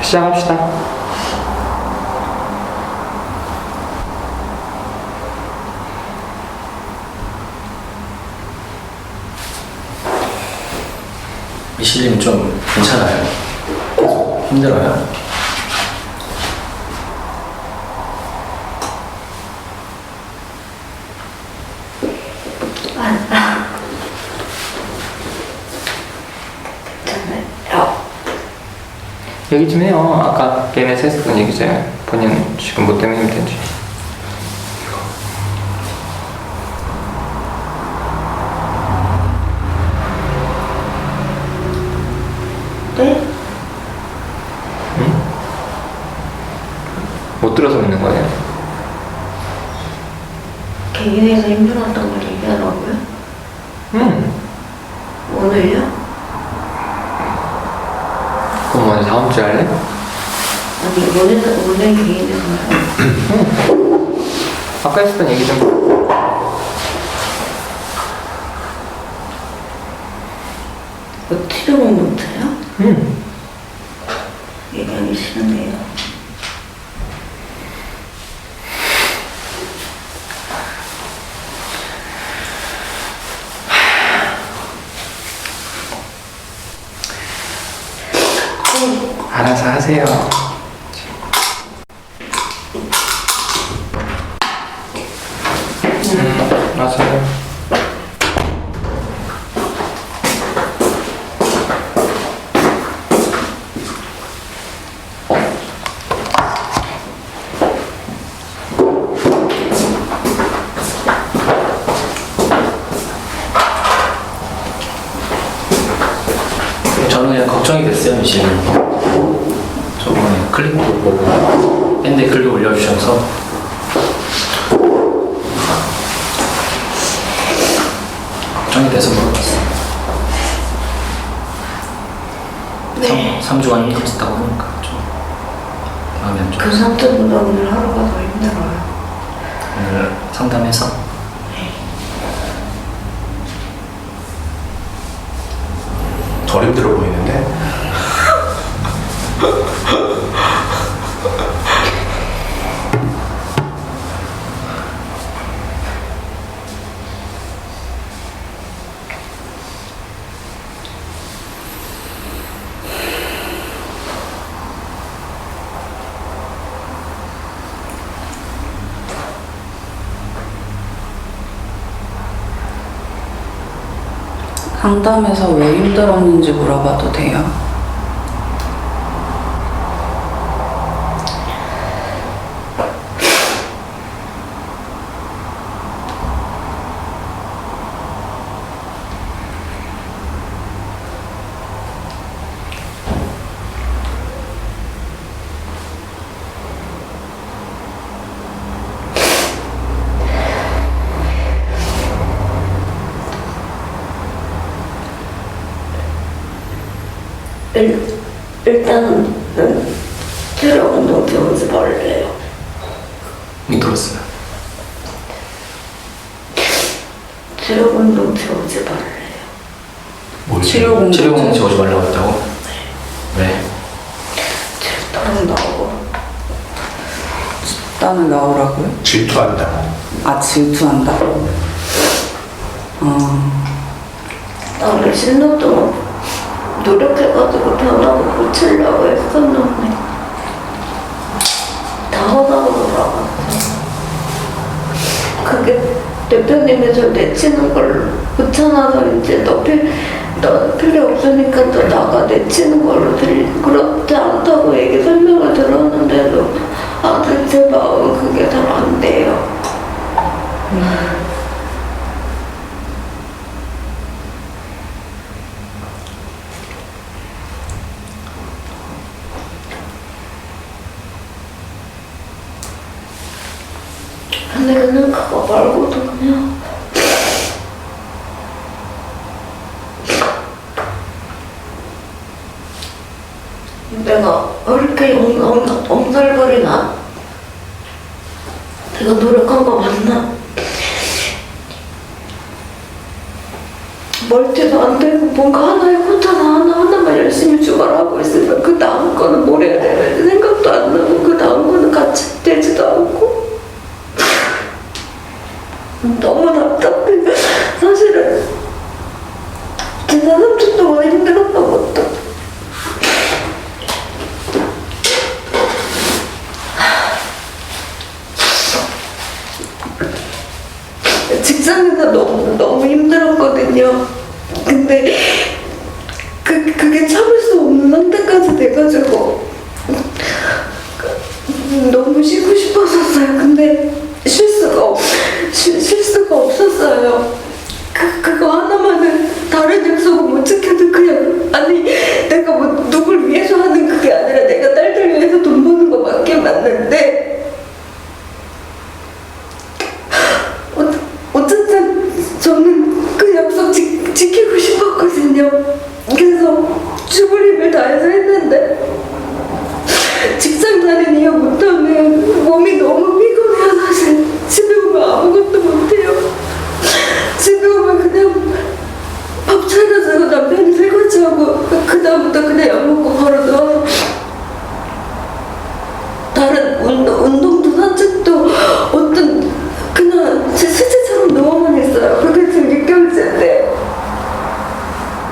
시작합시다. 미실님 좀 괜찮아요? 계속 힘들어요? 얘기 좀 해요. 아까 게임에서 했었던 얘기잖아요. 본인 지금 뭐 때문에 힘든지. 네? 응? 못 들어서 있는 거예요? 개인에서 힘들었던 걸 얘기하라고요? 응. 오늘요? 그럼 먼저 다음 주에 할래? 아니 오늘 개인에서요? 응. 아까 했었던 얘기 좀. 치료는 못해요? 응. 얘기하기 싫은데요. 알아서 하세요. 맞아요. 저는 그냥 걱정이 됐어요, 미실님. 저번에 클립도 보고 밴드에 글도 올려주셔서 걱정이 돼서 물어봤어요. 네. 3주간 힘들었다고 하니까 좀 마음이 안 그 좋아요. 상태보다 오늘 하루가 더 힘들어요. 오늘 상담해서 덜 힘들어 보이는데? 상담에서 왜 힘들었는지 물어봐도 돼요? 일단은 체력 운동 배우지 말래요. 못 들었어요. 체력 운동 배우지 말래요. 치료 공부 치료공 지워지 말라고 했다고? 왜? 다른 나오고. 딴을 나오라고요? 질투한다고. 아, 질투한다고? 나를 10년 동안 노력해가지고 변하고 고치려고 했었는데 다 허당으로 나갔어요. 그게 대표님이 저 내치는 걸 귀찮아서 이제 너 필요 없으니까 너 나가 내치는 걸로 그렇지 않다고 얘기 설명을 들었는데도 아직 제 마음은 그게 잘 안 돼요. 근데 그냥 그거 말고도 그냥 내가 왜 이렇게 엄살거리나? 내가 노력한 거 맞나? 멀티도 안 되고 뭔가 하나 해보잖아. 하나만 열심히 주말하고 있으면 그 다음 거는 뭘 해야 되는지 생각도 안 나고 그 다음 거는 같이 되지도 않고 너무 답답해. 사실은 진짜 3주 동안 힘들었던 것도 직장에서 너무 힘들었거든요. 근데 그게 참을 수 없는 상태까지 돼가지고 너무 쉬고 싶었었어요. 근데 쉴 수가 없었어요. 그거 하나만은 다른 약속을 못 지켜도 그냥 아니 내가 뭐 누굴 위해서 하는 그게 아니라 내가 딸들 위해서 돈 버는 거밖에 맞는데 어쨌든 저는 그 약속 지키고 싶었거든요. 그래서 죽을 힘을 다해서 했는데 직장 다니는 이유 못하면 몸이 너무 피곤해요. 사실 집에 오면 아무것도 못해요. 집에 오면 그냥 밥 차려주고 남편이 설거지하고 그 다음부터 그냥 약 먹고 바로 누워서 다른 운동도 산책도 어떤 그냥 제 수치처럼 누워만 있어요. 그게 지금 6개월째인데.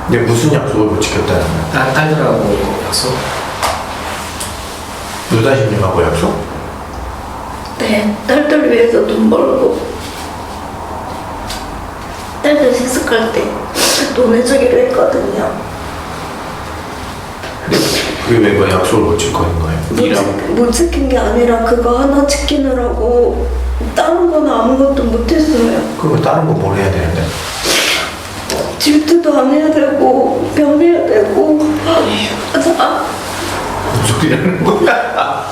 근데 무슨 약속을 못 지켰다는 거야? 딸들하고 약속? 누다심님하고 약속? 네, 딸들 위해서 돈 벌고 딸들 세습할 때 돈 해주기로 했거든요. 근데 그게 왜 뭐 약속을 못 지키는 거예요? 못 지킨 게 아니라 그거 하나 지키느라고 다른 거는 아무것도 못했어요. 그러면 다른 거 뭘 해야 되는데? 질투도 안 해야 되고 변해야 되고 무슨 소리 하는 거야?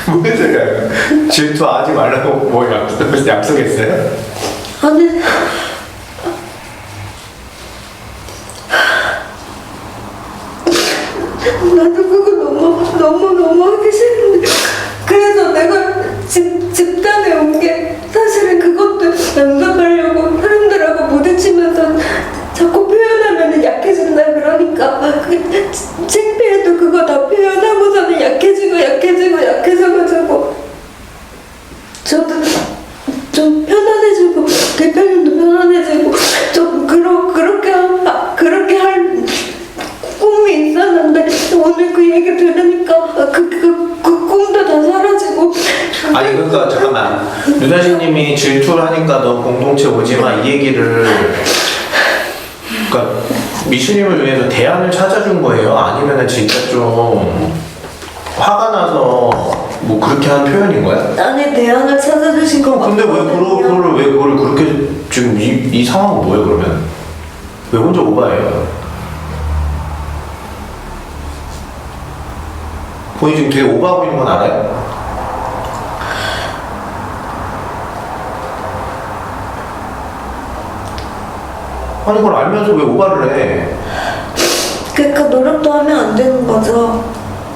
무슨 소리야? 질투하지 말라고 뭐 약속했어요? 아니 나도 그거 너무 하기 싫은데 그래서 내가 집단에 온 게 사실은 그것도 연습하려고 사람들하고 부딪히면서 자꾸 표현하면 약해진다 그러니까 창피해도 그거 다 표현하고서는 약해져가지고 저도 좀 편안해지고 대표님도 편안해지고 좀 그렇게 할 꿈이 있었는데 오늘 그 얘기 들으니까 그 꿈도 다 사라지고. 아니 그러니까 잠깐만 유다신님이 질투를 하니까 너 공동체 오지마 이 얘기를 그러니까 미수님을 위해서 대안을 찾아준 거예요? 아니면은 진짜 좀 화가 나서 뭐 그렇게 한 표현인 거야? 나의 대안을 찾아주신 거 근데 왜 그걸 그렇게 지금 이 상황은 뭐예요 그러면? 왜 혼자 오바해요? 본인 지금 되게 오버하고 있는 건 알아요? 아니 그걸 알면서 왜 오바를 해? 그러니까 노력도 하면 안 되는 거죠.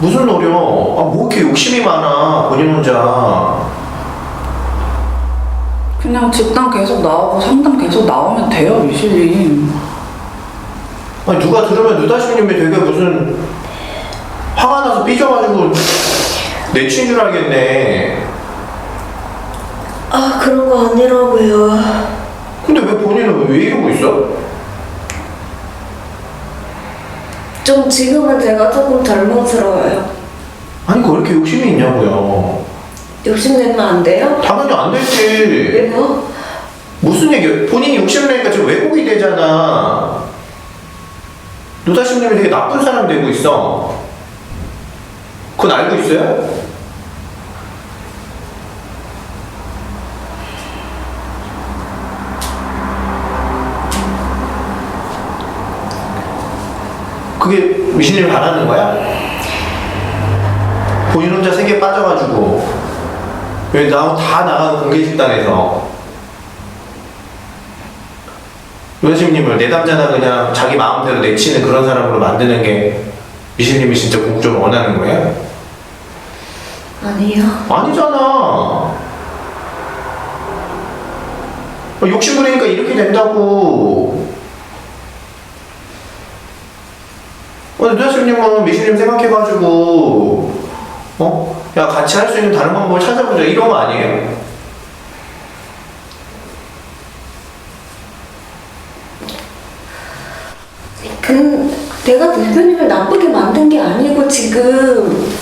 무슨 노력? 뭐 이렇게 욕심이 많아 본인 혼자. 그냥 집단 계속 나오고 상담 계속 나오면 돼요, 미실님. 아니 누가 들으면 누다심님이 되게 무슨 화가 나서 삐져가지고 내친 줄 알겠네. 아 그런 거 아니라고요. 근데 왜 본인은 왜 이러고 있어? 좀 지금은 제가 조금 절망스러워요. 아니 왜 이렇게 욕심이 있냐고요. 욕심내면 안 돼요? 당연히 안 되지. 왜요? 무슨 얘기야? 본인이 욕심내니까 지금 왜곡이 되잖아. 누다심님이 되게 나쁜 사람 되고 있어. 그건 알고 있어요? 그게 미신님이 바라는 거야? 본인 혼자 세계에 빠져가지고 왜 다 나가는 공개 집단에서 유다심님을 내담자나 그냥 자기 마음대로 내치는 그런 사람으로 만드는 게 미신님이 진짜 궁극적으로 원하는 거예요? 아니요. 아니잖아. 욕심 부리니까 이렇게 된다고. 누다씨님은 미실님 생각해가지고 야 같이 할 수 있는 다른 방법을 찾아보자 이런 거 아니에요? 내가 대표님을 나쁘게 만든 게 아니고 지금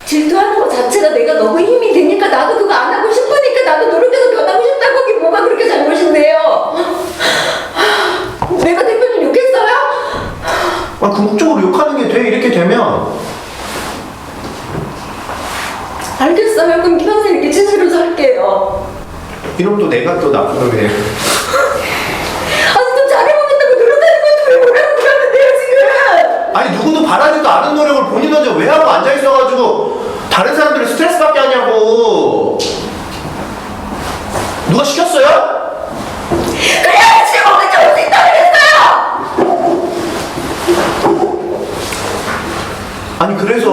질투하는 것 자체가 내가 너무 힘이 되니까 나도 그거 안 하고 싶으니까 나도 노력해서 변하고 싶다고 하기 뭐가 그렇게 잘못인데요? 내가 대표님 욕했어요? 궁극적으로 욕하는 게 돼 이렇게 되면. 알겠어요. 그럼 평생 이렇게 진실로 살게요. 이러면 또 내가 또 나쁜 놈이 돼요. 아니 좀 잘해보겠다고 노력하는 것도 왜 뭐라고 그러는데요 지금? 아니 누구도 바라지도 않은 노력을 본인 혼자 왜 하고 앉아있어가지고 다른 사람들을 스트레스 받게 하냐고. 누가 시켰어요? 그래야 지금 언제 올 수 있다고 그랬어요! 아니 그래서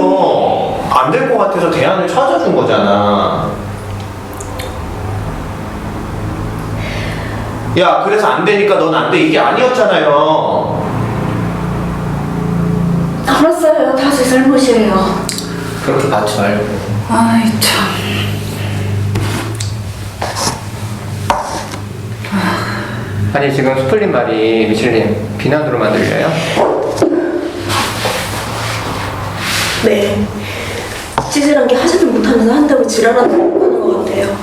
안 될 것 같아서 대안을 찾아준 거잖아. 야 그래서 안 되니까 넌 안 돼 이게 아니었잖아요. 알았어요. 다 제 잘못이에요. 그렇게 받지 말고. 아이 참. 아니 지금 수풀린 말이 미실님 비난으로만 들려요? 네. 찌질한 게 하지도 못하면서 한다고 지랄하는 것 같아요.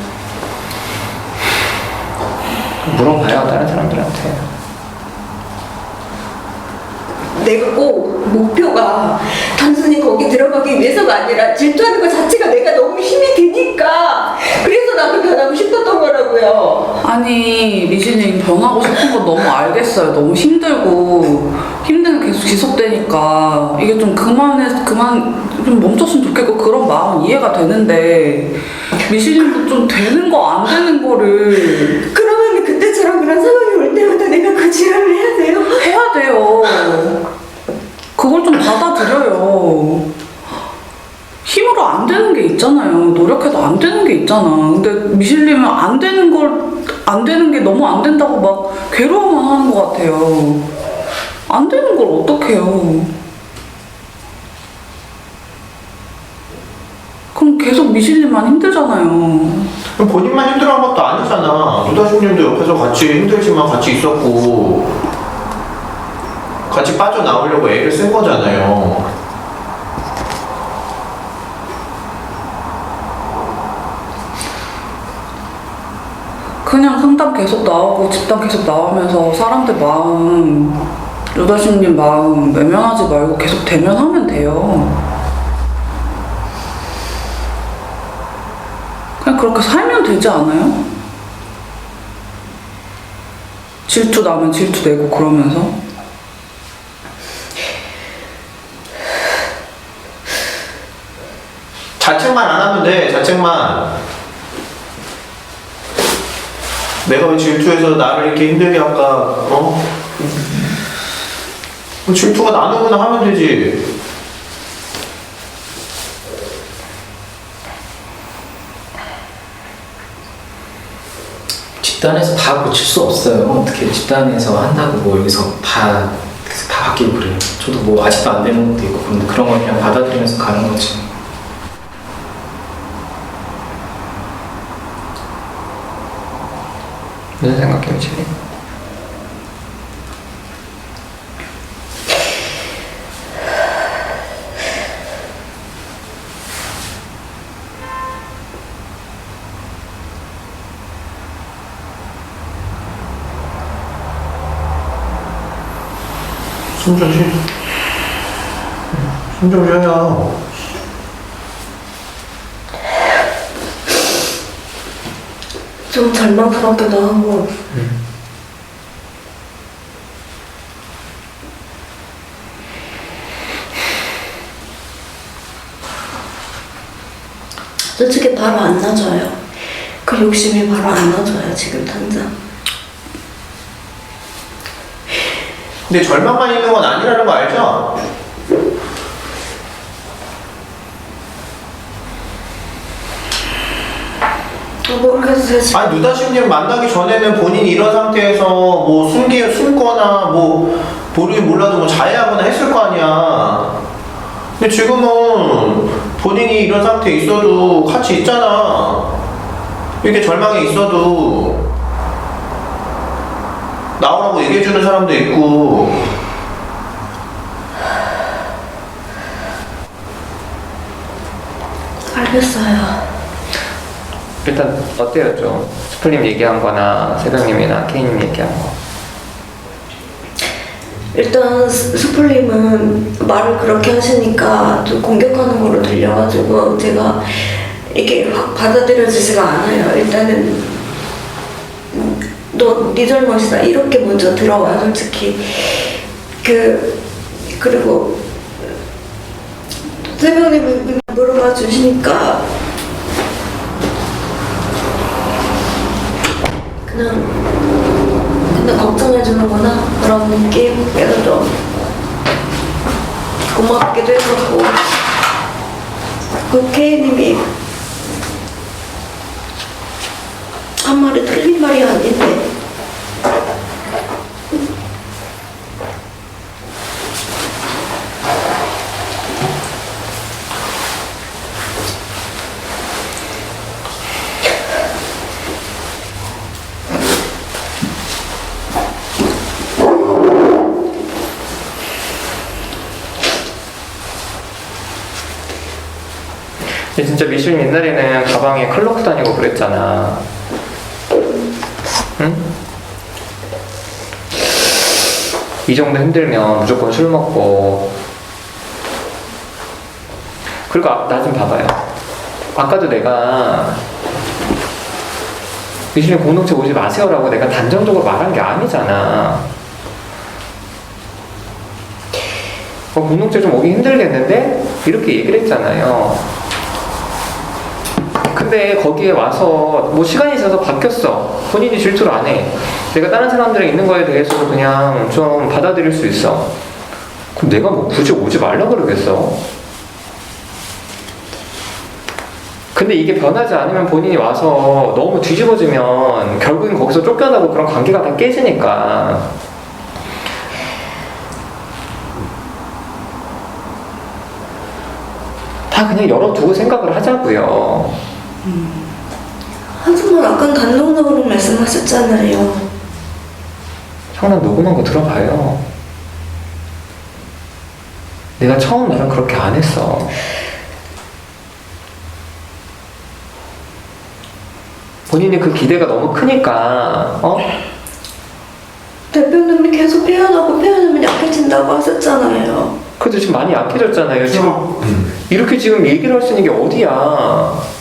물어봐요 다른 사람들한테. 내가 꼭 목표가 단순히 거기 들어가기 위해서가 아니라 질투하는 것 자체가 내가 너무 힘이 드니까 그래서 나도 변하고 싶었던 거라고요. 아니 미진님 변하고 싶은 거 너무 알겠어요. 너무 힘들고 힘든 게 계속 지속되니까 이게 좀 그만 좀 멈췄으면 좋겠고 그런 마음은 이해가 되는데 미진님도 좀 되는 거 안 되는 거를 그러면 그때처럼 그런 상황이 올 때마다 내가 그 지랄을 해야 돼요? 해야 돼요. 그걸 좀 받아들여요. 힘으로 안 되는 게 있잖아요. 노력해도 안 되는 게 있잖아. 근데 미실님은 안 되는 게 너무 안 된다고 막 괴로워만 하는 것 같아요. 안 되는 걸 어떡해요. 그럼 계속 미실님만 힘들잖아요. 그럼 본인만 힘들어한 것도 아니잖아. 누다씨님도 옆에서 같이 힘들지만 같이 있었고 같이 빠져나오려고 애를 쓴 거잖아요. 그냥 상담 계속 나오고 집단 계속 나오면서 사람들 마음, 루다심님 마음 외면하지 말고 계속 대면하면 돼요. 그냥 그렇게 살면 되지 않아요? 질투 나면 질투 내고 그러면서. 자책만 안 하면 돼. 자책만. 내가 왜 질투해서 나를 이렇게 힘들게 할까? 질투가 나누구나 하면 되지. 집단에서 다 고칠 수 없어요. 어떻게 집단에서 한다고 뭐 여기서 다 바뀌고 그래요. 저도 뭐 아직도 안 되는 것도 있고 그런데 그런 거 그냥 받아들이면서 가는 거지. 무슨 생각해요 미실님? 숨 좀 쉬. 숨 좀 쉬어요. 좀 절망스럽기도 하고 솔직히 바로 안 나져요. 그 욕심이 바로 안 나져요 지금 당장. 근데 절망만 있는 건 아니라는 거 알죠? 모르겠어요. 아니 누다심님 만나기 전에는 본인이 이런 상태에서 뭐 숨거나 뭐 본인이 몰라도 뭐 자해하거나 했을 거 아니야. 근데 지금은 본인이 이런 상태에 있어도 같이 있잖아. 이렇게 절망에 있어도 나오라고 얘기해주는 사람도 있고. 알겠어요. 일단 어때요 좀 스플님 얘기한 거나 새벽님이나 케이님 얘기한 거. 일단 스플님은 말을 그렇게 하시니까 좀 공격하는 걸로 들려가지고 제가 이게 확 받아들여지지가 않아요. 일단은 너 네 잘못이다 이렇게 먼저 들어와요 솔직히. 그리고 새벽님이 물어봐 주시니까 그냥 걱정해주는구나 그런 느낌에서 좀 고맙기도 했었고, 그 K님이 한 말이 틀린 말이 아닌데 근데 진짜 미슐 옛날에는 가방에 클로크 다니고 그랬잖아. 응? 이 정도 힘들면 무조건 술 먹고. 그리고 나 좀 봐봐요. 아까도 내가 미슐님 공동체 오지 마세요라고 내가 단정적으로 말한 게 아니잖아. 공동체 좀 오기 힘들겠는데? 이렇게 얘기를 했잖아요. 근데 거기에 와서 뭐 시간이 지나서 바뀌었어. 본인이 질투를 안 해. 내가 다른 사람들이 있는 거에 대해서도 그냥 좀 받아들일 수 있어. 그럼 내가 뭐 굳이 오지 말라 그러겠어? 근데 이게 변하지 않으면 본인이 와서 너무 뒤집어지면 결국엔 거기서 쫓겨나고 그런 관계가 다 깨지니까. 다 그냥 열어두고 생각을 하자고요. 하지만 아까 단정적으로 말씀하셨잖아요. 형난 녹음한 거 들어봐요. 내가 처음 나랑 그렇게 안 했어. 본인이 그 기대가 너무 크니까 대표님이 계속 표현하면 약해진다고 하셨잖아요. 그래도 지금 많이 약해졌잖아요. 지금 이렇게 지금 얘기를 할 수 있는 게 어디야.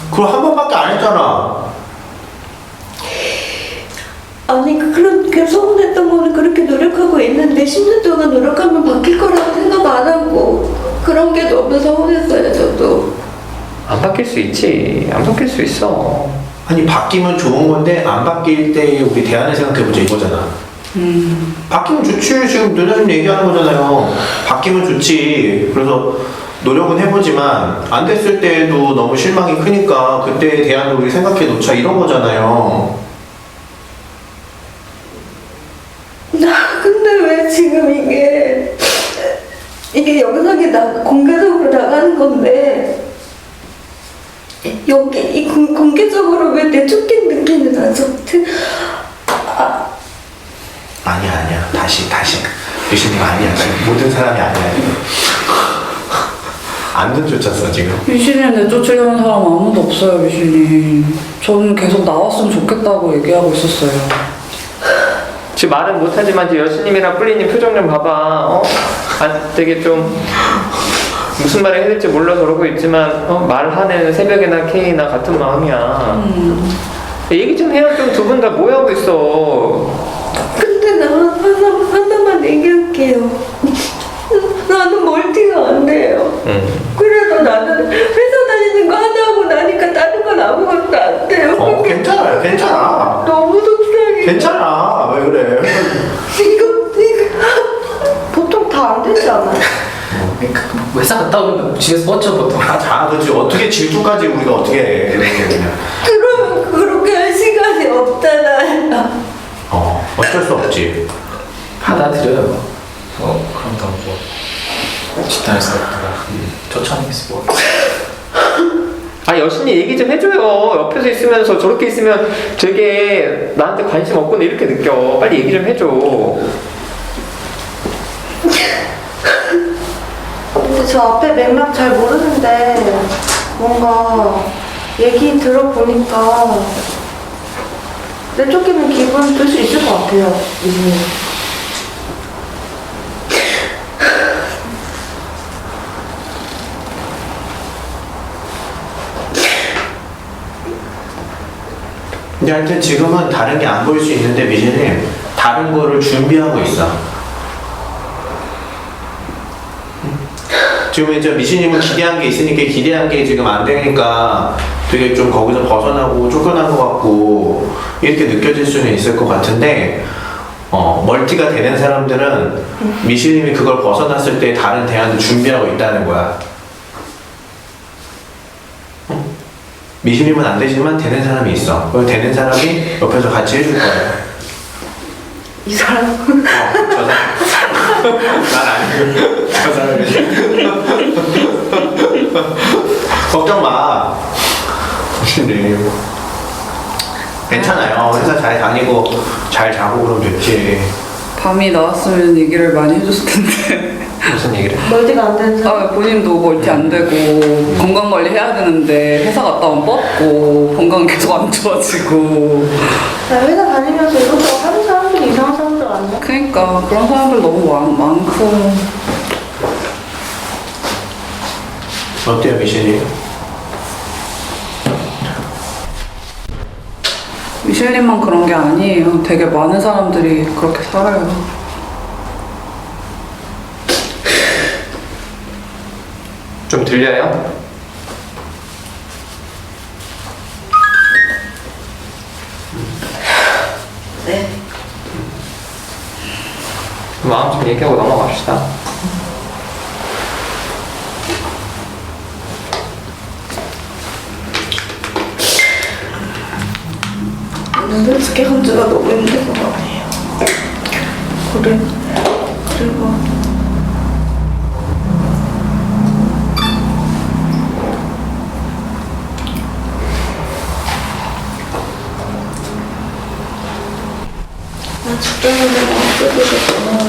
그걸 한 번밖에 안 했잖아. 아니 그렇게 서운했던 거는 그렇게 노력하고 있는데 10년 동안 노력하면 바뀔 거라고 생각 안 하고 그런 게 너무 서운했어요. 저도 안 바뀔 수 있지. 안 바뀔 수 있어. 아니 바뀌면 좋은 건데 안 바뀔 때 우리 대안을 생각해보자 이거잖아. 바뀌면 좋지. 지금 누나님 얘기하는 거잖아요. 바뀌면 좋지. 그래서 노력은 해보지만 안 됐을 때에도 너무 실망이 크니까 그때에 대안을 우리 생각해 놓자 이런 거잖아요. 근데 왜 지금 이게 영상이 공개적으로 나가는 건데 여기 이 공개적으로 왜 내 쫓긴 느낌이 나죠? 아니야. 다시. 유신님 아니야. 지금 모든 사람이 아니야. 안 쫓았어 지금. 미실님 내쫓으려는 사람 아무도 없어요, 미실님. 저는 계속 나왔으면 좋겠다고 얘기하고 있었어요. 지금 말은 못하지만 이제 여신님이랑 뿔리님 표정 좀 봐봐. 되게 좀 무슨 말을 해야 될지 몰라서 그러고 있지만 말하는 새벽이나 K나 같은 마음이야. 얘기 좀 해야 좀 두 분 다 뭐 하고 있어. 근데 나 하나만 얘기할게요. 나는 멀티가 안 돼요. 그래서 나는 회사 다니는 거 하나 하고 나니까 다른 건 아무것도 안 돼요. 괜찮아. 너무 속상해. 괜찮아. 왜 그래? 이거 보통 다 안 되지 않아요? 회사 갔다 오면 집에서 뻗죠 보통. 그렇지. 어떻게 질투까지 우리가 어떻게 해? 그냥. 그러면 그렇게 할 시간이 없잖아요. 어쩔 수 없지. 받아들여요. 여신이 얘기 좀 해줘요. 옆에서 있으면서 저렇게 있으면 되게 나한테 관심 없구나 이렇게 느껴. 빨리 얘기 좀 해줘. 근데 저 앞에 맥락 잘 모르는데 뭔가 얘기 들어보니까 내쫓기는 기분 들 수 있을 것 같아요. 근데 하여튼 지금은 다른 게 안 보일 수 있는데 미신님 다른 거를 준비하고 있어. 지금 이제 미신님은 기대한 게 있으니까 기대한 게 지금 안 되니까 되게 좀 거기서 벗어나고 쫓겨난 것 같고 이렇게 느껴질 수는 있을 것 같은데 멀티가 되는 사람들은 미신님이 그걸 벗어났을 때 다른 대안을 준비하고 있다는 거야. 미신님은 안 되지만 되는 사람이 있어. 그걸 되는 사람이 옆에서 같이 해줄 거야. 이 사람 저 사람. 난 아니고 저 사람이. 걱정 마. 미신님. 괜찮아요. 회사 잘 다니고 잘 자고 그러면 됐지. 밤이 나왔으면 얘기를 많이 해줬을 텐데. 무슨 얘기를 해? 멀티가 안 되는 사람. 아, 본인도 멀티 안 되고 건강관리 해야 되는데 회사 갔다 오면 뻗고 건강 계속 안 좋아지고. 나 회사 다니면서 이것저것 하는 사람들이 이상한 사람들 아니야? 그러니까 그런 사람들 너무 많고. 어때요, 미신님? 미셸님만 그런 게 아니에요. 되게 많은 사람들이 그렇게 살아요. 좀 들려요? 네. 마음 좀 얘기하고 넘어갑시다. 솔직히 한 주가 너무 힘든 것 같아요. 그리고 나 주변에 너무 쓰고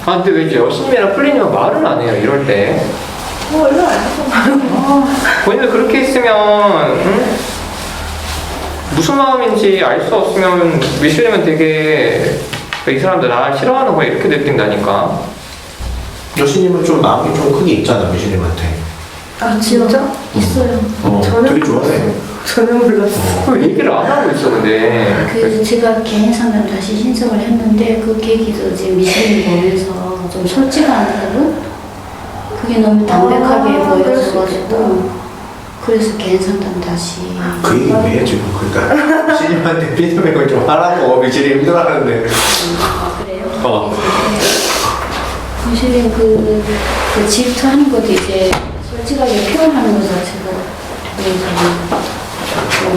아 근데 왜 이제 여신님이랑 풀리님은 말을 안 해요 이럴 때. 원래 안 해서 본인도 그렇게 있으면 응? 무슨 마음인지 알 수 없으면 미실리면 되게 이 사람들 나 싫어하는 거야 이렇게 느낀다니까. 여신님은 좀 마음이 좀 크게 있잖아, 미신님한테. 아 진짜? 있어요. 전혀 되게 좋아해. 전혀 몰랐어. 왜 얘기를 안 하고 있어 근데. 그래서 제가 개인 상담 다시 신청을 했는데 그 계기도 지금 미신을 보면서 좀 솔직한 부분? 그게 너무 담백하게 보여져가지고 그래서 개인 상담 다시 그 얘기 왜 해, 지금? 그러니까 미신님한테 피드백을 좀 하라고. 미신이 힘들어하는데. 아 그래요? 미신님 그 질투하는 것도 이제 솔직하게 표현하는 것 자체가 되게 좀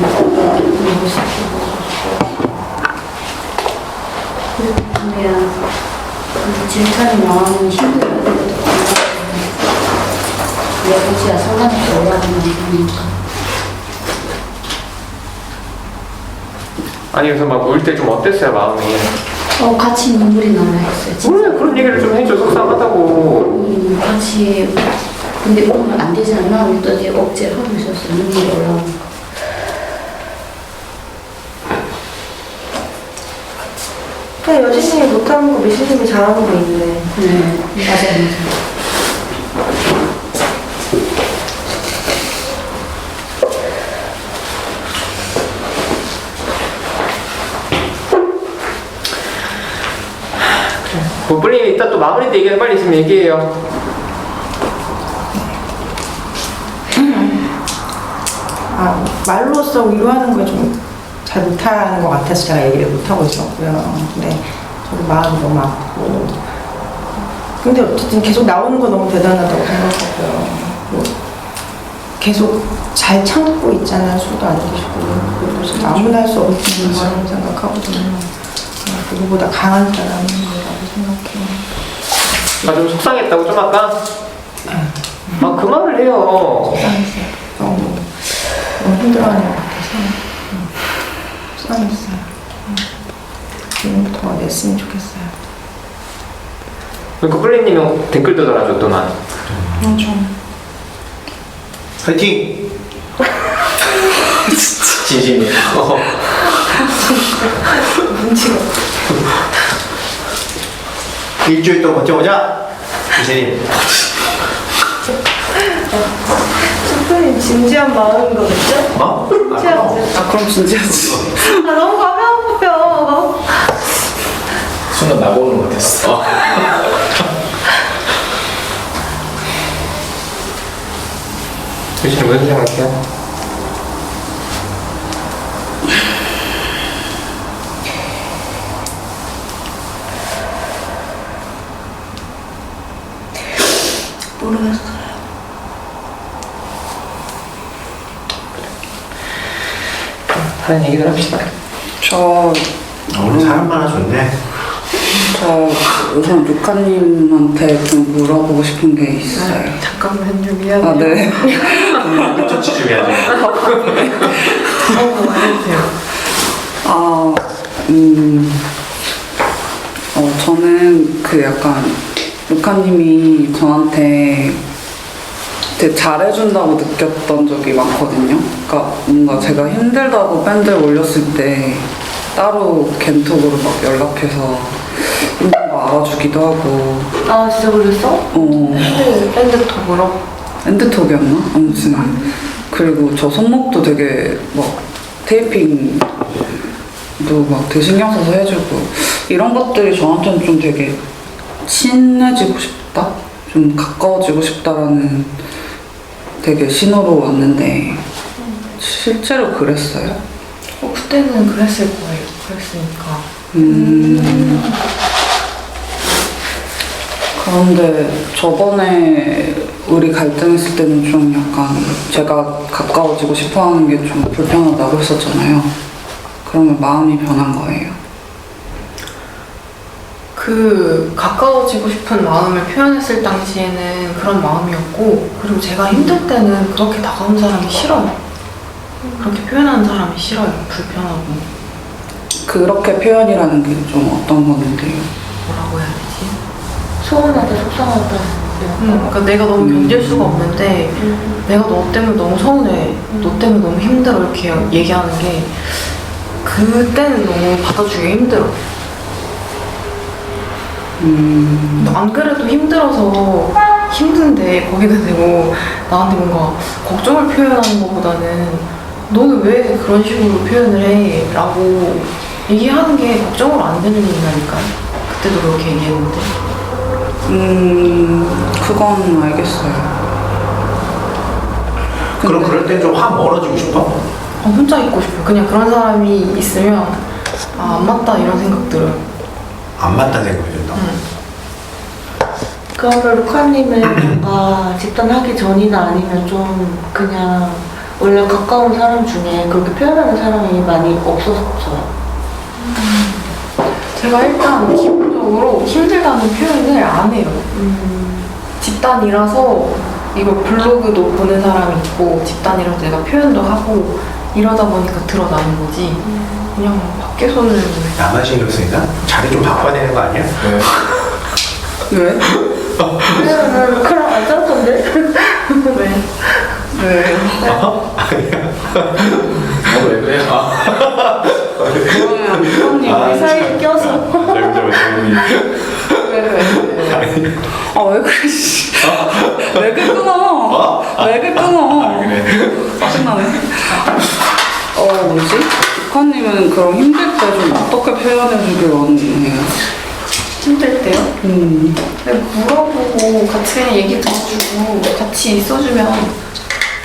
보고 싶고 그렇게 보면 그 질투하는 마음은 힘들어요. 내 고치가 상관없이 올라가는 거니까. 아니 그래서 막 울 때 좀 어땠어요 마음이? 같이 눈물이 나라 했어요. 진짜. 원래 그런 얘기를 좀 해줘 속상하다고. 같이 근데 보면 안 되잖아. 또 이제 억제를 하고 있었어. 눈물이 올라오니까. 그냥 여신님이 못하는 거 미신님이 잘하는 거 있네. 네, 맞아요. 부불님 이따 또 마무리 때 얘기해 빨리 있으면 얘기해요. 말로써 위로하는 걸 좀 잘 못하는 것 같아서 제가 얘기를 못하고 있었고요. 근데 저도 마음이 너무 아프고. 근데 어쨌든 계속 나오는 거 너무 대단하다고 생각하고요. 계속 잘 참고 있잖아요. 술도 안 드시고. 그리고 아무나 할 수 없는 거라고 생각하거든요. 누구보다 강한 사람이라고 생각해요. 아, 좀 속상했다고 좀 아까? 아, 그 말을 해요. 속상했어요. 너무 힘들어하는 것 같아서 속상했어요. 지금부터 냈으면 좋겠어요. 그러니까 뿔리님이 댓글도 달아줬더만. 화이팅! 진심이에요. 눈치가 일주일 동안 버텨보자! 이세님. 슈프님 진지한 마음인 거겠죠? 뭐? 진지하지? 아 그럼 진지하지. 아 너무 가벼워. 순간 나보는 것 같았어. 유진이 무슨 생각해요? 모르겠어요. 다른 얘기들 합시다. 저 오늘 사람 많아졌네. 우선 루카님한테 좀 물어보고 싶은 게 있어요. 잠깐만요, 미안해요. 아 네. 처치 좀 해야지. 아, 저는 그 약간 루카님이 저한테 되게 잘해준다고 느꼈던 적이 많거든요. 그러니까 뭔가 제가 힘들다고 밴드 올렸을 때 따로 겐톡으로 막 연락해서 힘든 거 알아주기도 하고. 아 진짜 그랬어? 네, 밴드톡으로. 밴드톡이었나? 아무튼. 그리고 저 손목도 되게 막 테이핑도 막 되게 신경 써서 해주고 이런 것들이 저한테는 좀 되게 친해지고 싶다? 좀 가까워지고 싶다라는 되게 신호로 왔는데 실제로 그랬어요? 그때는 그랬을 거예요. 그랬으니까. 그런데 저번에 우리 갈등했을 때는 좀 약간 제가 가까워지고 싶어 하는 게 좀 불편하다고 했었잖아요. 그러면 마음이 변한 거예요. 그 가까워지고 싶은 마음을 표현했을 당시에는 그런 마음이었고, 그리고 제가 힘들 때는 그렇게 다가온 사람이 싫어요. 그렇게 표현하는 사람이 싫어요. 불편하고. 그렇게 표현이라는 게 좀 어떤 건데요? 뭐라고 해야 되지? 서운하다, 속상하다. 그러니까 내가 너무 견딜 수가 없는데 내가 너 때문에 너무 서운해, 너 때문에 너무 힘들어 이렇게 얘기하는 게 그때는 너무 받아주기 힘들어. 안 그래도 힘들어서 힘든데 거기다 대고 나한테 뭔가 걱정을 표현하는 것보다는 너는 왜 그런 식으로 표현을 해? 라고 얘기하는 게 걱정으로 안 되는 일이라니까요. 그때도 그렇게 얘기했는데. 그건 알겠어요. 그럼 그럴 땐 좀 확 멀어지고 싶어? 혼자 있고 싶어요. 그냥 그런 사람이 있으면 안 맞다 이런 생각 들어요. 안 맞다는 생각이 든다. 그러면 루카님은 뭔가 집단하기 전이나 아니면 좀 그냥 원래 가까운 사람 중에 그렇게 표현하는 사람이 많이 없었어요. 제가 일단 기본적으로 힘들다는 표현을 안 해요. 집단이라서 이걸 블로그도 보는 사람이 있고 집단이라서 내가 표현도 하고 이러다 보니까 드러나는 거지. 그냥 밖에서는 나만 신경 쓰이나? 자리 좀 바꿔야 되는 거 아니야? 왜? 왜냐면 루카랑 안 짰던데? 왜? 왜? 왜 그래요? 그러면 루카님 우리 사이에 껴서. 왜 그래, 씨. 왜 그래, 끊어. 왜 그래, 끊어. 그래. 짜증나네. 뭐지? 루카님은 그럼 힘들 때 좀 어떻게 표현해주길 원해요? 힘들 때요? 그냥 물어보고 같이 그냥 얘기 들어주고 같이 있어주면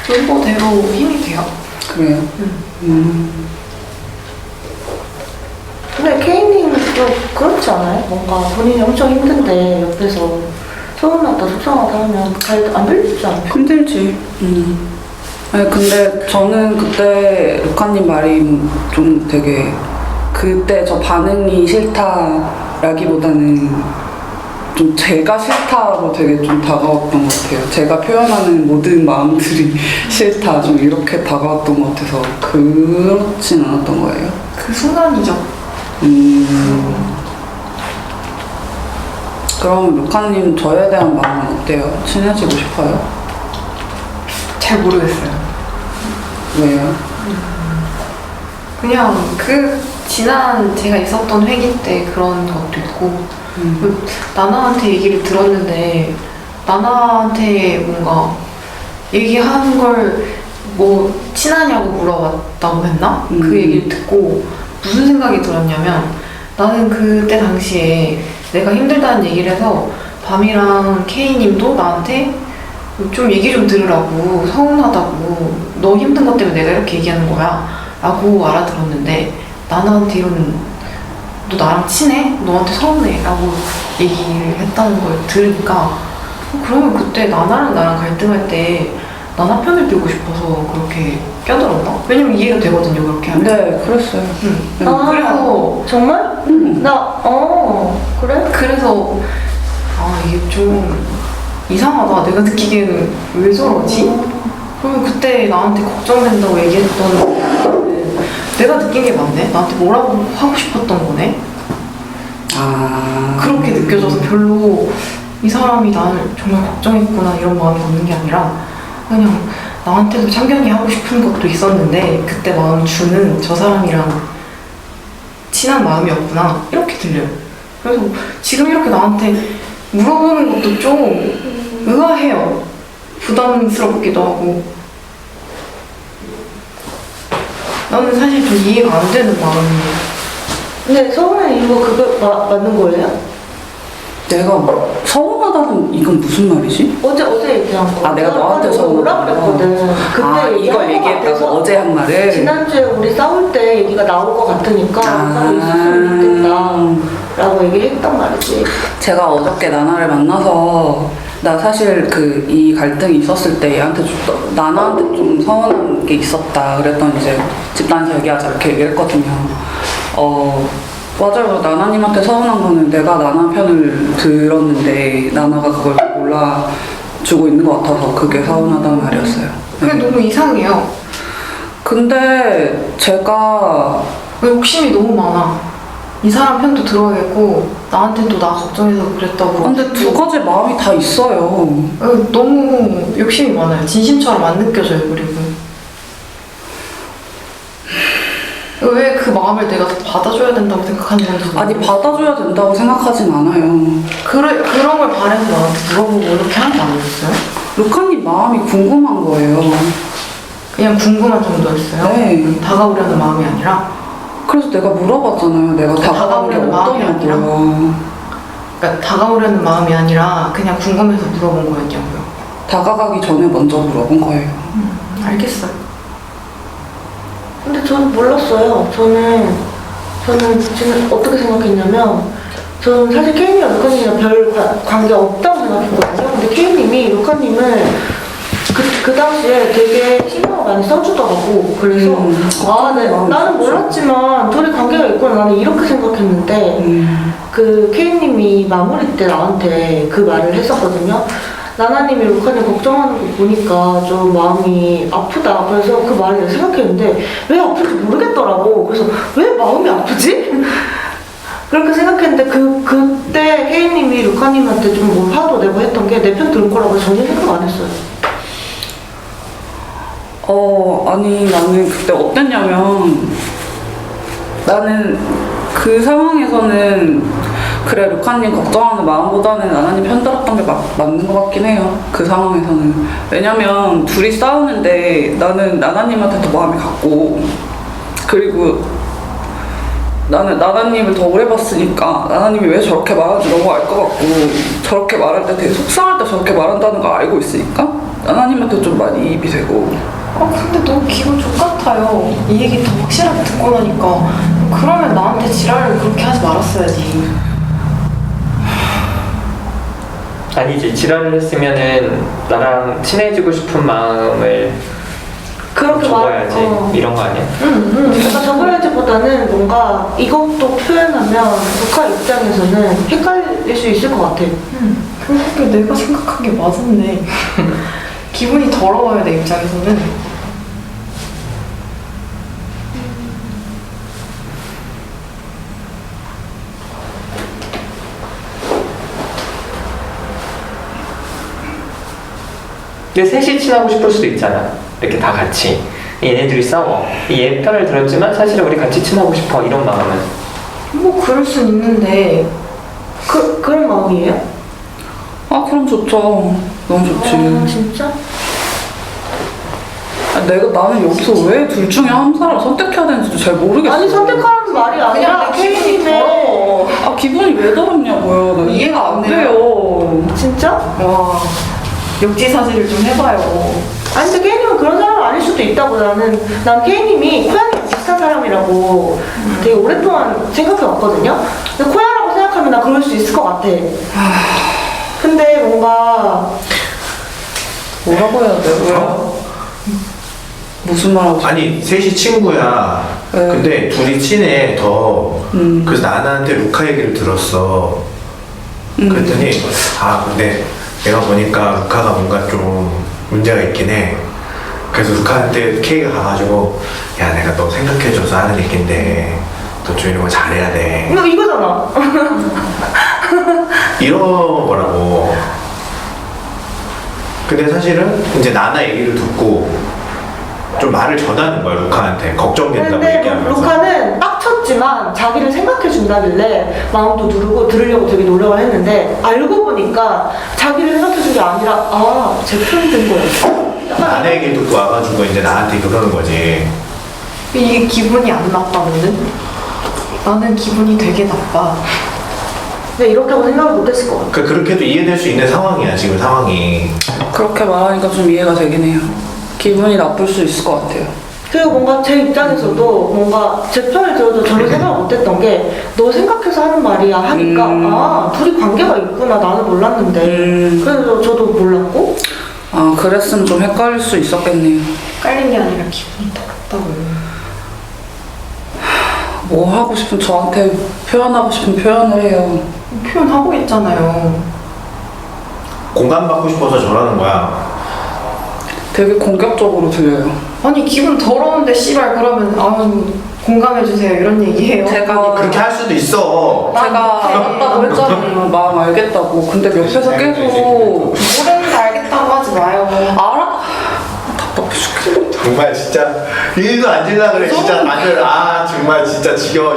그거대로 힘이 돼요. 그래요? 근데 케이님은 좀 그렇지 않아요? 뭔가 본인이 엄청 힘든데 옆에서 서운하다, 속상하다 하면 잘 안 들리지 않아요? 힘들지. 아니, 근데 저는 그때 루카님 말이 좀 되게 그때 저 반응이 싫다라기보다는 좀 제가 싫다로 되게 좀 다가왔던 것 같아요. 제가 표현하는 모든 마음들이 싫다 좀 이렇게 다가왔던 것 같아서 그렇진 않았던 거예요. 그 순간이죠. 그럼 루카님 저에 대한 마음은 어때요? 친해지고 싶어요? 잘 모르겠어요. 왜요? 그냥 그 지난 제가 있었던 회기 때 그런 것도 있고 나나한테 얘기를 들었는데 나나한테 뭔가 얘기하는 걸 뭐 친하냐고 물어봤다고 했나? 그 얘기를 듣고 무슨 생각이 들었냐면 나는 그때 당시에 내가 힘들다는 얘기를 해서 밤이랑 K님도 나한테 좀 얘기 좀 들으라고 서운하다고 너 힘든 것 때문에 내가 이렇게 얘기하는 거야 라고 알아들었는데 나나한테 이런 너 나랑 친해? 너한테 서운해? 라고 얘기를 했다는 걸 들으니까 그러면 그때 나나랑 나랑 갈등할 때 나나 편을 들고 싶어서 그렇게 껴들었나? 왜냐면 이해가 되거든요 그렇게 하면. 네, 그랬어요. 그래서 정말? 그래? 그래서 이게 좀 이상하다. 내가 느끼기에는 왜 저러지? 그러면 그때 나한테 걱정된다고 얘기했던 거는 내가 느낀 게 맞네? 나한테 뭐라고 하고 싶었던 거네? 그렇게 느껴져서 별로 이 사람이 나를 정말 걱정했구나 이런 마음이 드는 게 아니라 그냥 나한테도 참견이 하고 싶은 것도 있었는데 그때 마음 주는 저 사람이랑 친한 마음이었구나 이렇게 들려요. 그래서 지금 이렇게 나한테 물어보는 것도 좀 의아해요. 부담스럽기도 하고 나는 사실 좀 이해가 안 되는 마음이에요. 근데 서운한 이유가 그거 맞는 거예요? 내가 서운하다는 이건 무슨 말이지? 어제 얘기한 거. 내가 너한테 뭐라 서운하다고? 그랬거든. 그때 이걸 얘기했다고 어제 한 말을? 지난주에 우리 싸울 때 얘기가 나올 것 같으니까 오빠는 있었으면 좋겠다 라고 얘기했단 말이지. 제가 어저께 나나를 만나서 나 사실 이 갈등이 있었을 때 얘한테 나나한테 좀 서운한 게 있었다 그랬더니 이제 집단에서 얘기하자 이렇게 얘기했거든요. 맞아요. 나나님한테 서운한 거는 내가 나나 편을 들었는데 나나가 그걸 몰라주고 있는 것 같아서 그게 서운하다는 말이었어요. 그게 너무 이상해요. 근데 제가 왜 욕심이 너무 많아. 이 사람 편도 들어야겠고 나한테도 나 걱정해서 그랬다고. 근데 두 가지 마음이 다 있어요. 너무 욕심이 많아요. 진심처럼 안 느껴져요. 그리고 왜 그 마음을 내가 다 받아줘야 된다고 생각하는 건지 아니 받아줘야 된다고 생각하진 않아요. 그런 걸 바래서 나한테 물어보고 이렇게 하는 거 아니었어요? 루카님 마음이 궁금한 거예요. 그냥 궁금한 정도였어요? 네. 다가오려는 마음이 아니라? 그래서 내가 물어봤잖아요. 내가 다가가는 게 다가오려는 마음이 어떠냐고요. 그러니까 다가오려는 마음이 아니라 그냥 궁금해서 물어본 거였냐고요? 다가가기 전에 먼저 물어본 거예요. 알겠어요. 근데 저는 몰랐어요. 저는 지금 어떻게 생각했냐면 저는 사실 케이님이랑 루카님이랑 별 관계 없다고 생각했거든요. 근데 케이님이 루카님을 그 당시에 되게 신경을 많이 써주더라고. 그래서 나는 몰랐지만 둘이 관계가 있구나 나는 이렇게 생각했는데 그 케이님이 마무리 때 나한테 그 말을 했었거든요. 나나님이 루카님 걱정하는 거 보니까 좀 마음이 아프다. 그래서 그 말을 생각했는데 왜 아픈지 모르겠더라고. 그래서 왜 마음이 아프지? 그렇게 생각했는데 그때 케이님이 루카님한테 좀 뭐 화도 내고 했던 게 내 편 들을 거라고 전혀 생각 안 했어요. 아니 나는 그때 어땠냐면 나는 그 상황에서는 그래 루카님 걱정하는 마음보다는 나나님 편들었던 게 맞는 것 같긴 해요. 그 상황에서는. 왜냐면 둘이 싸우는데 나는 나나님한테 더 마음이 갔고 그리고 나는 나나님을 더 오래 봤으니까 나나님이 왜 저렇게 말하는지 너무 알 것 같고 저렇게 말할 때 되게 속상할 때 저렇게 말한다는 걸 알고 있으니까 나나님한테 좀 많이 이입이 되고 근데 너무 기분 족같아요. 이 얘기 더 확실하게 듣고 나니까. 그러면 나한테 지랄을 그렇게 하지 말았어야지. 아니지 지랄을 했으면은 나랑 친해지고 싶은 마음을 그렇게 적어야지 이런 거 아니야? 그러니까 적어야지보다는 뭔가 이것도 표현하면 루카 입장에서는 헷갈릴 수 있을 것 같아. 그렇게 내가 생각한 게 맞았네. 기분이 더러워요, 내 입장에서는. 근데 셋이 친하고 싶을 수도 있잖아. 이렇게 다 같이. 얘네들이 싸워. 얘 편을 들었지만 사실은 우리 같이 친하고 싶어. 이런 마음은. 뭐 그럴 순 있는데 그런 마음이에요? 아 그럼 좋죠. 너무 좋지. 진짜? 나는 여기서 왜 둘 중에 한 사람을 선택해야 되는지도 잘 모르겠어. 아니 선택하라는 말이 아니라 그냥 내 기분이 케이님의 아 기분이 왜 더럽냐고요. 나 이해가 안 돼요. 진짜? 와 역지사지를 좀 해봐요. 아니 근데 케이님은 그런 사람 아닐 수도 있다고. 난 케이님이 코야랑 비슷한 사람이라고 되게 오랫동안 생각해왔거든요. 근데 코야라고 생각하면 나 그럴 수 있을 것 같아. 근데 뭔가 뭐라고 해야 돼? 왜? 무슨 말 하고 싶어? 아니 셋이 친구야. 네. 근데 둘이 친해 더. 그래서 나한테 루카 얘기를 들었어. 그랬더니 근데 내가 보니까 루카가 뭔가 좀 문제가 있긴 해. 그래서 루카한테 케이가 가가지고 야 내가 너 생각해줘서 하는 얘긴데 너 좀 이런 거 잘해야 돼. 이거잖아. 이런 거라고. 근데 사실은 이제 나나 얘기를 듣고 좀 말을 전하는 거야 루카한테. 걱정된다고 근데 얘기하면서. 루카는 빡쳤지만 자기를 생각해 준다길래 마음도 누르고 들으려고 되게 노력을 했는데 알고 보니까 자기를 생각해 준 게 아니라 제 편 든 거였어. 나나 얘기 듣고 와가지고 이제 나한테 그러는 거지. 이게 기분이 안 나빠거든? 나는 기분이 되게 나빠. 근데 이렇게 하고 생각을 못했을 것 같아. 그렇게도 이해될 수 있는 상황이야 지금 상황이. 그렇게 말하니까 좀 이해가 되긴 해요. 기분이 나쁠 수 있을 것 같아요. 그리고 뭔가 제 입장에서도 뭔가 제 편을 들어도 전혀 생각을 못했던 게 너 생각해서 하는 말이야 하니까 둘이 관계가 있구나 나는 몰랐는데 그래서 저도 몰랐고 그랬으면 좀 헷갈릴 수 있었겠네요. 깔린 게 아니라 기분이 더럽다고요. 뭐 하고 싶은 저한테 표현하고 싶은 표현을 해요. 표현하고 있잖아요. 공감받고 싶어서 저러는 거야. 되게 공격적으로 들려요. 아니 기분 더러운데 씨발 그러면 공감해주세요 이런 얘기해요. 제가 그렇게 할 수도 있어. 알았다고 했잖아요. 마음 알겠다고. 근데 옆에서 계속 모르는데 알겠다고 하지 마요. 답답해 죽겠네. 정말 진짜 일도 안 질라 그래 진짜 다들. 정말 진짜 지겨워.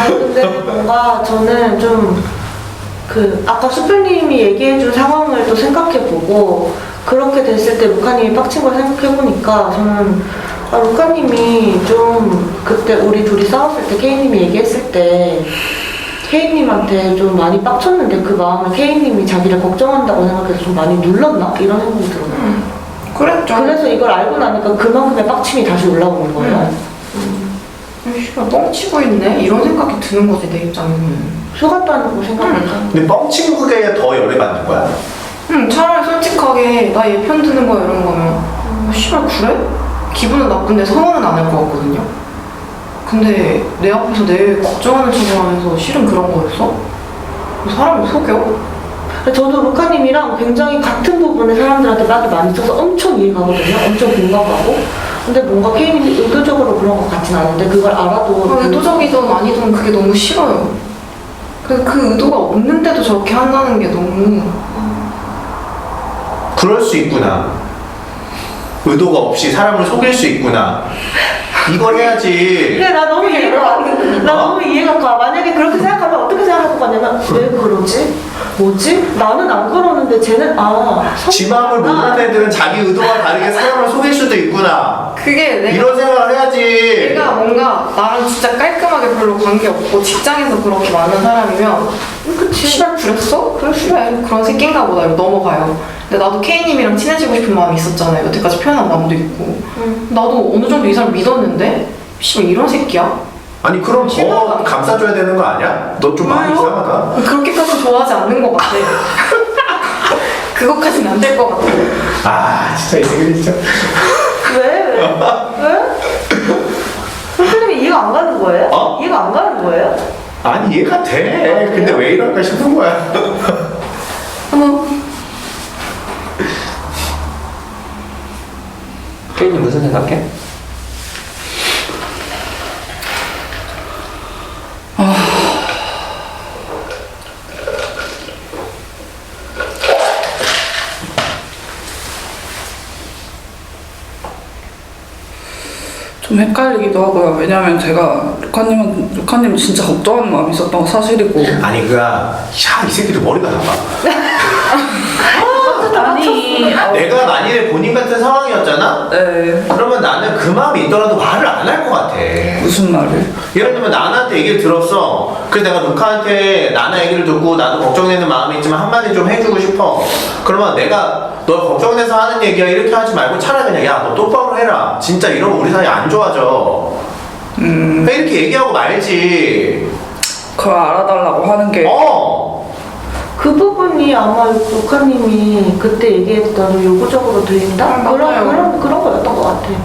근데 뭔가 저는 좀 아까 수필님이 얘기해준 상황을 또 생각해보고 그렇게 됐을 때 루카님이 빡친 걸 생각해보니까 저는 루카님이 좀 그때 우리 둘이 싸웠을 때 케이님이 얘기했을 때 케이님한테 좀 많이 빡쳤는데 그 마음을 케이님이 자기를 걱정한다고 생각해서 좀 많이 눌렀나? 이런 생각이 들어요. 그랬죠. 그래서 이걸 알고 나니까 그만큼의 빡침이 다시 올라오는 거예요. 씨발 뻥치고 있네? 이런 생각이 드는 거지 내 입장에는. 속았다는 거 생각하니까. 근데 뻥친 그게 더 열애받는 거야. 차라리 솔직하게 나 얘 편 드는 거야 이런 거면 씨발 그래? 기분은 나쁜데 성화는 안 할 것 같거든요. 근데 내 앞에서 내 걱정하는 척을 하면서 실은 그런 거였어? 사람을 속여? 저도 루카님이랑 굉장히 같은 부분에 사람들한테 락이 많이 있어서 엄청 이해가거든요. 엄청 공감하고. 근데 뭔가 케이님이 의도적으로 그런 것 같진 않은데 그걸 알아도 의도적이든 아니든 그게 너무 싫어요. 그 의도가 없는데도 저렇게 한다는 게 너무 그럴 수 있구나. 의도가 없이 사람을 속일 수 있구나. 이걸 해야지. 그래 나 너무 이해가 나 너무 이해가 가. 만약에 그렇게 생각하면 어떻게 생각할 것 같냐면 왜 그러지? 뭐지? 나는 안 그러는데 쟤는 지 마음을 모르는 애들은 자기 의도와 다르게 사람을 속일 수도 있구나. 그게 내가 이런 생각을 해야지. 내가 뭔가 나랑 진짜 깔끔하게 별로 관계없고 직장에서 그렇게 많은 사람이면 그치. 씨발 그랬어? 그래 그런 새끼인가 보다 이거 넘어가요. 근데 나도 K님이랑 친해지고 싶은 마음이 있었잖아요. 여태까지 표현한 마음도 있고 나도 어느 정도 이 사람 믿었는데 씨발 이런 새끼야? 아니 그럼 더 감싸줘야 되는 거 아니야? 너 좀 마음이 이상하다. 그렇게까지 좋아하지 않는 것 같아. 그것까지는 안 될 것 같아. 진짜 이 새끼 진짜. 왜? 선생님이 이해가 안 가는 거예요? 어? 이해가 안 가는 거예요? 아니 이해가 돼. 근데 왜 이럴까 싶은 거야. 케이님 무슨 생각해? 좀 헷갈리기도 하고요. 왜냐면 제가 루카님 진짜 걱정하는 마음이 있었던 건 사실이고. 아니 그니까 이 새끼도 머리가 나빠. 아니, 내가 만일에 본인 같은 상황이었잖아? 네. 그러면 나는 그 마음이 있더라도 말을 안 할 것 같아. 무슨 말을? 예를 들면 나나한테 얘기를 들었어. 그래서 내가 루카한테 나나 얘기를 듣고 나도 걱정되는 마음이 있지만 한마디 좀 해주고 싶어. 그러면 내가 너 걱정돼서 하는 얘기야 이렇게 하지 말고 차라리 그냥 야 너 똑바로 해라. 진짜 이러면 우리 사이 안 좋아져. 그냥 이렇게 얘기하고 말지. 그걸 알아달라고 하는 게. 그 부분이 아마 루카님이 그때 얘기했던 요구적으로 들린다? 그런 거였던 것 같아요.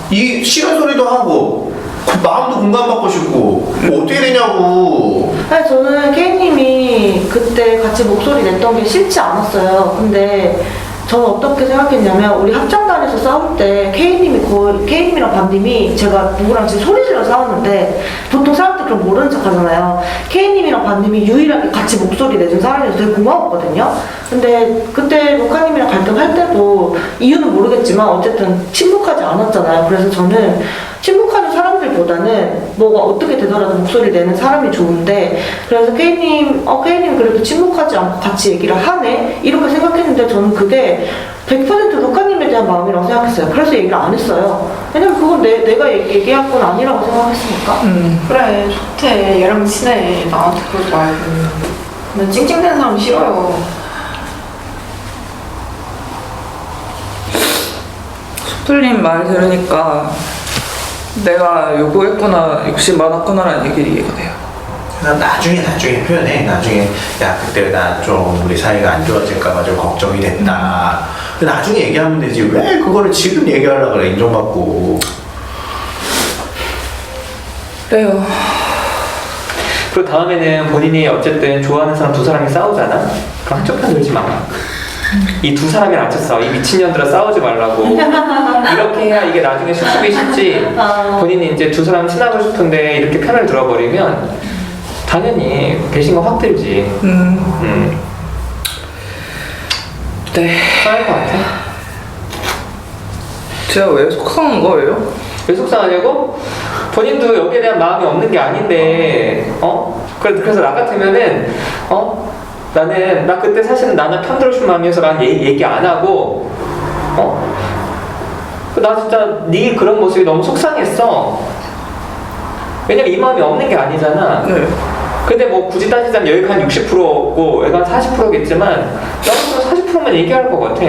이 싫은 소리도 하고 그 마음도 공감받고 싶고 뭐 어떻게 되냐고. 아니 저는 K님이 그때 같이 목소리 냈던 게 싫지 않았어요. 근데 저는 어떻게 생각했냐면 우리 합창단에서 싸울 때 K님이랑 반님이 제가 누구랑 지금 소리 질러 싸웠는데 보통 싸울 때 그럼 모르는 척 하잖아요. K님이랑 반님이 유일하게 같이 목소리 내준 사람이라서 되게 고마웠거든요. 근데 그때 루카님이랑 갈등할 때도 이유는 모르겠지만 어쨌든 침묵하지 않았잖아요. 그래서 저는 침묵하는 사람들보다는 뭐가 어떻게 되더라도 목소리 내는 사람이 좋은데 그래서 K님 그래도 침묵하지 않고 같이 얘기를 하네? 이렇게 생각했는데 저는 그게 100% 루카님에 대한 마음이라고 생각했어요. 그래서 얘기를 안 했어요. 왜냐면 그건 내가 얘기할 건 아니라고 생각했으니까. 그래 좋대. 얘랑 친해. 나한테 그러지 말고. 난 찡찡대는 사람 싫어요. 수풀님 말 들으니까 내가 요구했구나, 욕심 많았구나라는 얘기 이해가 돼요. 그냥 나중에 표현해. 나중에 야 그때 나 좀 우리 사이가 안 좋아질까봐 좀 걱정이 됐다. 근데 나중에 얘기하면 되지. 왜 그거를 지금 얘기하려고 그래. 인정받고. 그래요. 그 다음에는 본인이 어쨌든 좋아하는 사람 두 사람이 싸우잖아? 그럼 한쪽 편 들지 마. 이 두 사람이 안 쳤어. 이 미친년들아 싸우지 말라고. 이렇게 해야 이게 나중에 수습이 쉽지. 본인이 이제 두 사람 친하고 싶은데 이렇게 편을 들어버리면 당연히 배신감 확 들지. 네. 싸울 것 같아. 제가 왜 속상한 거예요? 왜 속상하냐고? 본인도 여기에 대한 마음이 없는 게 아닌데, 그래서 나 같으면은, 나 그때 사실은 나는 편 들어준 마음이어서 난 얘기 안 하고, 나 진짜 네 그런 모습이 너무 속상했어. 왜냐면 이 마음이 없는 게 아니잖아. 네. 근데 뭐 굳이 따지자면 여기가 한 60%고 여기가 한 40%겠지만 나는 40%만 얘기할 것 같아.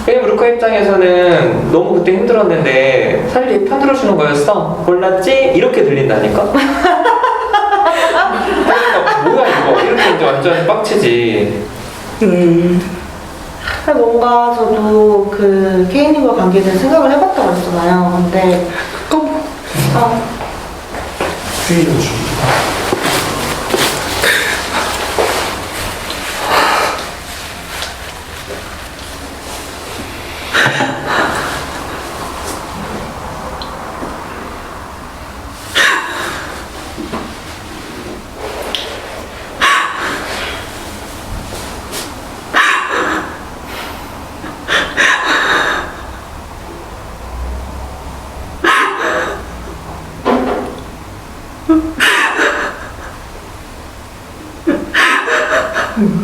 왜냐면 루카 입장에서는 너무 그때 힘들었는데 사실 편 들어주는 거였어. 몰랐지? 이렇게 들린다니까? 뭐야 이거? 이렇게 이제 완전 빡치지. 뭔가 저도 그 K님과 관계된 생각을 해봤다고 했잖아요. 근데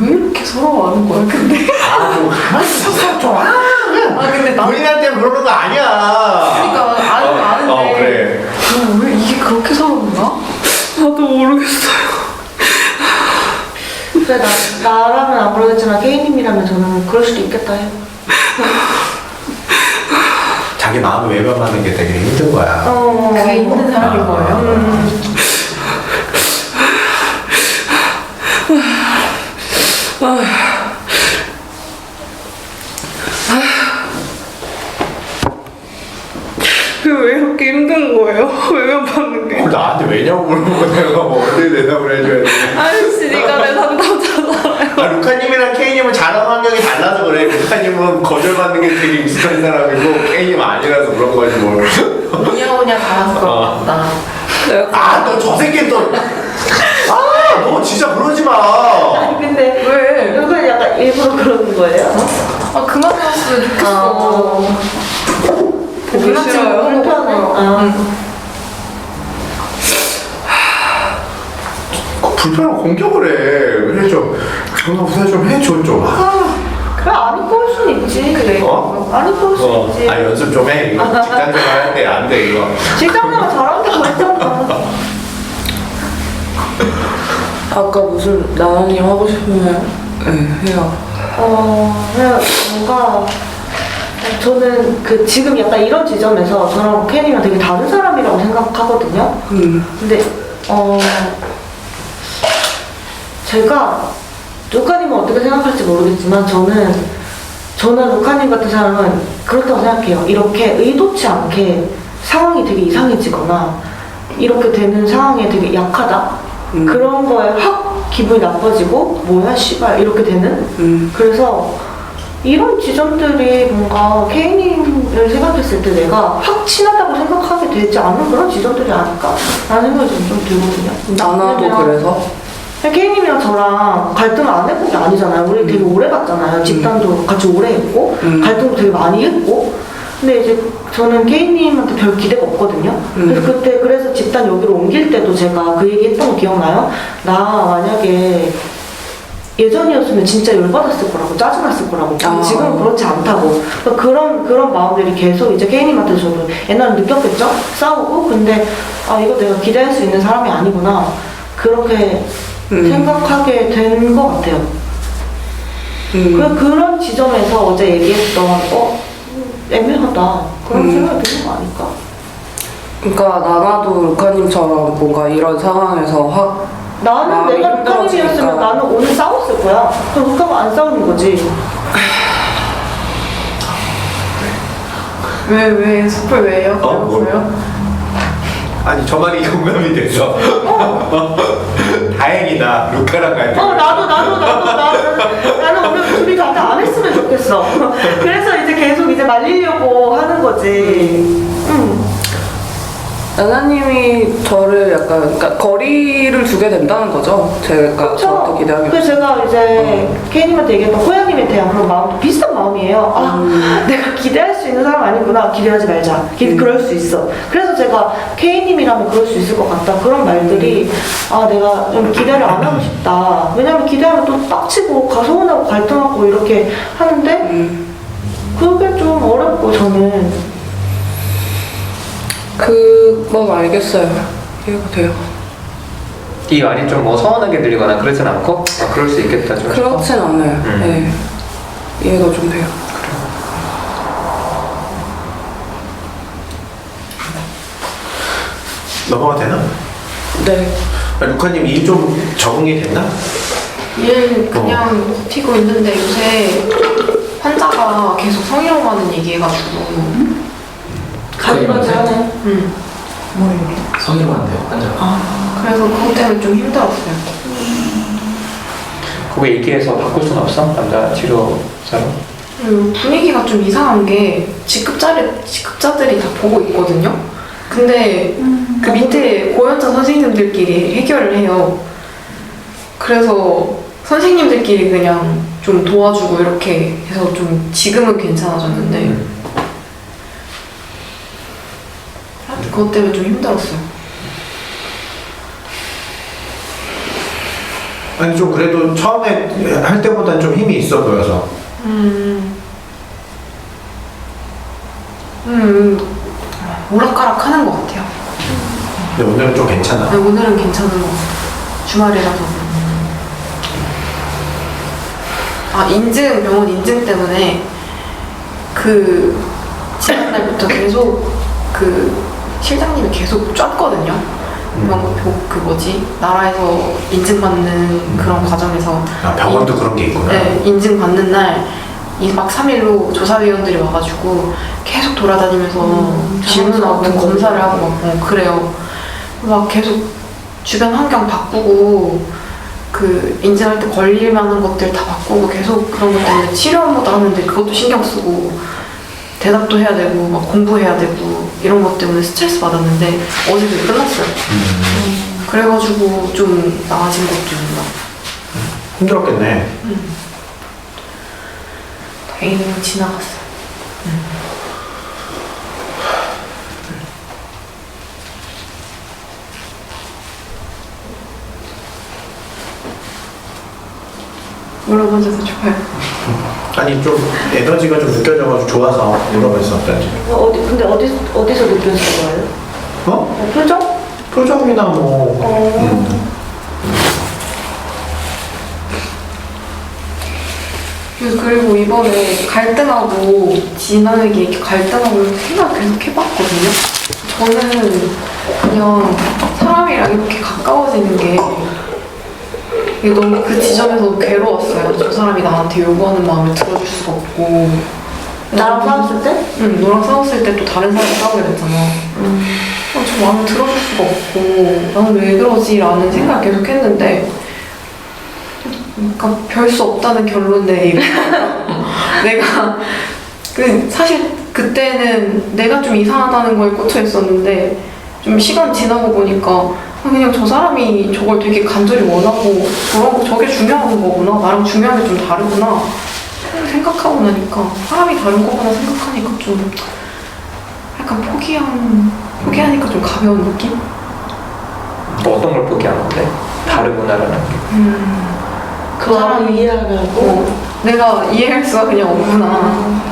왜 이렇게 서러워하는 거야 근데? 좀 가만히 있었어 좀. 근데 나 본인한테 그러는 거 아니야. 그러니까 아는데 그래. 왜 이게 그렇게 서러운가? 나도 모르겠어요. 그래 나라면 안 그러겠지만 K님이라면 저는 그럴 수도 있겠다 해요. 자기 마음을 외면하는 게 되게 힘든 거야. 그게 힘든 사람인 거예요? 그렇게 힘든 거예요? 외면 받는 게. 그걸 나한테 왜냐고 물어보고 내가 뭐 어떻게 대답을 해줘야 돼. 아저씨 네가 내 상담자잖아요. 아, 루카님이랑 케이님은 자랑 환경이 달라서 그래. 루카님은 거절받는 게 되게 익숙한 사람이고 케이님은 아니라서 그런 거지 뭘. 오냐오냐 달아서 그런 것 같다. 아, 너 저 새끼 또. 아, 너 진짜 그러지 마. 근데 왜? 누가 약간 일부러 그러는 거예요? 아 그만 들었으면 좋겠어. 보기 싫어요? 불편해. 불편하고 공격을 해. 그래 좀. 우선 좀 해줘 좀. 그래 안 입고 올 수는 있지. 그래. 안 입고 올 수는 있지. 아, 연습 좀 해. 이거 직장 생활 할 때 안 돼 이거. 직장생활 잘하는데 그랬잖아. 아까 무슨 나은이 하고 싶으면 해요. 그냥 뭔가 저는 그 지금 약간 이런 지점에서 저랑 케이랑 되게 다른 사람이라고 생각하거든요. 근데 제가 루카님은 어떻게 생각할지 모르겠지만 저는 루카님 같은 사람은 그렇다고 생각해요. 이렇게 의도치 않게 상황이 되게 이상해지거나 이렇게 되는 상황에 되게 약하다. 그런 거에 확 기분이 나빠지고 뭐야 씨발 이렇게 되는. 그래서 이런 지점들이 뭔가 케이님을 생각했을 때 내가 확 친하다고 생각하게 되지 않은 그런 지점들이 아닐까 라는 생각이 좀 들거든요. 나나도 그래서? 케이님이랑 저랑 갈등을 안 해본 게 아니잖아요. 우리 되게 오래 봤잖아요. 집단도 같이 오래 했고 갈등도 되게 많이 했고. 근데 이제 저는 케이님한테 별 기대가 없거든요. 그래서 집단 여기로 옮길 때도 제가 그 얘기 했던 거 기억나요? 나 만약에 예전이었으면 진짜 열받았을 거라고, 짜증났을 거라고. 지금은 그렇지 않다고. 그런 마음들이 계속 이제 케이님한테 저도 옛날에 느꼈겠죠? 싸우고. 근데 이거 내가 기대할 수 있는 사람이 아니구나. 그렇게 생각하게 된 것 같아요. 그런 지점에서 어제 얘기했던 애매하다 그런 생각이 드는 거 아닐까? 그러니까 나나도 루카님처럼 뭔가 이런 상황에서 확 나는 내가 루카님이었으면 나는 오늘 싸웠을 거야. 그럼 루카가 안 싸우는 거지. 왜 숯불 왜요? 뭐? 아니 저 말이 공감이 돼서 다행이다. 루카랑 갈 때. 나는 오늘 둘이 같이 안 했으면 좋겠어. 그래서 이제 계속 이제 말리려고 하는 거지. 나나님이 저를 약간 그러니까 거리를 두게 된다는 거죠. 제가 저한테 기대하기. 그래서 제가 이제 케이님한테 얘기했던 호야님에 대한 그런 마음도 비슷한 마음이에요. 내가 기대할 수 있는 사람 아니구나. 기대하지 말자. 그럴 수 있어. 그래서 제가 케이님이라면 그럴 수 있을 것 같다. 그런 말들이 내가 좀 기대를 안 하고 싶다. 왜냐면 기대하면 또 빡치고 서운하고 갈등하고 이렇게 하는데 그게 좀 어렵고 저는. 그건 알겠어요. 이해가 돼요. 이 말이 좀 뭐 서운하게 들리거나 그러진 않고 그럴 수 있겠다 좀. 그렇진 않아요. 네. 이해가 좀 돼요. 넘어가 되나? 네. 루카님 일 좀 적응이 됐나? 일 그냥 버티고 있는데 요새 환자가 계속 성희롱하는 얘기해가지고 가지런히 하네. 뭘 이렇게? 성희롱한대요 환자가. 그래서 그것 때문에 좀 힘들었어요. 그거 얘기해서 바꿀 순 없어? 남자 치료사로? 분위기가 좀 이상한 게 직급자들이 다 보고 있거든요. 근데 그 밑에 고연자 선생님들끼리 해결을 해요. 그래서 선생님들끼리 그냥 좀 도와주고 이렇게 해서 좀 지금은 괜찮아졌는데 그것 때문에 좀 힘들었어요. 아니 좀 그래도 처음에 할 때보단 좀 힘이 있어 보여서. 오락가락 하는 것 같아요. 근데 오늘은 좀 괜찮아. 네, 오늘은 괜찮은 것 같아요. 주말이라서. 병원 인증 때문에 그 지난날부터 계속 그 실장님이 계속 쪘거든요. 나라에서 인증받는 그런 과정에서 병원도 그런 게 있구나. 네, 인증받는 날 2박 3일로 조사위원들이 와가지고 계속 돌아다니면서 질문하고 검사를 하고 막 그래요. 막 계속 주변 환경 바꾸고 그 인증할 때 걸릴 만한 것들 다 바꾸고 계속 그런 것 때문에 치료 업무도 하는데 그것도 신경 쓰고 대답도 해야 되고 막 공부해야 되고 이런 것 때문에 스트레스 받았는데 어제 그게 끝났어요. 그래가지고 좀 나아진 것도 있나. 힘들었겠네. 다행히 지나갔어요. 물어봐줘서 좋아요. 아니 좀 에너지가 좀 느껴져가지고 좋아서 물어봤어 어떤지. 근데 어디서 느껴진 거예요? 어? 표정? 표정이나 뭐. 그리고 이번에 갈등하고 진아에게 이렇게 갈등하고 생각 계속 해봤거든요. 저는 그냥 사람이랑 이렇게 가까워지는 게 이게 너무 그 지점에서 괴로웠어요. 저 사람이 나한테 요구하는 마음을 들어줄 수가 없고. 나랑 싸웠을 때? 응, 너랑 싸웠을 때 또 다른 사람이 싸우게 됐잖아. 저 마음을 들어줄 수가 없고 나는 왜 그러지? 라는 생각을 계속 했는데 그러니까 별 수 없다는 결론에 내가 사실 그때는 내가 좀 이상하다는 거에 꽂혀 있었는데 좀 시간 지나고 보니까 그냥 저 사람이 저걸 되게 간절히 원하고 그러고 저게 중요한 거구나, 나랑 중요한 게 좀 다르구나 생각하고 나니까 사람이 다른 거구나 생각하니까 좀 약간 포기하니까 좀 가벼운 느낌? 뭐 어떤 걸 포기하는데? 다르구나라는 게. 그 사람을 이해하려고? 내가 이해할 수가 그냥 없구나.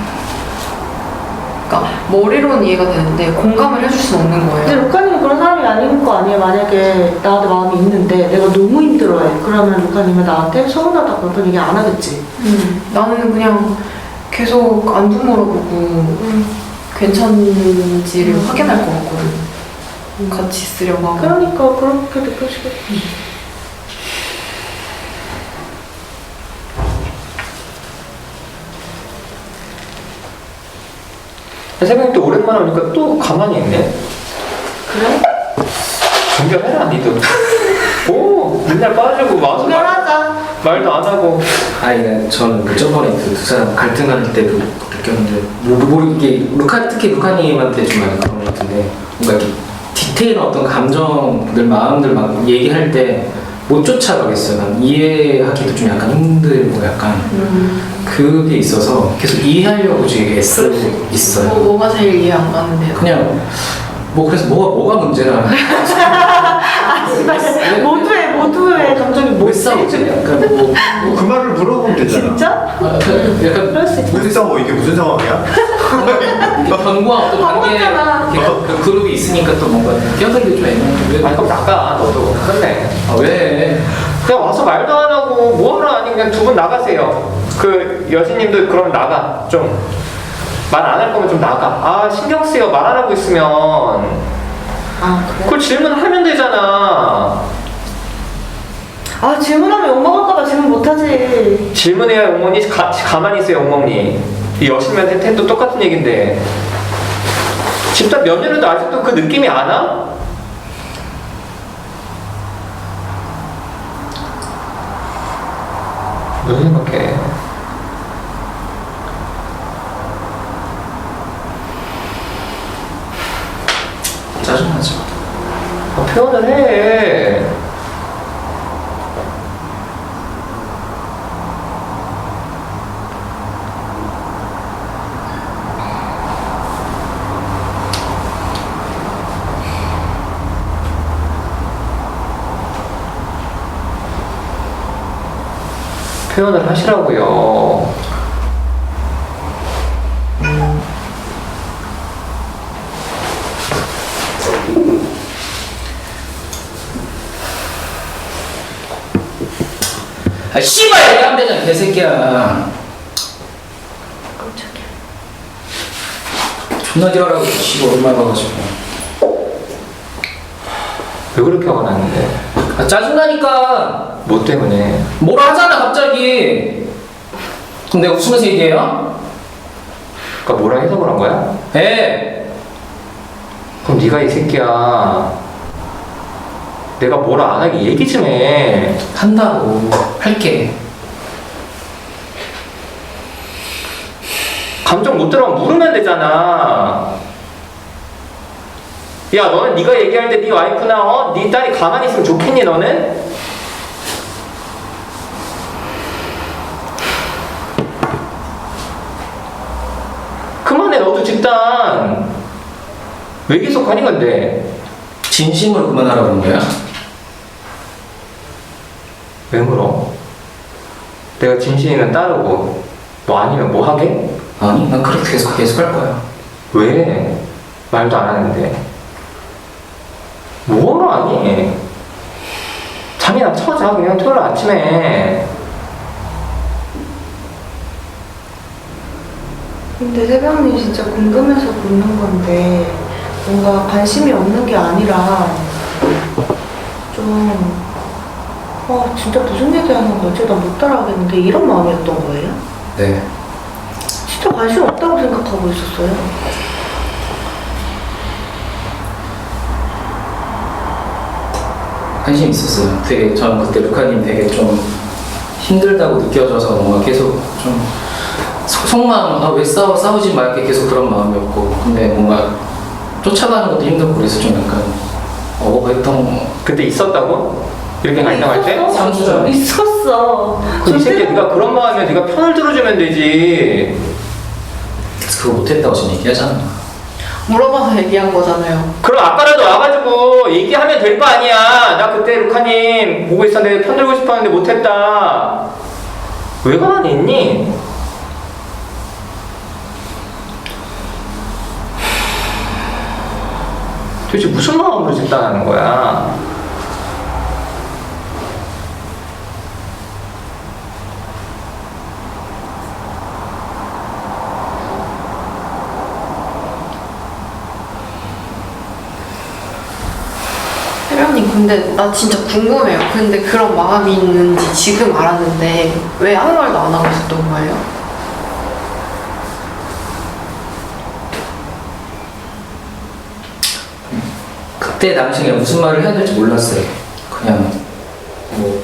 그러니까 머리로는 이해가 되는데 공감을 해줄 수는 없는 근데 거예요. 루카님은 그런 사람이 아닌 거 아니에요? 만약에 나한테 마음이 있는데 내가 너무 힘들어해. 그러면 루카님은 나한테 서운하다 그런 얘기 안 하겠지? 나는 그냥 계속 안부 물어보고 괜찮은지를 확인할 것 같거든. 같이 있으려고 하고. 그러니까 그렇게 느껴지겠지. 새벽에 또 오랜만에 오니까 또 가만히 있네? 그래? 존경해라 니도. 오 맨날 빠지고 와서 연결하자. 말도 안 하고. 아니, 저는 그 저번에 그 두 사람 갈등할 때도 느꼈는데, 이게 특히 루카님한테 좀 많이 그런 것 같은데, 뭔가 이렇게 디테일한 어떤 감정들, 마음들 막 얘기할 때 못 쫓아가겠어요. 난 이해하기도 좀 약간 힘들고 약간 그게 있어서 계속 이해하려고 지금 애쓰고 있어요. 뭐가 제일 이해 안 가는데요? 그냥 뭐 그래서 뭐가 문제나 모두의 감정이 왜 싸우지? 약간 뭐 그 말을 물어보면 되잖아. 진짜? 약간 그럴 수 있어. 무슨 싸워? 이게 무슨 상황이야? 변과 어떤 관계 바보잖아. 그 그룹이 있으니까 또 뭔가 껴들기 좀 애매한데 아니 그럼 나가 너도. 끝내. 왜? 그냥 와서 말도 안 하고 뭐하러 아니 그냥 두 분 나가세요. 그 여신님도 그럼 나가 좀. 말 안 할 거면 좀 나가. 아 신경 쓰여 말 안 하고 있으면. 아 그래? 그걸 질문하면 되잖아. 아 질문하면 욕먹을까봐 질문 못하지. 질문해야 어머니 가만히 있어요 어머니. 이 여신한테 태도 똑같은 얘긴데. 집단 몇 년에도 아직도 그 느낌이 안 와? 무슨 생각해? 짜증나죠. 표현을 해. 표현을 하시라고요. 아 씨발 얘기하면 되잖아 개새끼야. 깜짝이야. 존나 지랄하고 씨발 얼마나 봐가지고. 왜 그렇게 화가 났는데? 아 짜증나니까 뭐 때문에? 뭐라 하잖아 갑자기. 그럼 내가 웃으면서 얘기해요? 그러니까 뭐라 해서 그런 거야? 예. 그럼 네가 이 새끼야 내가 뭐라 안 하게 얘기 좀 해. 한다고. 할게. 감정 못 들어가면 물으면 되잖아. 야 너는 네가 얘기할 때 네 와이프나 네 딸이 가만히 있으면 좋겠니 너는? 그만해 너도 집단. 왜 계속 하는 건데? 진심으로 그만하라고 그런 거야? 왜 물어? 내가 진심이면 따르고 뭐 아니면 뭐 하게? 아니, 난 그렇게 계속 할 거야. 왜? 말도 안 하는데 뭐하러 하니? 잠이나 쳐자 그냥 토요일 아침에. 근데 새벽님 진짜 궁금해서 묻는 건데 뭔가 관심이 없는 게 아니라 좀 진짜 무슨 얘기 하는 거지? 나 못 따라하겠는데 이런 마음이었던 거예요? 네. 진짜 관심 없다고 생각하고 있었어요. 관심 있었어요. 되게 저는 그때 루카님 되게 좀 힘들다고 느껴져서 뭔가 계속 좀 속마음 왜 싸우지 마 이렇게 계속 그런 마음이었고 근데 뭔가 쫓아가는 것도 힘들고 그래서 좀 약간 어버했던 거. 그때 있었다고? 이렇게 갈등할 때? 있었어. 3주 전에. 있었어. 그럼 이 새끼 네가 그런 마음이면 네가 편을 들어주면 되지. 그래서 그거 못했다고 지금 얘기하잖아. 물어봐서 얘기한 거잖아요. 그럼 아까라도 와가지고 얘기하면 될 거 아니야. 나 그때 루카님 보고 있었는데 편 들고 싶었는데 못했다. 왜 가만히 있니? 도대체 무슨 마음으로 집단하는 거야? 혜련님 근데 나 진짜 궁금해요. 근데 그런 마음이 있는지 지금 알았는데 왜 아무 말도 안 하고 있었던 거예요? 그때 당시에 무슨 말을 해야 될지 몰랐어요. 그냥 뭐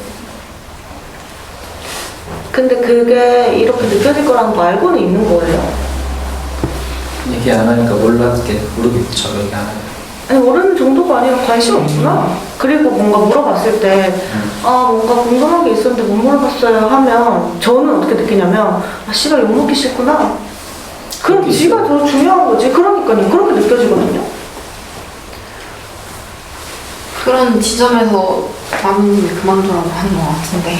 근데 그게 이렇게 느껴질 거라는 거 알고는 있는 거예요? 얘기 안 하니까 모르겠죠. 얘기 안 하니까. 아니 모르는 정도가 아니라 관심 없구나. 그리고 뭔가 물어봤을 때 뭔가 궁금한 게 있었는데 못 물어봤어요 하면 저는 어떻게 느끼냐면 씨발 욕먹기 싫구나. 그럼 그렇게 지가 더 중요한 거지. 그러니까요. 그렇게 느껴지거든요. 그런 지점에서 마미님이 그만두라고 하는 것 같은데.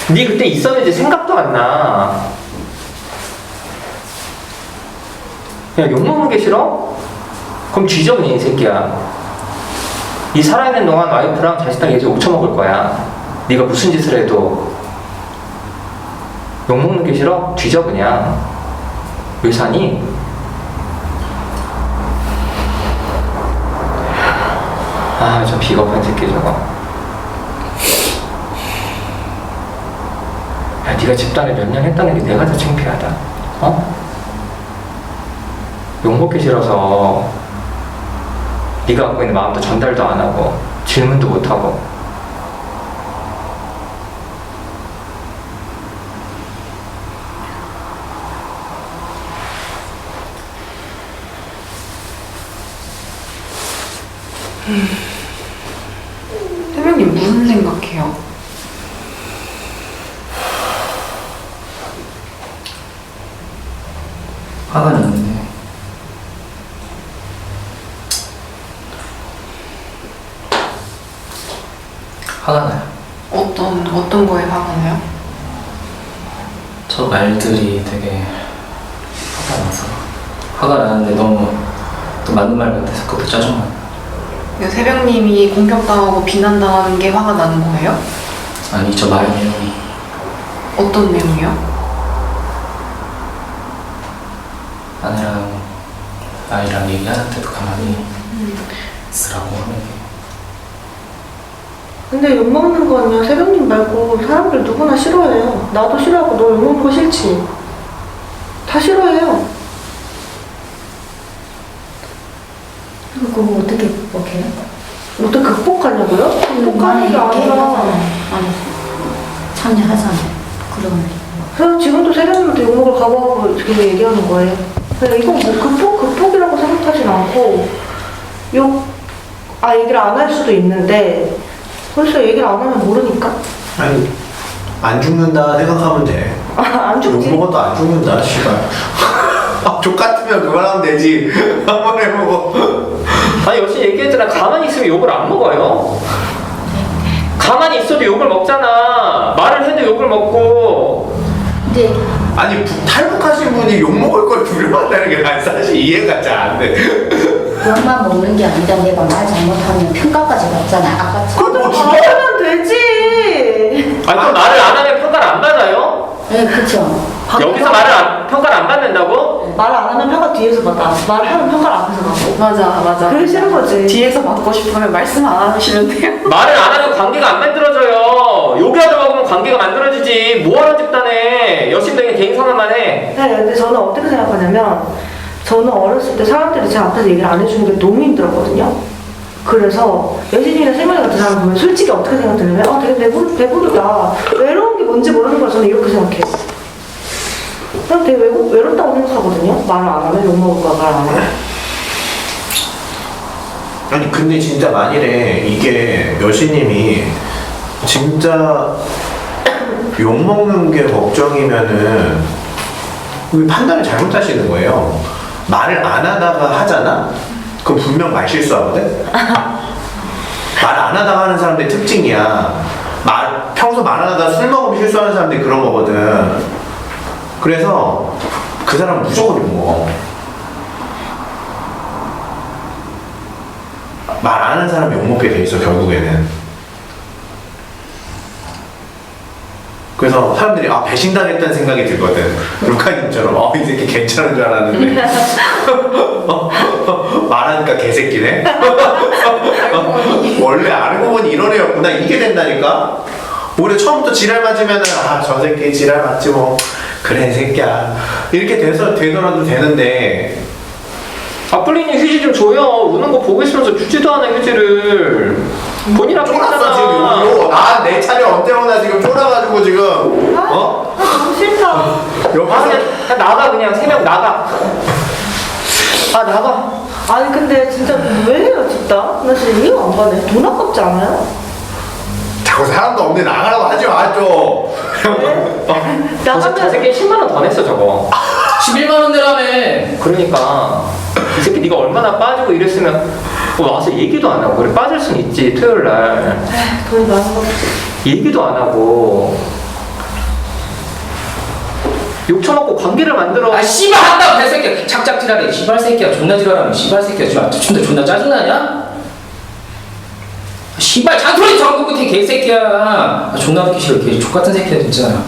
네 그때 있었는지 생각도 안 나. 야 욕먹는 게 싫어? 그럼 뒤져 그냥 이 새끼야. 이 살아있는 동안 와이프랑 자식당 이제 옥쳐먹을 거야. 네가 무슨 짓을 해도. 욕먹는 게 싫어? 뒤져 그냥. 왜 사니? 저 비겁한 새끼 저거. 야 네가 집단을 몇 년 했다는 게 내가 더 창피하다. 욕먹기 싫어서 네가 갖고 있는 마음도 전달도 안 하고 질문도 못 하고. 혜련님 무슨 생각해요? 화가 났는데 화가 나요. 어떤 거에 화가 나요? 저 말들이 되게 화가 나서 화가 나는데 너무 또 맞는 말 같아서 그것도 짜증나요. 새벽님이 공격당하고 비난당하는 게 화가 나는 거예요? 아니 저 말 내용이 어떤 내용이요? 아내랑 아이랑 얘기하는데도 가만히 있으라고 하는 게 근데 욕먹는 거는 새벽님 말고 사람들 누구나 싫어해요. 나도 싫어하고 너 욕먹는 거 싫지? 다 싫어해요. 그거 어떻게 극복해요? 어떻게 극복하냐고요? 극복하는 게 아니라 아니, 참여하잖아요. 그러면. 그래서 지금도 새벽님한테 욕먹을 각오하고 이렇게 얘기하는 거예요. 그러니까 이건 뭐 극복이라고 생각하진 않고 얘기를 안 할 수도 있는데 벌써 얘기를 안 하면 모르니까. 아니 안 죽는다 생각하면 돼. 안 죽지. 욕 먹어도 안 죽는다 씨발. 족 같으면 그만하면 되지. 한번 해보고. 아니 여신 얘기했잖아. 가만히 있으면 욕을 안 먹어요. 가만히 있어도 욕을 먹잖아. 말을 해도 욕을 먹고. 근데 아니 탈북하신 분이 욕 먹을 걸 두려워한다는 게 난 사실 이해가 잘 안 돼. 욕만 먹는 게 아니라 내가 말 잘못하면 평가까지 받잖아. 아까 그걸 뭐 죽어? 하면 되지. 아니 또 말을 안 하면 평가를 안 받아요? 네, 그쵸. 여기서 평가를 안 받는다고? 말 안 하면 평가 뒤에서 받아. 말하면 평가를 앞에서 받고. 맞아. 그게 싫은 거지. 뒤에서 받고 싶으면 말씀 안 하시면 돼요. 말을 안 하면 관계가 안 만들어져요. 욕이라도 먹으면 관계가 만들어지지. 뭐하러 집단에 여신들이 개인 상황만 해. 네, 근데 저는 어떻게 생각하냐면 저는 어렸을 때 사람들이 제 앞에서 얘기를 안 해주는 게 너무 힘들었거든요. 그래서 여신이나 세명이 같은 사람 보면 솔직히 어떻게 생각드냐면 되게 배부르다. 외로운 게 뭔지 모르는 걸 저는 이렇게 생각해요. 그냥 되게 외롭다고 생각하거든요. 말을 안 하면 욕먹을 거야, 말 안 하면. 아니 근데 진짜 만일에 이게 여신님이 진짜 욕 먹는 게 걱정이면은 그 판단을 잘못하시는 거예요. 말을 안 하다가 하잖아? 그럼 분명 말 실수하거든? 말 안 하다가 하는 사람들의 특징이야. 평소 말 안 하다가 술 먹으면 실수하는 사람들이 그런 거거든. 그래서 그 사람은 무조건 욕 먹어. 말 안 하는 사람이 욕먹게 돼 있어 결국에는. 그래서 사람들이 배신당했다는 생각이 들거든. 루카님처럼 이 새끼 괜찮은 줄 알았는데 말하니까 개새끼네. 원래 알고 보니 이런 애였구나. 이게 된다니까. 우리 처음부터 지랄 맞으면은 저 새끼 지랄 맞지 뭐 그래 새끼야 이렇게 되더라도 되는데. 플리님 휴지 좀 줘요. 우는 거 보고 있으면서 주지도 않아 휴지를. 본인하고 쫄았어 지금 욕으로. 내 차례 언제 오나 지금 쫄아가지고 지금. 너무 싫다. 그냥 나가 그냥 3명 나가. 나가. 아니 근데 진짜 왜 해요 진짜? 나 진짜 이해가 안 가네. 돈 아깝지 않아요? 자꾸 사람도 없는데 나가라고 하지 마 좀. 저 새끼 10만 원 더 냈어 저거. 11만 원 내라며. 그러니까 이 새끼 네가 얼마나 빠지고 이랬으면 와서 얘기도 안 하고. 그래 빠질 순 있지 토요일 날. 돈이 많은 거지. 얘기도 안 하고 욕 처먹고 관계를 만들어. 씨발 한다고 개새끼야. 착착 지랄해. 씨발 새끼야. 존나 지랄하면 씨발 새끼야. 지금 존나 짜증나냐? 씨발 잔소리 저런 거 끝에 개새끼야. 존나 듣기 싫어. 개 족같은 새끼야 진짜.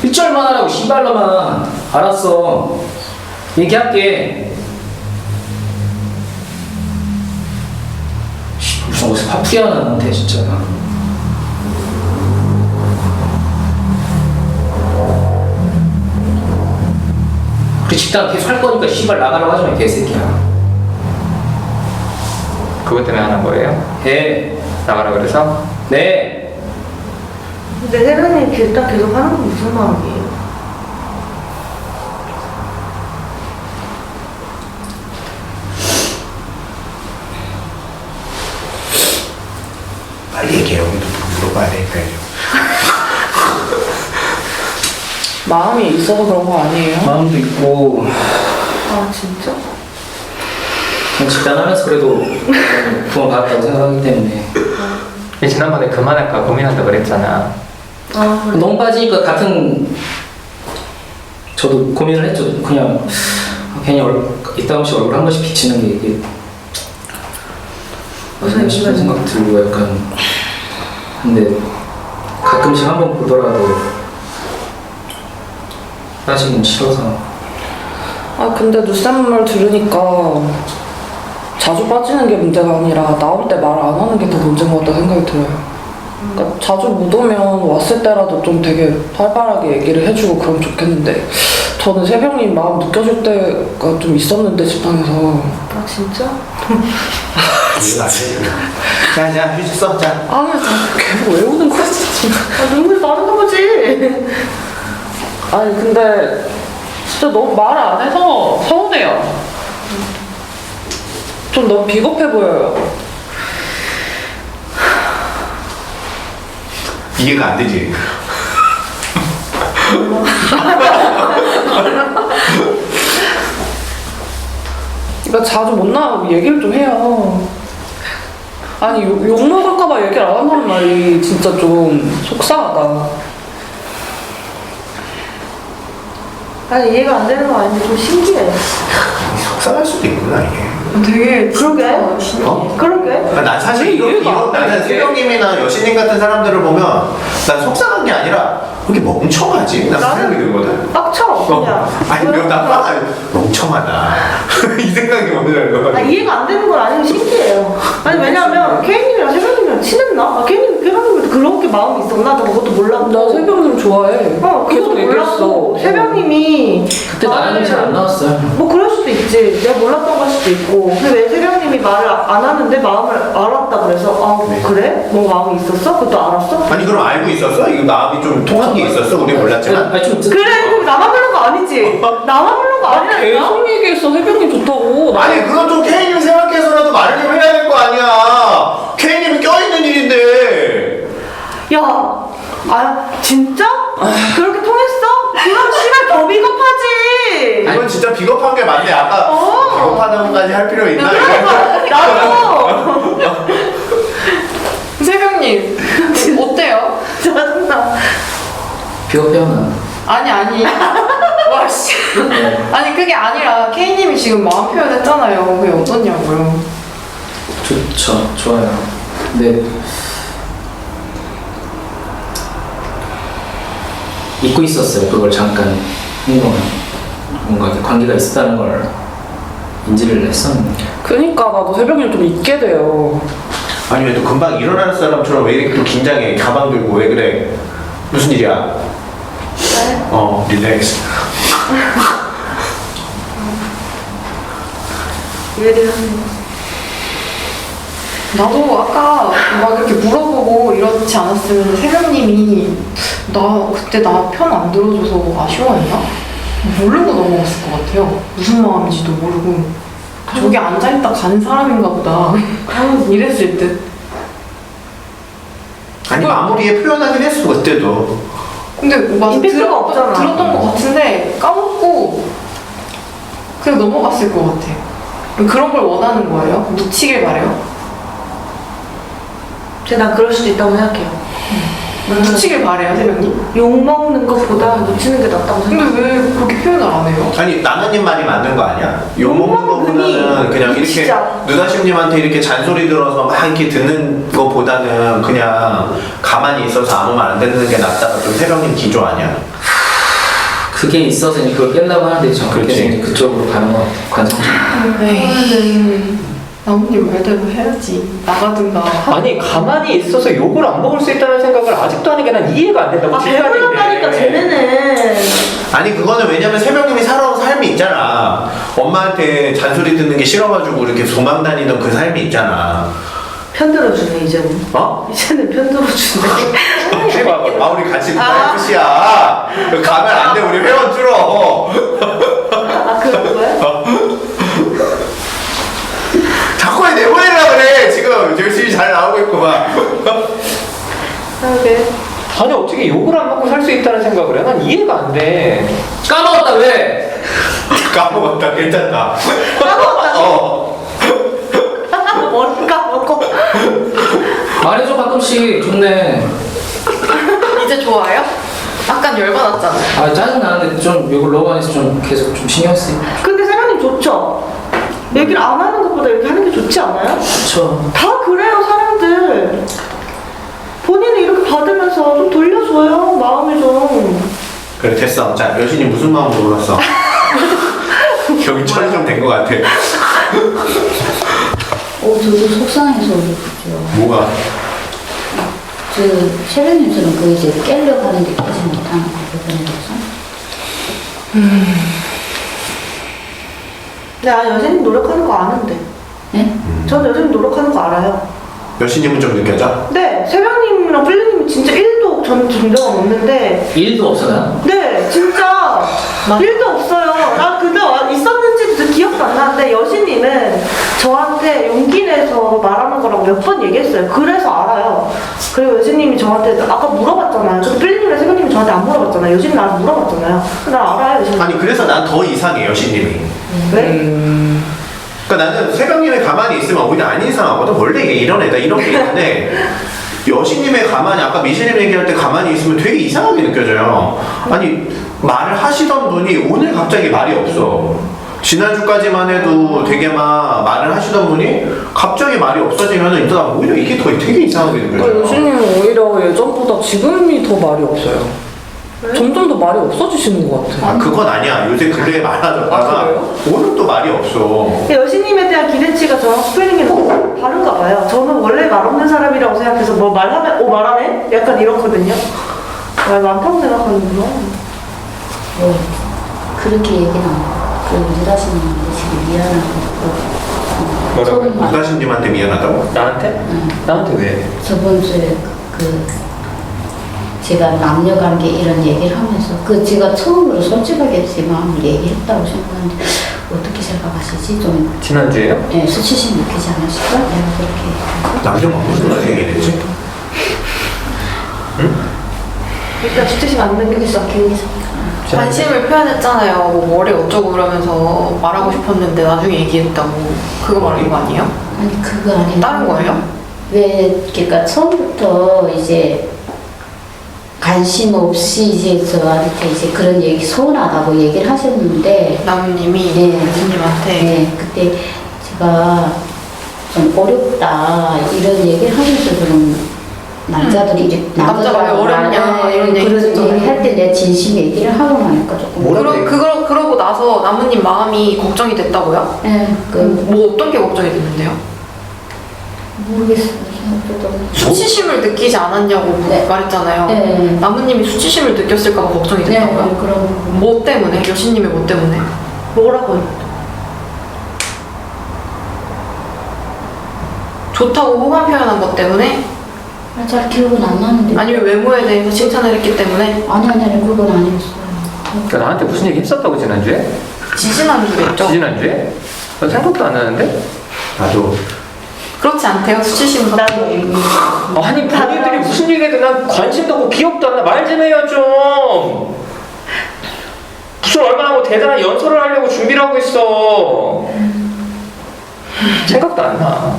1절만 하라고 씨발로만. 알았어. 얘기할게. 무슨 어디서 파풀이 하나 나한테 진짜. 우리 집단 계속 할 거니까 씨발 나가라고 하지 마 개새끼야. 그것 때문에 하는 거예요? 해. 나가라 그래서? 네. 근데 세련이 일단 계속 하는 건 무슨 마음이에요? 빨리 얘기해. 우리도 물어봐야 되니까요. 마음이 있어서 그런 거 아니에요? 마음도 있고 진짜? 그냥 집단하면서 그래도 구원 받았다고 생각하기 때문에. 지난번에 그만할까 고민한다 그랬잖아. 너무 빠지니까 저도 고민을 했죠. 그냥 괜히 이따금씩 얼굴 한 번씩 비치는 게 이게 무슨 싶은 생각 들고 약간. 근데 가끔씩 한 번 보더라도 빠지긴 싫어서. 근데 누쌤 말 들으니까 자주 빠지는 게 문제가 아니라 나올 때 말 안 하는 게 더 문제인 것 같다 생각이 들어요. 그러니까 자주 못 오면 왔을 때라도 좀 되게 활발하게 얘기를 해주고 그러면 좋겠는데 저는 새벽님 마음 느껴줄 때가 좀 있었는데 집안에서 아 진짜? 이해가 안 돼. 자, 휴지 써. 자. 아 나 계속 외우는 거야 진짜. 아 눈물이 나는 거지. 아니 근데 진짜 너무 말을 안 해서 서운해요. 좀 너무 비겁해 보여요. 이해가 안 되지. 그러니까 자주 못 나가고 얘기를 좀 해요. 아니 욕 먹을까봐 얘기를 안 한다는 말이 진짜 좀 속상하다. 아니 이해가 안 되는 거 아닌데 좀 신기해. 속상할 수도 있구나 이게. 되게 그러게. 어? 그러게. 난 사실 나는 새벽님이나 여신님 같은 사람들을 보면 난 속상한 게 아니라 그렇게 멍청하지? 난 그 생각이 들거든. 빡쳐 그냥. 아니 나 멍청하다 이 생각이 먼저 아, 이해가 안 되는 건 아니고 신기해요. 아니 왜냐면 케이님이랑 새벽님이랑 친했나? 아 케이님 새벽님한테 그렇게 마음이 있었나? 나 그것도 몰랐고. 나 새벽님 좋아해. 그것도 계속 얘기했어. 몰랐고 새벽님이 그때 나는 잘 안 나왔어요. 뭐 그럴 수도 있지. 내가 몰랐던 걸 수도 있고. 근데 왜 새벽님이 말을 안 하는데 마음을 알았다 그래서 아 그래? 뭐 마음이 있었어? 그것도 알았어? 아니 그럼 알고 있었어? 이거 마음이 좀 통한 게 있었어? 우리 몰랐지만 아니 좀 그래 그럼 나만 그런 거 아니지? 나만 그런 거 아니라니까? 계속 얘기했어. 새벽님 좋다고. 아니 그건 좀 K님 생각해서라도 말을 좀 해야 될 거 아니야. K님이 껴있는 일인데. 야, 아 진짜? 그렇게 통했어? 그럼 씨발 더 비겁하지. 이건 진짜 비겁한 게 맞네. 아까 비겁하다고까지 할 필요 있나? 나도 새벽님 어때요? 짜증나. 비겁해요 나. 아니 와씨 아니 그게 아니라 K님이 지금 마음 표현했잖아요. 그게 어떠냐고요? 좋죠. 좋아요. 근데 잊고 있었어요. 그걸 잠깐 한동안 뭔가 이렇게 관계가 있었다는 걸 인지를 했었는데. 그니까 나도 새벽님 좀 잊게 돼요. 아니 왜 또 금방 일어나는 사람처럼 왜 이렇게 또 긴장해? 가방 들고 왜 그래? 무슨 일이야? 릴렉스. 나도 아까 막 이렇게 물어보고 이렇지 않았으면 새벽님이 나 그때 나 편 안 들어줘서 아쉬워했나? 모르고 넘어갔을 것 같아요. 무슨 마음인지도 모르고 저기 앉아있다 간 사람인가 보다 이랬을 듯. 아니 마무리에 표현하긴 했어 그때도. 근데 막 임팩트가 없잖아. 들었던 것 같은데 까먹고 그냥 넘어갔을 것 같아. 그런 걸 원하는 거예요? 묻히길 바래요? 난 그럴 수도 있다고 생각해요. 묻히길 바래요, 새벽님? 욕 먹는 것보다 놓치는 게 낫다고 생각해요. 근데 왜 그렇게 표현을 안 해요? 아니 나나님 말이 맞는 거 아니야? 욕먹는 거보다는 그냥 이렇게 진짜. 누나심님한테 이렇게 잔소리 들어서 막 이렇게 듣는 거보다는 그냥 가만히 있어서 아무 말 안 듣는 게 낫다가 좀 새벽님 기조 아니야? 그게 있어서 이제 그걸 깬다고 하는데 저 그렇게 그렇지. 이제 그쪽으로 가는 것 관성. 나무님 말대로 해야지. 나가든가. 아니 가만히 있어서 욕을 안 먹을 수 있다는 생각을 아직도 하는 게 난 이해가 안 된다고. 아 배불렀다니까 쟤네는. 아니 그거는 왜냐면 새벽님이 살아온 삶이 있잖아. 엄마한테 잔소리 듣는 게 싫어가지고 이렇게 도망 다니던 그 삶이 있잖아. 편들어주네 이제는. 어? 이제는 편들어주네. 아 우리 같이 FC야. 가면 안 돼. 우리 회원 줄어. 아 그런 거야? 자꾸 왜 내보내려고 그래. 지금 열심히 잘 나오고 있구만. 그러게. 아니 어떻게 욕을 안 먹고 살 수 있다는 생각을 해? 난 이해가 안 돼. 까먹었다 왜? 까먹었다. 괜찮다. 까먹었다. 어. 머리 까먹고. 말해줘 가끔씩. 좋네. 이제 좋아요? 약간 열받았잖아요. 아 짜증나는데 좀 욕을 너무 많이 해서 좀 계속 좀 신경 쓰이. 근데 사장님 좋죠? 얘기를 안 하는 것보다 이렇게 하는 게 좋지 않아요? 그쵸. 다 그래요 사람들. 본인이 이렇게 받으면서 좀 돌려줘요 마음을 좀. 그래 됐어. 자 여신이 무슨 마음으로 울었어? 여기 처리 좀 된 것 같아. 저도 속상해서 그렇죠. 뭐가? 새벽님처럼 그 이제 깨려고 하는데 깨지 못하는 거 부분에 대해서. 근데 여신님 노력하는 거 아는데. 네? 저는 여신님 노력하는 거 알아요. 여신님은 좀 느껴져? 네, 새벽님이랑 플리님이 진짜 1도 전 존재감 없는데. 1도 없어요? 네, 진짜 1도 없어요. 나 그때 있었는지도 기억도 안 나는데 여신님은 저한테 용기 내서 말하는 거라고 몇 번 얘기했어요. 그래서 알아요. 그리고 여신님이 저한테 아까 물어봤잖아요. 저 플리님이랑 새벽님이 저한테 안 물어봤잖아요. 여신님 나한테 물어봤잖아요. 나 알아요, 여신님. 아니 그래서 난 더 이상해 여신님이. 왜? 그러니까 나는 새벽님이 가만히 있으면 오히려 안 이상하거든. 원래 얘 이런 애다 이런 게 있는데 여신님의 가만히 아까 미실님 얘기할 때 가만히 있으면 되게 이상하게 느껴져요. 아니 말을 하시던 분이 오늘 갑자기 말이 없어. 지난주까지만 해도 되게 막 말을 하시던 분이 갑자기 말이 없어지면 일단 오히려 이게 더 되게 이상하게 느껴져요. 여신님은 오히려 예전보다 지금이 더 말이 없어요. 점점 더 말이 없어지시는 것 같아요. 아 그건 아니야. 요새 근래에 많아졌다가 아, 그래요? 오늘 또 말이 없어. 여신님에 대한 기대치가 저랑 스플링이랑 다른가 봐요. 저는 원래 말 없는 사람이라고 생각해서 뭐 말하면 말하네? 약간 이렇거든요. 말 많다고 생각하는구나. 그렇게 얘기는 안 해요. 유다신님한테 지금 미안하고. 뭐라고요? 무다신님한테 미안하다고? 나한테? 나한테 왜? 저번 주에 제가 남녀관계 이런 얘기를 하면서 제가 처음으로 솔직하게 제 마음을 얘기했다고 생각하는데 어떻게 생각하시지? 좀 지난주에요? 네, 수치심 느끼지 않으실까? 내가 그렇게 얘기해서. 남자가 무슨 말 얘기했지? 일단 수치심 안 느끼겠어. 관심을 표현했잖아요. 뭐 머리 어쩌고 그러면서 말하고 싶었는데 나중에 얘기했다고. 그거 말하는 거 아니에요? 아니 그거 아니고 다른 거예요? 왜 그러니까 처음부터 이제 관심 없이 이제 저한테 이제 그런 얘기 서운하다고 얘기를 하셨는데 나무님이 네. 교수님한테 네 그때 제가 좀 어렵다 이런 얘기를 하면서 좀 남자들이 이제 남자가 왜 어렵냐 이런 얘기 그런 했잖아요. 얘기 할 때 내 진심 얘기를 하고 나니까 조금 그러고 나서 나무님 마음이 걱정이 됐다고요? 네, 뭐 어떤 게 걱정이 됐는데요? 모르겠어요. 생각보다. 수치심을 느끼지 않았냐고 네. 말했잖아요. 네. 나무님이 수치심을 느꼈을까 봐 걱정이 네, 됐다고요? 그런 뭐 때문에? 여신님의 뭐 때문에? 뭐라고요? 좋다고 호감 표현한 것 때문에? 잘 기억은 안 나는데. 아니면 외모에 대해서 칭찬을 했기 때문에? 아니 그건 아니었어요. 그러니까 나한테 무슨 얘기 했었다고 지난주에? 지지난주에 했죠? 지난주에? 난 생각도 안 나는데? 나도 그렇지 않대요? 수치심 같은 거 얘기. 아니 본인들이 무슨 얘기해도 난 관심도 없고 기억도 안 나. 말 좀 해요 좀. 무슨 얼마나 뭐 대단한 연설을 하려고 준비를 하고 있어. 생각도 안 나.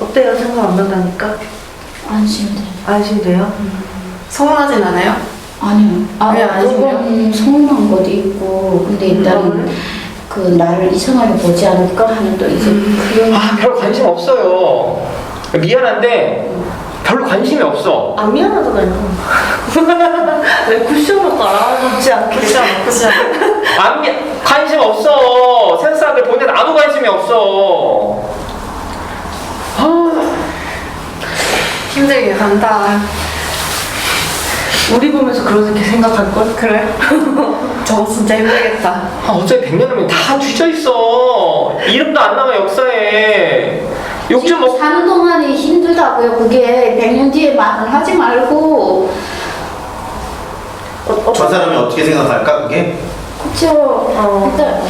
어때요? 생각 안 난다니까? 안심돼요. 안심돼요? 서운하진 않아요? 아니요. 왜 안심돼요? 조금 서운한 것도 있고, 근데 일단 나를 이상하게 보지 않을까 하는 또 이제 그런. 별 관심 없어요. 미안한데 별로 관심이 없어. 안 미안하잖아요. 왜 쿠션을 깔아놓지 않게. 관심 없어. 세상 사람들 보면 아무 관심이 없어. 힘들게 간다. 우리 보면서 그렇게 생각할걸? 그래? 저거 진짜 힘들겠다. 어차피 100년 후면 다 뒤져 있어. 이름도 안 남아 역사에. 욕 좀 지금 먹. 사는 동안이 힘들다고요. 그게 100년 뒤에 말은 하지 말고. 저 사람이 어떻게 생각할까 그게? 그쵸. 일단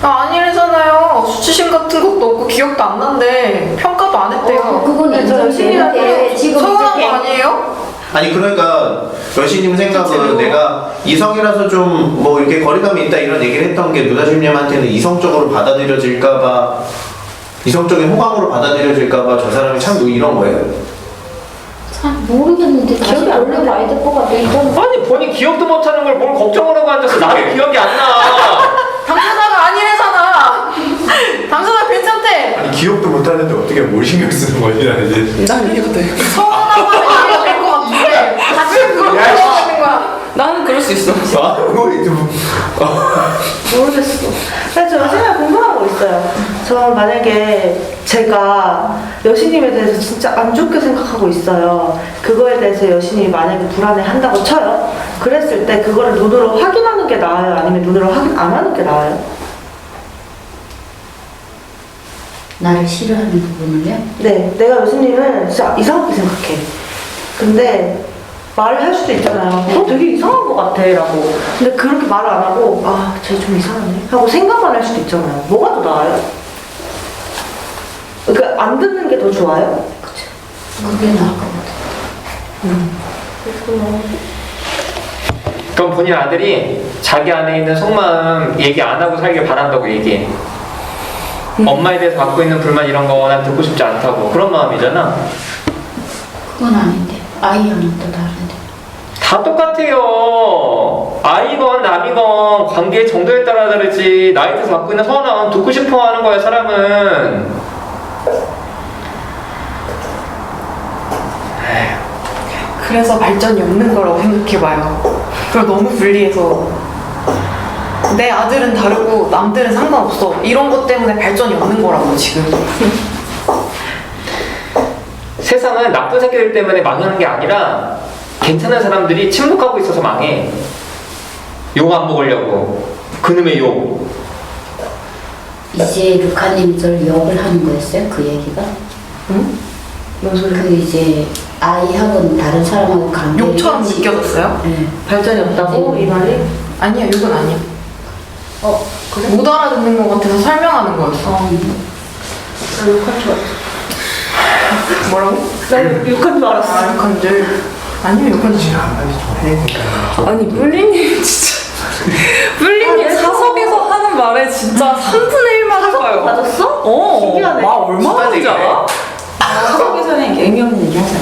아니래잖아요. 수치심 같은 것도 없고 기억도 안 난데 평가도 안 했대요. 그건 인정되는데 지금 서운한 이제 거 아니에요? 아니 그러니까 여신님 생각은 내가 이성이라서 좀 뭐 이렇게 거리감이 있다 이런 얘기를 했던 게 누나심님한테는 이성적으로 받아들여질까봐 이성적인 호감으로 받아들여질까봐 저 사람이 참 이런 거예요? 잘 모르겠는데 기억이 안 나고 많이 될 것 같아. 일단 아니 본인 기억도 못하는 걸 뭘 걱정을 하고 앉아서 나도 기억이 안 나. 당사자가 아니래잖아. 당사자 괜찮대. 아니 기억도 못하는데 어떻게 뭘 신경 쓰는 거지 이제. 난 이해가 돼. 서운하고 이해가 될 것 같은데 같이 그걸 야, 하는 거야. 나는 그럴 수 있어. 뭐 모르겠어. 근데 저 요즘에 궁금한 거 있어요. 저 만약에 제가 여신님에 대해서 진짜 안 좋게 생각하고 있어요. 그거에 대해서 여신이 만약에 불안해 한다고 쳐요. 그랬을 때 그거를 눈으로 확인하는 게 나아요? 아니면 눈으로 확인 안 하는 게 나아요? 나를 싫어하는 부분을요? 네, 내가 여신님을 진짜 이상하게 생각해. 근데 말을 할 수도 있잖아요. 되게 이상한 것 같아 라고. 근데 그렇게 말을 안 하고 쟤 좀 이상하네 하고 생각만 할 수도 있잖아요. 뭐가 더 나아요? 그러니까 안 듣는 게 더 좋아요? 그게 나을 것 같아요. 그렇구나. 그럼 본인 아들이 자기 안에 있는 속마음 얘기 안 하고 살길 바란다고 얘기해. 엄마에 대해서 갖고 있는 불만 이런 거 난 듣고 싶지 않다고. 그런 마음이잖아. 그건 아닌데 아이랑은 또 다른데. 다 똑같아요. 아이건 남이건 관계의 정도에 따라 다르지. 나에 대해서 갖고 있는 서운함 듣고 싶어 하는 거야, 사람은. 그래서 발전이 없는 거라고 생각해봐요. 그걸 너무 분리해서 내 아들은 다르고 남들은 상관없어 이런 것 때문에 발전이 없는 거라고 지금. 세상은 나쁜 새끼들 때문에 망하는 게 아니라 괜찮은 사람들이 침묵하고 있어서 망해. 욕 안 먹으려고. 그놈의 욕. 이제 루카님이 저를 욕을 하는 거였어요? 그 얘기가? 응? 뭔 소리야? 그 이제 아이하고는 다른 사람하고 관계 욕처럼 느껴졌어요? 네. 발전이 없다고? 이 말이? 아니야, 욕은 아니야. 그래? 못 알아듣는 것 같아서 설명하는 거였어. 나 욕한 줄 알았어. 뭐라고? 나 욕한 줄 알았어. 욕한 줄. 아니면 욕한 줄. 아니 뿔리님 진짜 뿔리님 사석에서 하는 말에 진짜 3분의 1만 해봐요. 맞았어? 어, 신기하네. 말 얼마나 하는지 알아? 사석에서는 이렇게 의미 없는 얘기 하잖아.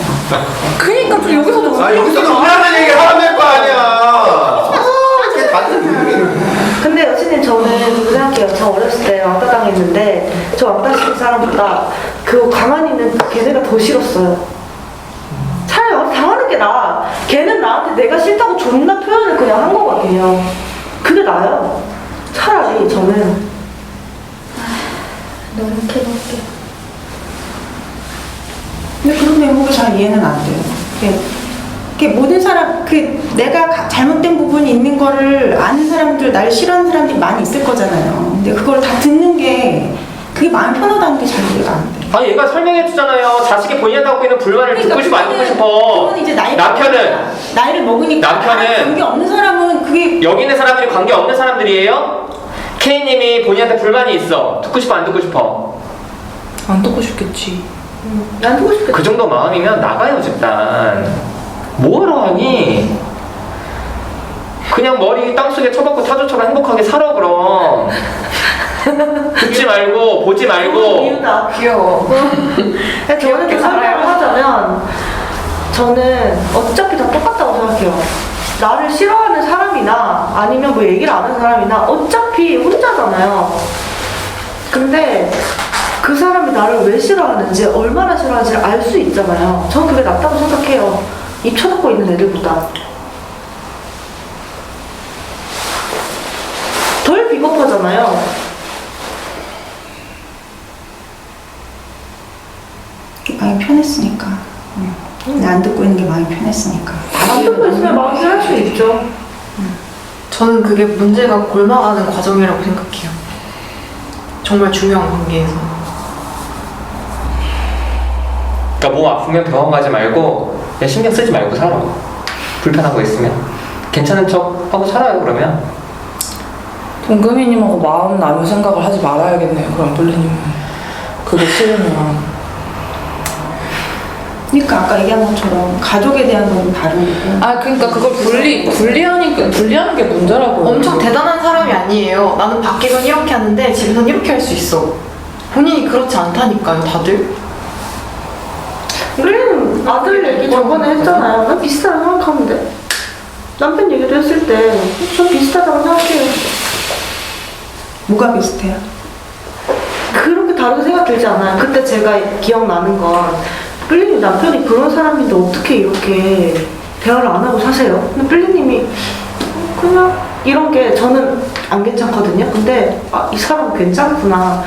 그니까 좀 여기서도 여기서도 불안한 얘기 하면 될 거 아니야. 이게 다른 근데 여친님 저는 그렇게 생각해요. 저 어렸을 때 왕따 당했는데 저 왕따 시킨 사람보다 그 가만히 있는 걔네가 더 싫었어요. 차라리 왕따 당하는 게 나아. 걔는 나한테 내가 싫다고 존나 표현을 그냥 한 거거든요. 그게 나아요. 차라리 저는 노력해볼게. 근데 그런 대목이 잘 이해는 안 돼요. 그게 모든 사람, 내가 잘못된 부분이 있는 거를 아는 사람들, 날 싫어하는 사람들이 많이 있을 거잖아요. 근데 그걸 다 듣는 게, 그게 마음 편하다는 게 잘 이해가 안 돼. 아, 얘가 설명해 주잖아요. 자식이 본인한테 갖고 있는 불만을 듣고 싶어 안 듣고 싶어. 그건 이제 나이를 먹으니까 남편은 관계 없는 사람은 그게 여기 있는 사람들이 관계 없는 사람들이에요? K님이 본인한테 불만이 있어. 듣고 싶어 안 듣고 싶어? 안 듣고 싶겠지. 난 듣고 싶겠다. 그 정도 마음이면 나가요, 집단. 뭐하러 하니? 그냥 머리 땅속에 쳐박고 타조처럼 행복하게 살아, 그럼. 듣지 말고 보지 말고. 이유다. 귀여워. 저는 그 설명을 하자면 저는 어차피 다 똑같다고 생각해요. 나를 싫어하는 사람이나 아니면 뭐 얘기를 안 하는 사람이나 어차피 혼자잖아요. 근데 그 사람이 나를 왜 싫어하는지 얼마나 싫어하는지를 알 수 있잖아요. 전 그게 낫다고 생각해요. 입 쳐닫고 있는 애들보다 덜 비겁하잖아요. 마음이 편했으니까. 안 듣고 있는 게 마음이 편했으니까. 안 듣고 있으면 마음 상할 수 있죠. 저는 그게 문제가 골마가는 과정이라고 생각해요. 정말 중요한 관계에서. 그러니까 몸 아프면 병원 가지 말고 그냥 신경 쓰지 말고 살아. 불편한 거 있으면 괜찮은 척 하고 살아요. 그러면 동금이님하고 마음 나눌 생각을 하지 말아야겠네요. 그럼 뿔리님은 그게 싫으면. 그러니까 아까 얘기한 것처럼 가족에 대한 건 다르고. 아 그러니까 그걸 분리하는 게 문제라고. 엄청 대단한 사람이 아니에요. 나는 밖에선 이렇게 하는데 집에선 이렇게 할 수 있어. 본인이 그렇지 않다니까요, 다들. 우리는 아들 얘기 저번에 했잖아요. 난 비슷하다고 생각하면 돼. 남편 얘기도 했을 때 전 비슷하다고 생각해요. 뭐가 비슷해요? 그렇게 다르게 생각 들지 않아요. 그때 제가 기억나는 건 뿔리님 남편이 그런 사람인데 어떻게 이렇게 대화를 안 하고 사세요? 근데 뿔리님이 그냥 이런 게 저는 안 괜찮거든요. 근데 이 사람은 괜찮구나.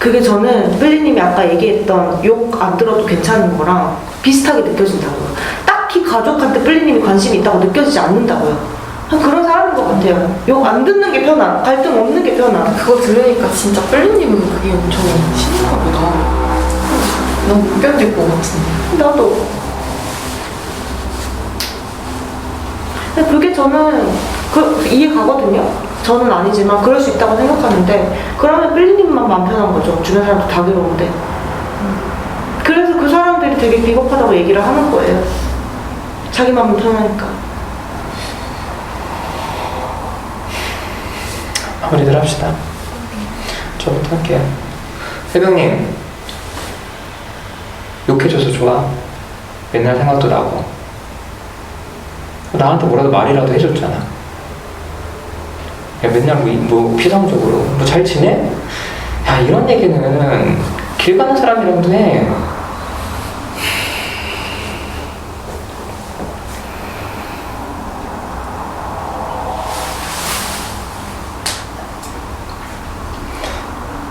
그게 저는 뿔리님이 아까 얘기했던 욕 안 들어도 괜찮은 거랑 비슷하게 느껴진다고요. 딱히 가족한테 뿔리님이 관심이 있다고 느껴지지 않는다고요. 그런 사람인 것 같아요. 욕 안 듣는 게 편한, 갈등 없는 게 편한. 그거 들으니까 진짜 뿔리님은 그게 엄청 심한가 보다. 너무 못 견딜 것 같은데. 나도. 근데 그게 저는 이해 가거든요. 저는 아니지만 그럴 수 있다고 생각하는데, 그러면 뿔리님만 마음 편한 거죠. 주변 사람도 다 괴로운데. 그래서 그 사람들이 되게 비겁하다고 얘기를 하는 거예요. 자기 마음이 편하니까. 마무리들 합시다. 저부터 할게요. 새벽님, 욕해줘서 좋아. 맨날 생각도 나고. 나한테 뭐라도 말이라도 해줬잖아. 야, 맨날 뭐 피상적으로 뭐 잘 지내? 야, 이런 얘기는 길 가는 사람이랑도 해.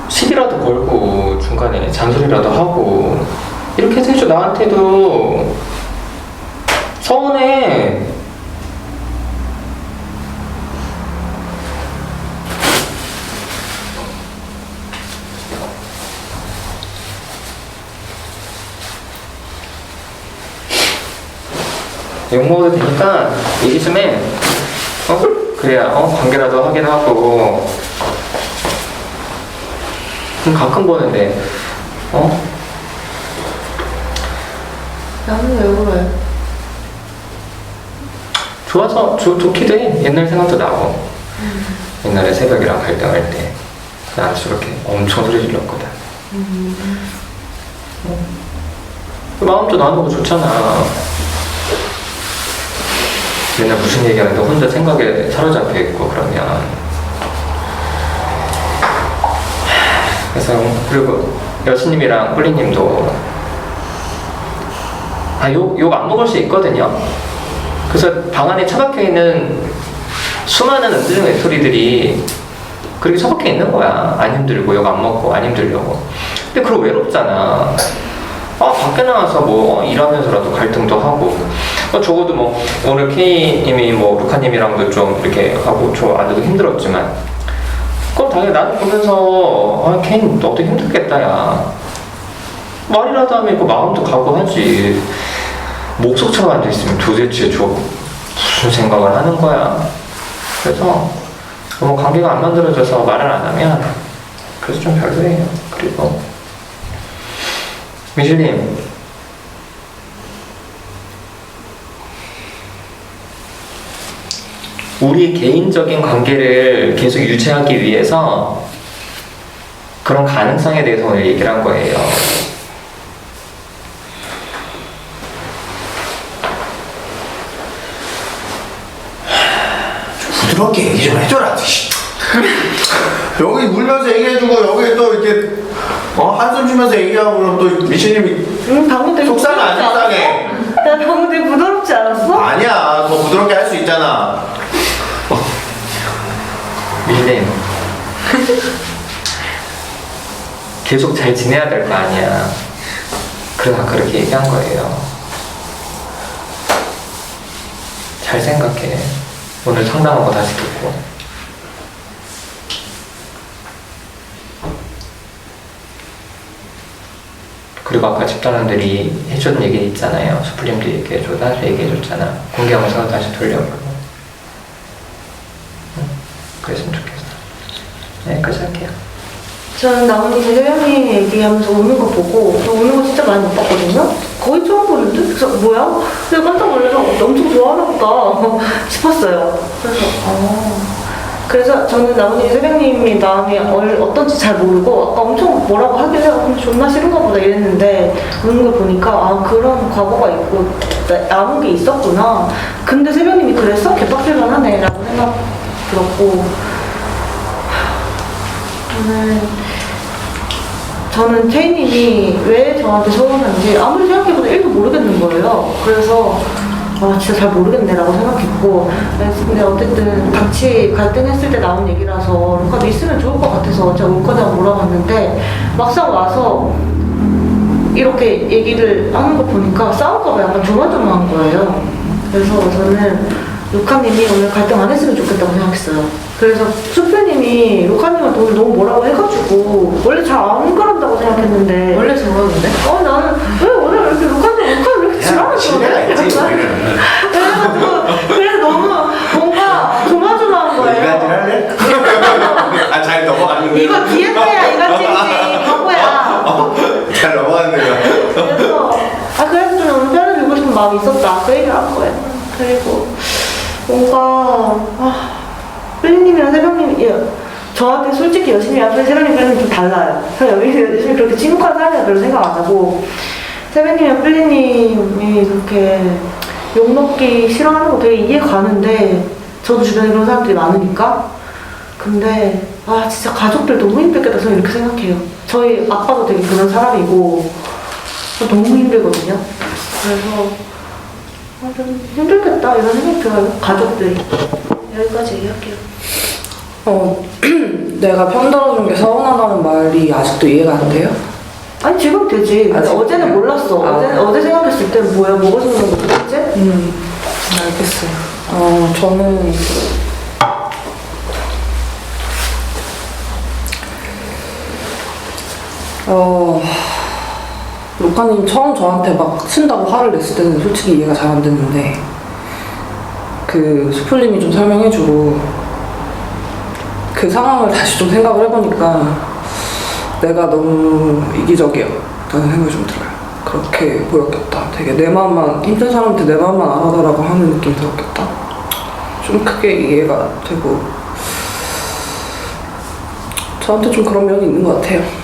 시비라도 걸고 중간에 잔소리라도 하고 이렇게 해서 해줘. 나한테도 서운해. 욕먹어도 되니까 얘기 좀 해. 그래야 관계라도 하긴 하고. 가끔 보는데 나는 왜 그래? 좋아서 좋기도 해. 옛날 생각도 나고. 옛날에 새벽이랑 갈등할 때 나한테 저렇게 엄청 소리 질렀거든. 마음도 나누고 좋잖아. 맨날 무슨 얘기하는데 혼자 생각에 사로잡혀 있고 그러면. 그래서 그리고 여수님이랑 꿀리님도 욕 안 먹을 수 있거든요. 그래서 방 안에 처박혀 있는 수많은 은둔형 외톨이들이 그렇게 처박혀 있는 거야. 안 힘들고 욕 안 먹고 안 힘들려고. 근데 그거 외롭잖아. 밖에 나가서 뭐 일하면서라도 갈등도 하고. 적어도 뭐 오늘 K님이 뭐 루카님이랑도 좀 이렇게 하고 저 안돼도 힘들었지만, 그럼 당연히 나도 보면서 K님 너도 힘들겠다 야. 말이라도 하면 그 마음도 각오하지. 목석처럼 앉아있으면 도대체 저 무슨 생각을 하는 거야. 그래서 뭐 관계가 안 만들어져서 말을 안 하면 그래서 좀 별로예요. 그리고 미실님, 우리 개인적인 관계를 계속 유지하기 위해서 그런 가능성에 대해서 오늘 얘기를 한 거예요. 부드럽게 얘기 좀 해줘라. 여기 울면서 얘기해주고 여기 또 이렇게 한숨 쉬면서 얘기하고 그럼 또 미신님이 방금 되게 속상해 안 속상해? 나 방금 되게 부드럽지 않았어? 아니야, 더 부드럽게 할 수 있잖아. 미실님, 계속 잘 지내야 될 거 아니야. 그래서 그렇게 얘기한 거예요. 잘 생각해. 오늘 상담한 거 다시 듣고. 그리고 아까 집단원들이 해준 얘기 있잖아요. 수풀님도 얘기해줘, 다시 얘기해줬잖아. 공개 영상을 다시 돌려보고. 그랬으면 좋겠어. 네, 여기까지 할게요. 저는 나머지 대표님 얘기하면서 우는 거 보고, 저 우는 거 진짜 많이 못 봤거든요? 거의 처음 보는데? 그래서 뭐야? 그래서 깜짝 놀라서 엄청 좋아하나 보다 싶었어요. 그래서 저는 나머지 새벽님이 마음이 어떤지 잘 모르고 아까 엄청 뭐라고 하길래 존나 싫은가 보다 이랬는데 우는 걸 보니까 그런 과거가 있고 남은 게 있었구나. 근데 새벽님이 그랬어? 개빡칠만 하네 라고 생각 들었고, 저는 태희님이 왜 저한테 서운한지 아무리 생각해봐도 1도 모르겠는 거예요. 그래서 아 진짜 잘 모르겠네라고 생각했고 근데 어쨌든 같이 갈등했을 때 나온 얘기라서 루카도 있으면 좋을 것 같아서 제가 올 거냐고 물어봤는데 막상 와서 이렇게 얘기를 하는 거 보니까 싸울까 봐 약간 조마조마한 거예요. 그래서 저는 루카님이 오늘 갈등 안 했으면 좋겠다고 생각했어요. 그래서 수표님이 루카님한테 오늘 너무 뭐라고 해가지고 원래 잘 안 그런다고 생각했는데 원래 저러는데? 나는 왜 오늘 이렇게 루카님 왜 이렇게 지랄하는 거야? 그래서 너무 뭔가 조마조마한 거예요. 할래? 아, 잘 넘어갔는데. 이거 DS야 이거지 바보야. 잘 넘어갔네요. 그래서 좀 오늘 편해지고 싶은 마음이 있었다 그 얘기를 한 거예요. 그리고 뭔가 삐리님이랑 새벽님이 저한테 솔직히 열심히 하면 새벽님이랑 좀 달라요. 여기서 요즘 그렇게 친구한 사람이라 별로 생각 안 하고 새벽님이랑 삐리님이 그렇게 욕먹기 싫어하는 거 되게 이해 가는데 저도 주변에 그런 사람들이 많으니까 근데 진짜 가족들 너무 힘들겠다 저는 이렇게 생각해요. 저희 아빠도 되게 그런 사람이고 너무 힘들거든요. 그래서 좀 힘들겠다 이런 생각이 들어요. 가족들이. 여기까지 얘기할게요. 내가 편들어준 게 서운하다는 말이 아직도 이해가 안 돼요? 아니 지금 되지. 근데 지금 어제는 돼요? 몰랐어. 어제 생각했을 때는 뭐야 뭐가 서운한 거지? 알겠어요. 저는 루카님 처음 저한테 막 친다고 화를 냈을 때는 솔직히 이해가 잘 안 됐는데 그 수풀님이 좀 설명해주고 그 상황을 다시 좀 생각을 해보니까 내가 너무 이기적이야 라는 생각이 좀 들어요. 그렇게 보였겠다. 되게 내 마음만 힘든 사람한테 내 마음만 알아달라고 하는 느낌이 들었겠다. 좀 크게 이해가 되고 저한테 좀 그런 면이 있는 것 같아요.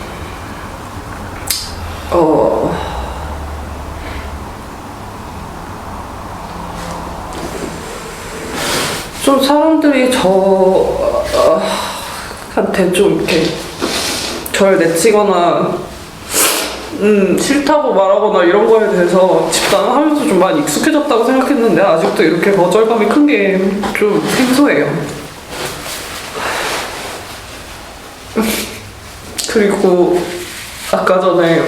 좀 사람들이 저한테 좀 이렇게 저를 내치거나 싫다고 말하거나 이런 거에 대해서 집단하면서 좀 많이 익숙해졌다고 생각했는데 아직도 이렇게 거절감이 큰 게 좀 생소해요. 그리고 아까 전에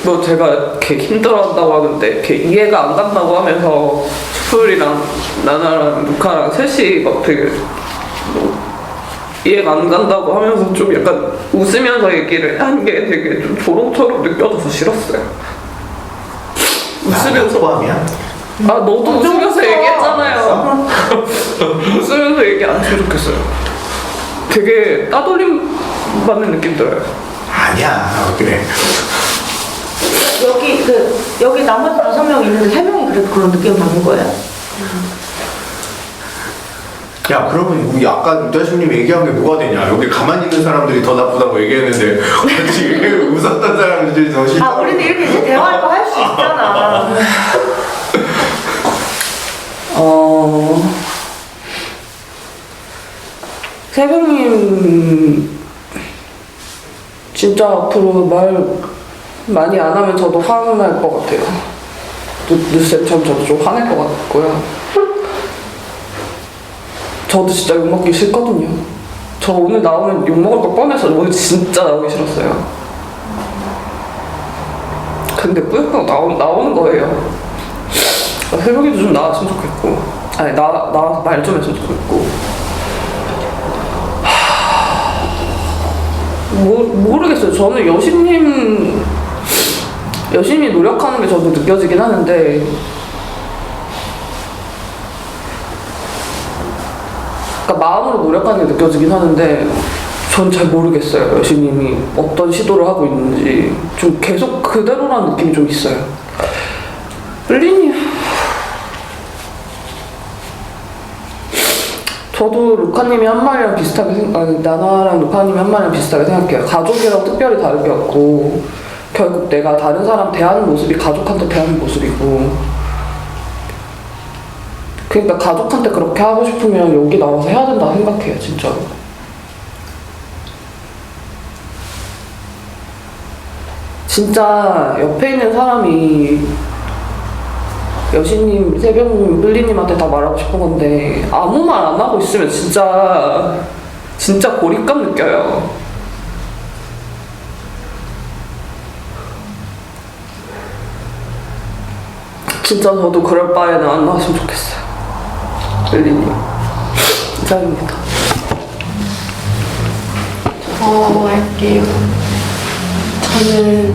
뭐 제가 이렇게 힘들어한다고 하는데 이렇게 이해가 안 간다고 하면서 수풀이랑 나나랑 루카랑 셋이 막 되게 뭐 이해가 안 간다고 하면서 좀 약간 웃으면서 얘기를 한 게 되게 좀 조롱처럼 느껴져서 싫었어요. 웃으면서 포함이야? 너도 웃으면서 얘기했잖아요. 웃으면서 얘기 안 했으면 좋겠어요. 되게 따돌림 받는 느낌 들어요. 아니야, 그래. 여기 나머지 5명 있는데 3명이 그래도 그런 느낌 받는 거예요? 야, 그러면 우리 아까 유다심님 얘기한 게 뭐가 되냐? 여기 가만히 있는 사람들이 더 나쁘다고 얘기했는데 같이 웃었던 사람들이 더 싫다고. 우리는 이렇게 이제 대화할 거 할 수 있잖아. 새벽님 진짜 앞으로 말 많이 안 하면 저도 화날 것 같아요. 늦새처럼 저도 좀 화낼 것 같고요. 저도 진짜 욕먹기 싫거든요. 저 오늘 나오면 욕먹을 거 뻔해서 오늘 진짜 나오기 싫었어요. 근데 꾸역꾸역 나오는 거예요. 새벽에도 좀 나왔으면 좋겠고 나와서 말 좀 했으면 좋겠고 모르겠어요. 저는 여신이 노력하는 게 저도 느껴지긴 하는데 그러니까 마음으로 노력하는 게 느껴지긴 하는데 전 잘 모르겠어요. 여신님이 어떤 시도를 하고 있는지 좀 계속 그대로라는 느낌이 좀 있어요. 릴리님 저도 루카님이 한 말이랑 비슷하게 나나랑 루카님이 한 말이랑 비슷하게 생각해요. 가족이랑 특별히 다른 게 없고 결국 내가 다른 사람 대하는 모습이 가족한테 대하는 모습이고 그러니까 가족한테 그렇게 하고 싶으면 여기 나와서 해야 된다 생각해요. 진짜로. 진짜 옆에 있는 사람이 여신님, 새벽님, 뿔리님한테 다 말하고 싶은 건데 아무 말 안 하고 있으면 진짜 고립감 느껴요. 진짜 저도 그럴 바에는 안 나왔으면 좋겠어요. 뿔리님. 이상입니다. 할게요. 저는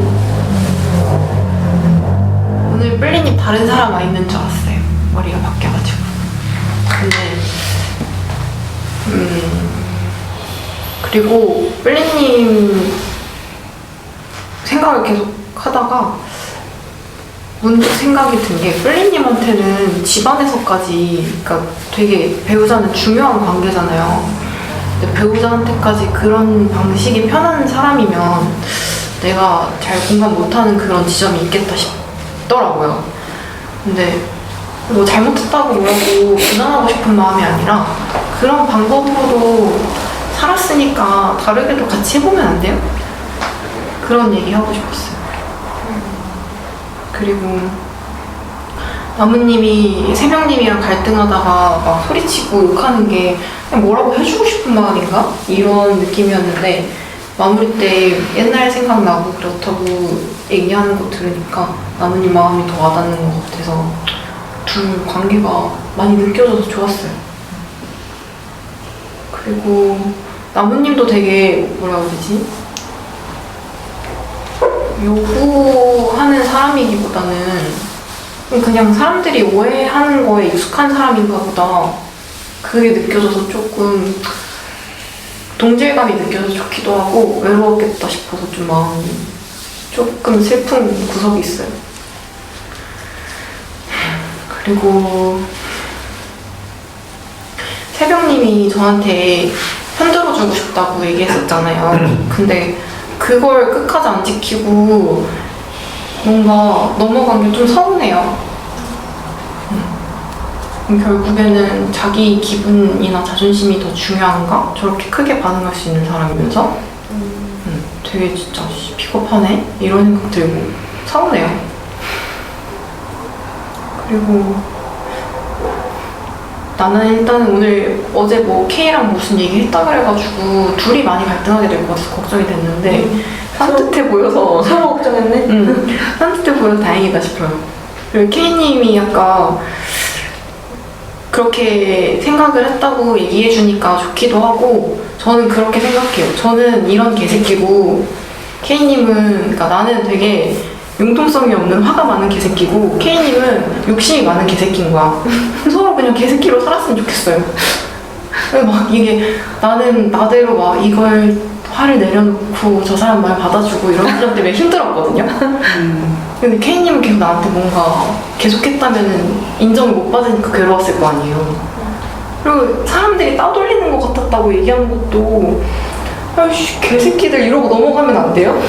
오늘 뿔리님 다른 사람 와 있는 줄 알았어요. 머리가 바뀌어가지고. 근데 그리고 뿔리님 생각을 계속 하다가 문득 생각이 든 게 뿔리님한테는 집안에서까지 그러니까 되게 배우자는 중요한 관계잖아요. 근데 배우자한테까지 그런 방식이 편한 사람이면 내가 잘 공감 못하는 그런 지점이 있겠다 싶더라고요. 근데 뭐 잘못했다고 뭐라고 비난하고 싶은 마음이 아니라 그런 방법으로도 살았으니까 다르게도 같이 해보면 안 돼요? 그런 얘기 하고 싶었어요. 그리고 나무님이 세명님이랑 갈등하다가 막 소리치고 욕하는 게 그냥 뭐라고 해주고 싶은 마음인가? 이런 느낌이었는데 마무리 때 옛날 생각나고 그렇다고 얘기하는 거 들으니까 나무님 마음이 더 와닿는 것 같아서 둘 관계가 많이 느껴져서 좋았어요. 그리고 나무님도 되게 뭐라고 해야 되지? 요구하는 사람이기보다는 그냥 사람들이 오해하는 거에 익숙한 사람인가 보다 그게 느껴져서 조금 동질감이 느껴서 좋기도 하고 외로웠겠다 싶어서 좀 마음이 조금 슬픈 구석이 있어요. 그리고 새벽님이 저한테 편들어주고 싶다고 얘기했었잖아요. 근데 그걸 끝까지 안 지키고 뭔가 넘어간 게 좀 서운해요. 결국에는 자기 기분이나 자존심이 더 중요한가? 저렇게 크게 반응할 수 있는 사람이면서 되게 진짜 비겁하네? 이런 생각 들고 서운해요. 그리고 나는 일단은 오늘 어제 뭐 K랑 무슨 얘기 했다 그래가지고 둘이 많이 갈등하게 될 것 같아서 걱정이 됐는데 산뜻해 보여서 서로 걱정했네? 산뜻해 보여서 다행이다 싶어요. 그리고 K님이 아까 그렇게 생각을 했다고 얘기해주니까 좋기도 하고 저는 그렇게 생각해요. 저는 이런 개새끼고 K님은 그러니까 나는 되게 융통성이 없는 화가 많은 개새끼고 K님은 욕심이 많은 개새끼인 거야. 서로 그냥 개새끼로 살았으면 좋겠어요. 막 이게 나는 나대로 막 이걸 화를 내려놓고 저 사람 말 받아주고 이런 사람 때문에 힘들었거든요. 근데 K님은 계속 나한테 뭔가 계속했다면 인정을 못 받으니까 괴로웠을 거 아니에요. 그리고 사람들이 따돌리는 것 같았다고 얘기하는 것도 아이씨 개새끼들 이러고 넘어가면 안 돼요?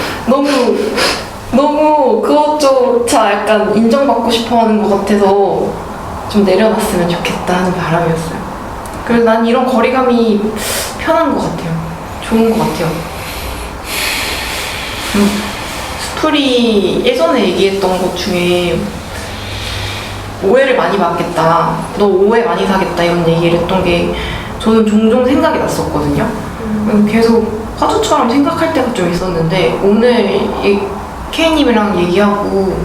너무 그것조차 약간 인정받고 싶어하는 것 같아서 좀 내려놨으면 좋겠다 하는 바람이었어요. 그래서 난 이런 거리감이 편한 것 같아요. 좋은 것 같아요. 스토리 예전에 얘기했던 것 중에 오해를 많이 받겠다, 너 오해 많이 사겠다 이런 얘기를 했던 게 저는 종종 생각이 났었거든요. 계속 화두처럼 생각할 때가 좀 있었는데 오늘 K님이랑 얘기하고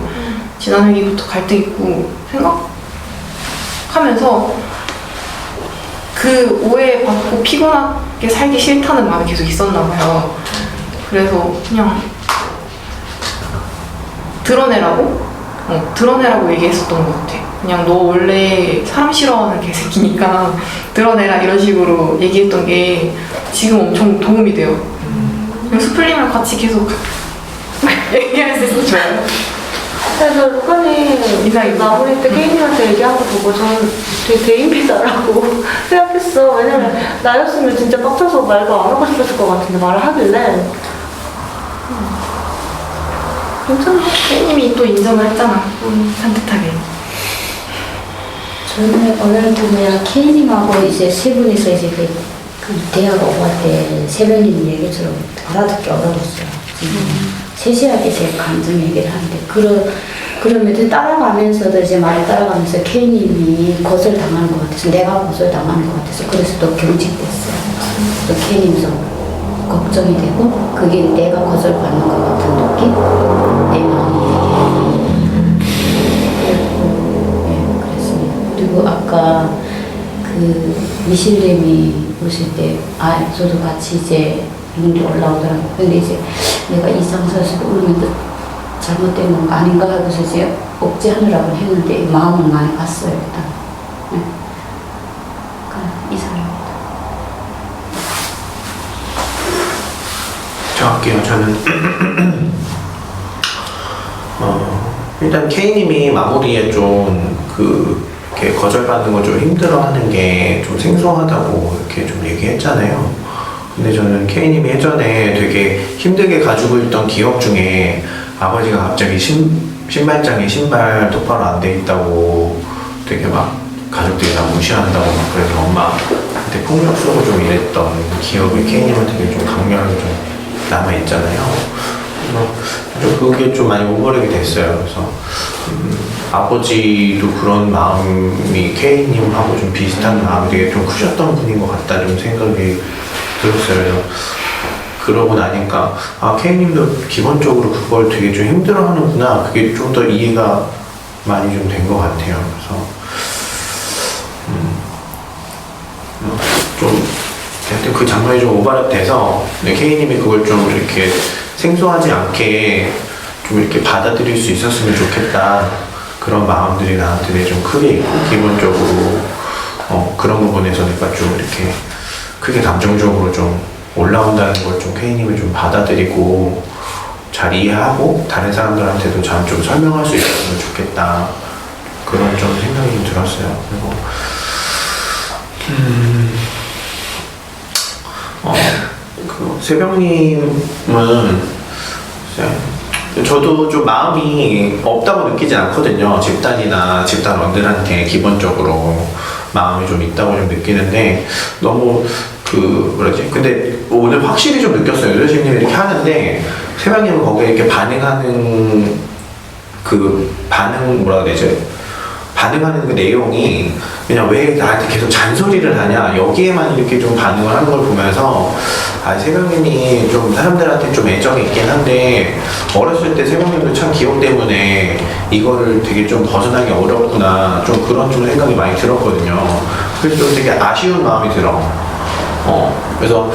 지난 회기부터 갈등 있고 생각하면서 그 오해 받고 피곤하게 살기 싫다는 마음이 계속 있었나 봐요. 그래서 그냥 드러내라고 얘기했었던 것 같아. 그냥 너 원래 사람 싫어하는 개새끼니까 드러내라 이런 식으로 얘기했던 게 지금 엄청 도움이 돼요. 스플림이랑 같이 계속 얘기할 수 있어서 좋아요. 그래서 루카님 마무리 때 케이님한테 얘기한 거 보고 저는 되게 대인배다라고 생각했어. 왜냐면 나였으면 진짜 빡쳐서 말도 안 하고 싶었을 것 같은데 말을 하길래 괜찮아. 케이님이 또 인정을 했잖아. 산뜻하게. 저는 오늘도 그냥 K님하고 이제 세 분이서 이제 그 대화가 오갈 때 새벽님 얘기처럼 알아듣기 어려웠어요. 세세하게 제 감정 얘기를 하는데 그러면 따라가면서도 이제 말을 따라가면서 K님이 거절당하는 것 같아서 내가 거절당하는 것 같아서 그래서 또 경직됐어요. 또 K님도 걱정이 되고 그게 내가 거절받는 것 같은 느낌? 내 마음이 그랬습니다. 그리고 아까 그 미실님이 오실 때 저도 같이 이제 눈이 올라오더라고요. 근데 이제 내가 이상서에서도 울면 잘못된 건가 아닌가 하고서 이제 억제하느라고 했는데 마음은 많이 갔어요 일단. 네. 이상입니다. 저 할게요. 저는 일단 K님이 마무리에 좀 이렇게 거절받는 거 좀 힘들어하는 게 좀 생소하다고 이렇게 좀 얘기했잖아요. 근데 저는 K님이 예전에 되게 힘들게 가지고 있던 기억 중에 아버지가 갑자기 신발장에 신발 똑바로 안 돼 있다고 되게 막 가족들이 다 무시한다고 막 그래서 엄마한테 폭력 쓰고 좀 이랬던 기억이 K님한테 되게 좀 강렬하게 좀 남아있잖아요. 그래서 그게 좀 많이 오버랩이 됐어요. 그래서 아버지도 그런 마음이 K님하고 좀 비슷한 마음이 되게 좀 크셨던 분인 것 같다 좀 생각이 들었어요. 그래서 그러고 나니까 K님도 기본적으로 그걸 되게 좀 힘들어하는구나. 그게 좀 더 이해가 많이 좀 된 것 같아요. 그래서 좀 하여튼 그 장면이 좀 오버랩 돼서 K님이 그걸 좀 이렇게 생소하지 않게 좀 이렇게 받아들일 수 있었으면 좋겠다. 그런 마음들이 나한테 좀 크게 있고 기본적으로 그런 부분에서 내가 좀 이렇게 크게 감정적으로 좀 올라온다는 걸 좀 K님이 좀 받아들이고 잘 이해하고 다른 사람들한테도 잘 좀 설명할 수 있었으면 좋겠다. 그런 좀 생각이 좀 들었어요. 그리고 그 새벽님은 저도 좀 마음이 없다고 느끼지 않거든요. 집단이나 집단원들한테 기본적으로 마음이 좀 있다고 좀 느끼는데 너무 근데 오늘 확실히 좀 느꼈어요. 여자님이 이렇게 하는데 새벽님은 거기에 이렇게 반응하는 뭐라 그래야 되죠? 반응하는 그 내용이 그냥 왜 나한테 계속 잔소리를 하냐 여기에만 이렇게 좀 반응을 하는 걸 보면서 새벽님이 좀 사람들한테 좀 애정이 있긴 한데 어렸을 때 새벽님도 참 기억 때문에 이거를 되게 좀 벗어나기 어렵구나 좀 그런 좀 생각이 많이 들었거든요. 그래서 좀 되게 아쉬운 마음이 들어. 그래서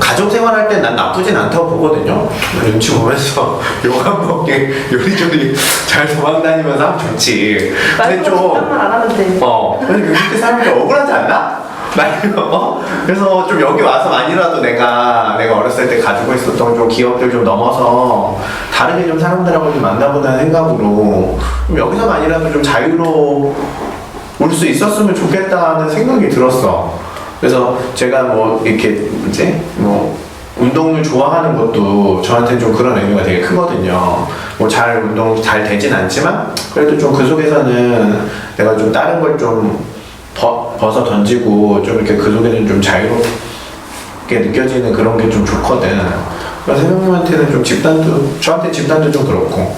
가족 생활할 때 난 나쁘진 않다고 보거든요. 눈치 보면서 욕 안 먹게 요리조리 잘 도망다니면서 하면 좋지. 근데 좀 말안 하면 돼. 근데 그렇게 살면 좀 억울하지 않나? 그래서 좀 여기 와서만이라도 내가 어렸을 때 가지고 있었던 좀 기억들 좀 넘어서 다르게 좀 사람들하고 좀 만나보다는 생각으로 좀 여기서만이라도 좀 자유로울 수 있었으면 좋겠다는 생각이 들었어. 그래서 제가 이렇게 운동을 좋아하는 것도 저한테는 좀 그런 의미가 되게 크거든요. 운동 잘 되진 않지만 그래도 좀 그 속에서는 내가 좀 다른 걸 좀 벗어 던지고 좀 이렇게 그 속에는 좀 자유롭게 느껴지는 그런 게 좀 좋거든. 그래서 새벽님한테는 좀 저한테 집단도 좀 그렇고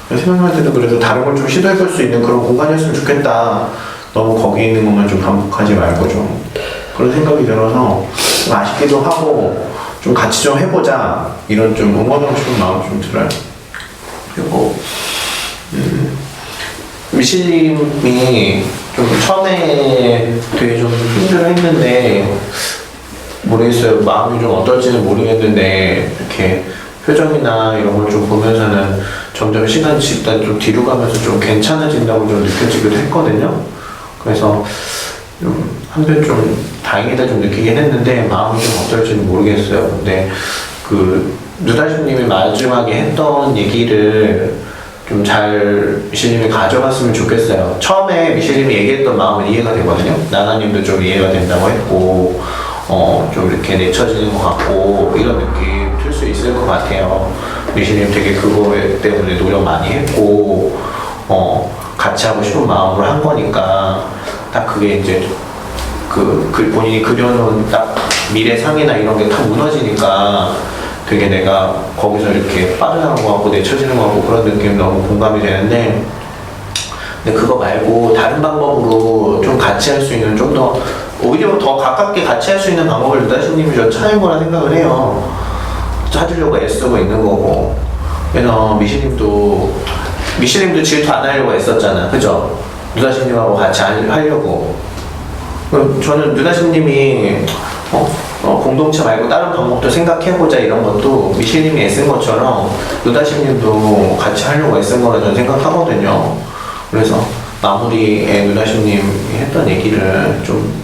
새벽님한테도 그래도 다른 걸 좀 시도해볼 수 있는 그런 공간이었으면 좋겠다. 너무 거기 있는 것만 좀 반복하지 말고 좀 그런 생각이 들어서 좀 아쉽기도 하고 좀 같이 좀 해보자 이런 좀 응원하고 싶은 마음 좀 들어요. 그리고 미실님이 좀 처음에 되게 좀 힘들어했는데 모르겠어요. 마음이 좀 어떨지는 모르겠는데 이렇게 표정이나 이런 걸 좀 보면서는 점점 시간이 좀 뒤로 가면서 좀 괜찮아진다고 좀 느껴지기도 했거든요. 그래서 한편 좀 다행이다 좀 느끼긴 했는데 마음이 좀 어떨지는 모르겠어요. 근데 누다심님이 마지막에 했던 얘기를 좀 잘 미실님이 가져갔으면 좋겠어요. 처음에 미실님이 얘기했던 마음은 이해가 되거든요. 나나님도 좀 이해가 된다고 했고 좀 이렇게 내쳐지는 것 같고 이런 느낌 들 수 있을 것 같아요. 미실님 되게 그거 때문에 노력 많이 했고 같이 하고 싶은 마음으로 한 거니까 딱 그게 이제 본인이 그려놓은 딱 미래상이나 이런 게 다 무너지니까 되게 내가 거기서 이렇게 빠져나간 것 같고 내쳐지는 것 같고 그런 느낌이 너무 공감이 되는데, 근데 그거 말고 다른 방법으로 좀 같이 할 수 있는, 좀 더 오히려 더 가깝게 같이 할 수 있는 방법을 유다신님이 저 찾을 거라 생각을 해요. 찾으려고 애쓰고 있는 거고. 그래서 미시님도 질투 안 하려고 애썼잖아, 그죠? 유다신님하고 같이 하려고. 그럼 저는 유다신님이 공동체 말고 다른 방법도 생각해보자 이런 것도 미시님이 애쓴 것처럼 유다신님도 같이 하려고 애쓴 거라 저는 생각하거든요. 그래서 마무리에 유다신님이 했던 얘기를 좀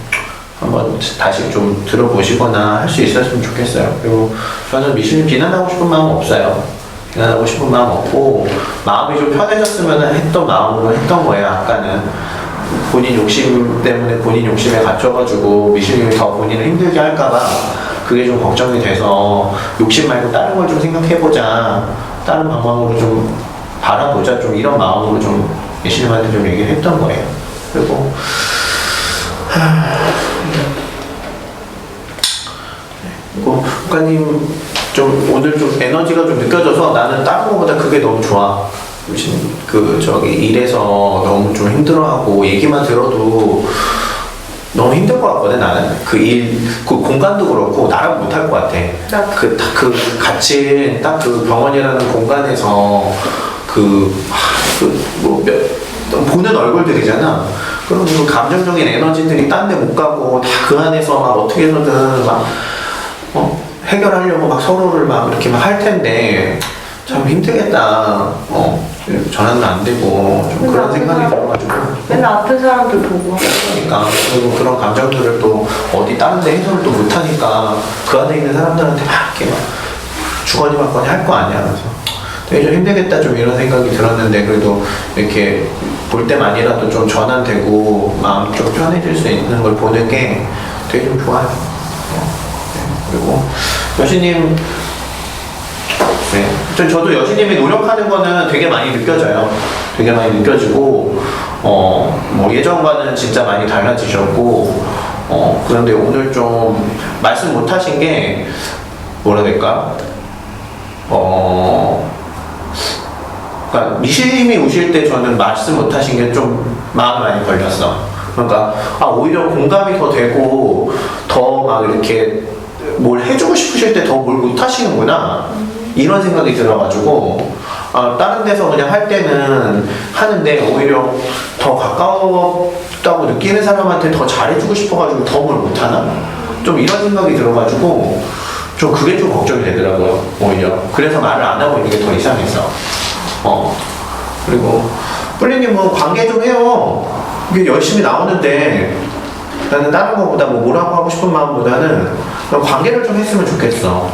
한번 다시 좀 들어보시거나 할 수 있었으면 좋겠어요. 그리고 저는 미신을 비난하고 싶은 마음 없어요. 비난하고 싶은 마음 없고, 마음이 좀 편해졌으면 했던 마음으로 했던 거예요. 아까는 본인 욕심 때문에 본인 욕심에 갇혀가지고 미신이 더 본인을 힘들게 할까봐 그게 좀 걱정이 돼서 욕심 말고 다른 걸 좀 생각해보자, 다른 방법으로 좀 바라보자, 좀 이런 마음으로 좀 미신님한테 좀 얘기를 했던 거예요. 그리고 국가님 좀 오늘 좀 에너지가 좀 느껴져서 나는 다른 거보다 그게 너무 좋아. 일에서 너무 좀 힘들어하고 얘기만 들어도 너무 힘들 것 같거든. 나는 그 공간도 그렇고 나랑 못할 것 같아. 같이 딱 그 병원이라는 공간에서 보는 얼굴들이잖아. 그럼 그 감정적인 에너지들이 딴 데 못 가고 다 그 안에서 막 어떻게 해서든 막 해결하려고 막 서로를 막 이렇게 막 할 텐데 참 힘들겠다. 전환도 안 되고 좀 그런 생각이 들어가지고. 맨날 아픈 사람들 보고. 그러니까 그리고 그런 감정들을 또 어디 다른 데 해소를 또 못하니까 그 안에 있는 사람들한테 막 이렇게 막 주거니 받거니 할 거 아니야. 그래서 되게 좀 힘들겠다 좀 이런 생각이 들었는데, 그래도 이렇게 볼 때만이라도 좀 전환되고 마음 좀 편해질 수 있는 걸 보는 게 되게 좀 좋아요. 그리고 여신님, 저도 여신님이 노력하는 거는 되게 많이 느껴져요. 되게 많이 느껴지고, 예전과는 진짜 많이 달라지셨고, 그런데 오늘 좀 말씀 못 하신 게, 뭐라 해야 될까? 그러니까 미실님이 우실 때 저는 말씀 못 하신 게 좀 마음이 많이 걸렸어. 그러니까, 오히려 공감이 더 되고, 더 막 이렇게 뭘 해주고 싶으실 때 더 뭘 못 하시는구나. 이런 생각이 들어가지고, 다른 데서 그냥 할 때는 하는데 오히려 더 가까웠다고 느끼는 사람한테 더 잘해주고 싶어가지고 더 뭘 못하나? 좀 이런 생각이 들어가지고 좀 그게 좀 걱정이 되더라고요, 오히려. 그래서 말을 안 하고 있는 게 더 이상해서. 그리고 뿔리님은 관계 좀 해요. 이게 열심히 나오는데 나는 다른 거보다 뭐라고 하고 싶은 마음보다는 관계를 좀 했으면 좋겠어.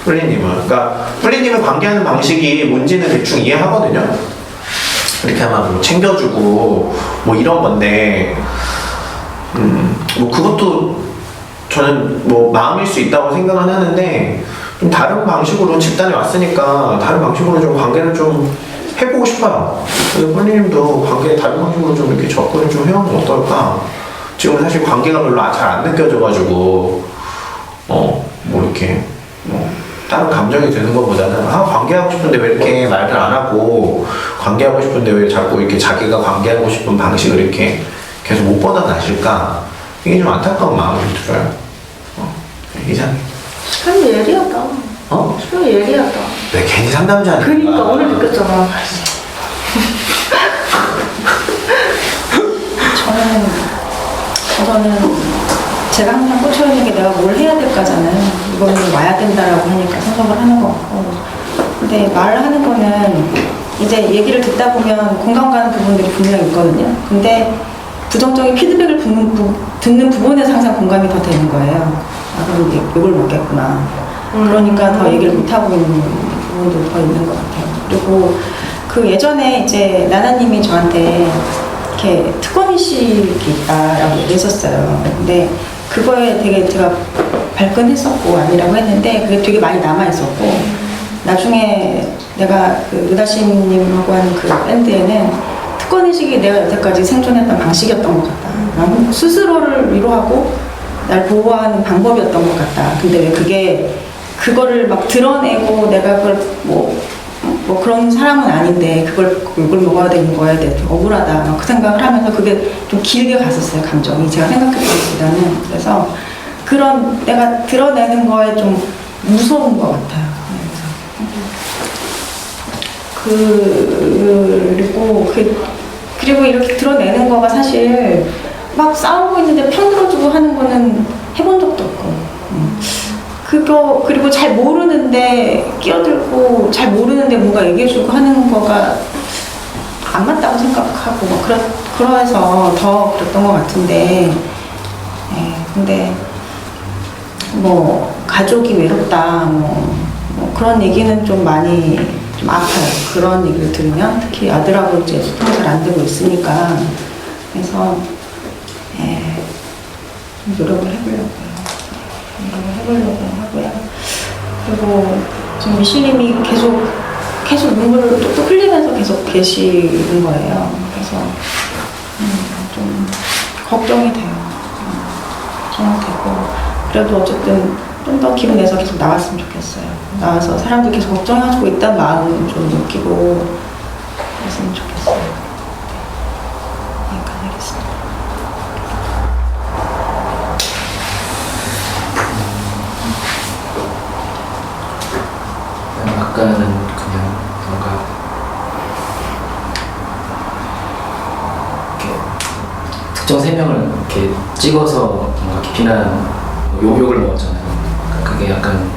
뿔리님은. 그러니까 뿔리님은 관계하는 방식이 뭔지는 대충 이해하거든요. 이렇게 하면 챙겨주고 이런 건데, 그것도 저는 마음일 수 있다고 생각은 하는데, 좀 다른 방식으로 집단에 왔으니까 다른 방식으로 좀 관계를 좀 해보고 싶어요. 그래서 뿔리님도 관계에 다른 방식으로 좀 이렇게 접근을 좀 해보면 어떨까? 지금 사실 관계가 별로 잘 안 느껴져가지고 이렇게 다른 감정이 드는 것보다는 관계하고 싶은데 왜 이렇게 말들 안 하고, 관계하고 싶은데 왜 자꾸 이렇게 자기가 관계하고 싶은 방식을 이렇게 계속 못 뻗어나실까? 이게 좀 안타까운 마음이 들어요. 이상해. 참 예리하다. 참 예리하다. 왜 괜히 상담자 아니야? 그니까 오늘 느꼈잖아. 저는 제가 항상 꽂혀있는 게 내가 뭘 해야 될까잖아요. 이거는 와야 된다라고 하니까 생각을 하는 것 같고. 근데 말을 하는 거는 이제 얘기를 듣다 보면 공감 가는 부분들이 분명히 있거든요. 근데 부정적인 피드백을 듣는 부분에서 항상 공감이 더 되는 거예요. 그럼 이제 욕을 먹겠구나. 그러니까 더 얘기를 못하고 있는 부분도 더 있는 것 같아요. 그리고 그 예전에 이제 나나님이 저한테 이렇게 특권의식이 있다라고 얘기했었어요. 근데 그거에 되게 제가 발끈했었고 아니라고 했는데 그게 되게 많이 남아있었고, 나중에 내가 그 유다씨님하고 하는 그 밴드에는 특권의식이 내가 여태까지 생존했던 방식이었던 것 같다. 나는 스스로를 위로하고 날 보호하는 방법이었던 것 같다. 근데 왜 그게 그거를 막 드러내고 내가 그걸 뭐 그런 사람은 아닌데 그걸 욕을 먹어야 되는 거에 대해 좀 억울하다 막 그 생각을 하면서 그게 좀 길게 갔었어요. 감정이 제가 생각했던 것보다는. 그래서 그런 내가 드러내는 거에 좀 무서운 것 같아요. 그리고 이렇게 드러내는 거가 사실 막 싸우고 있는데 편 들어주고 하는 거는 해본 적도 없고 그리고 잘 모르는데 끼어들고 잘 모르는데 뭔가 얘기해주고 하는 거가 안 맞다고 생각하고 막 그래서 더 그랬던 것 같은데 근데 뭐 가족이 외롭다 뭐 그런 얘기는 좀 많이 좀 아파요. 그런 얘기를 들으면 특히 아들하고 이제 소통이 잘 안 되고 있으니까 그래서 좀 노력을 해보려고요. 하고요. 그리고 지금 미실님이 계속 눈물을 뚝뚝 흘리면서 계속 계시는 거예요. 그래서 좀 걱정이 돼요. 걱정이 되고 그래도 어쨌든 좀 더 기분 내서 계속 나왔으면 좋겠어요. 나와서 사람들 계속 걱정하고 있다는 마음을 좀 느끼고 그랬으면 좋겠어요. 여기까지 하겠습니다. 아까는 그냥 뭔가 이렇게 특정 세 명을 이렇게 찍어서 뭔가 이렇게 비난 욕을 먹었잖아요. 그게 약간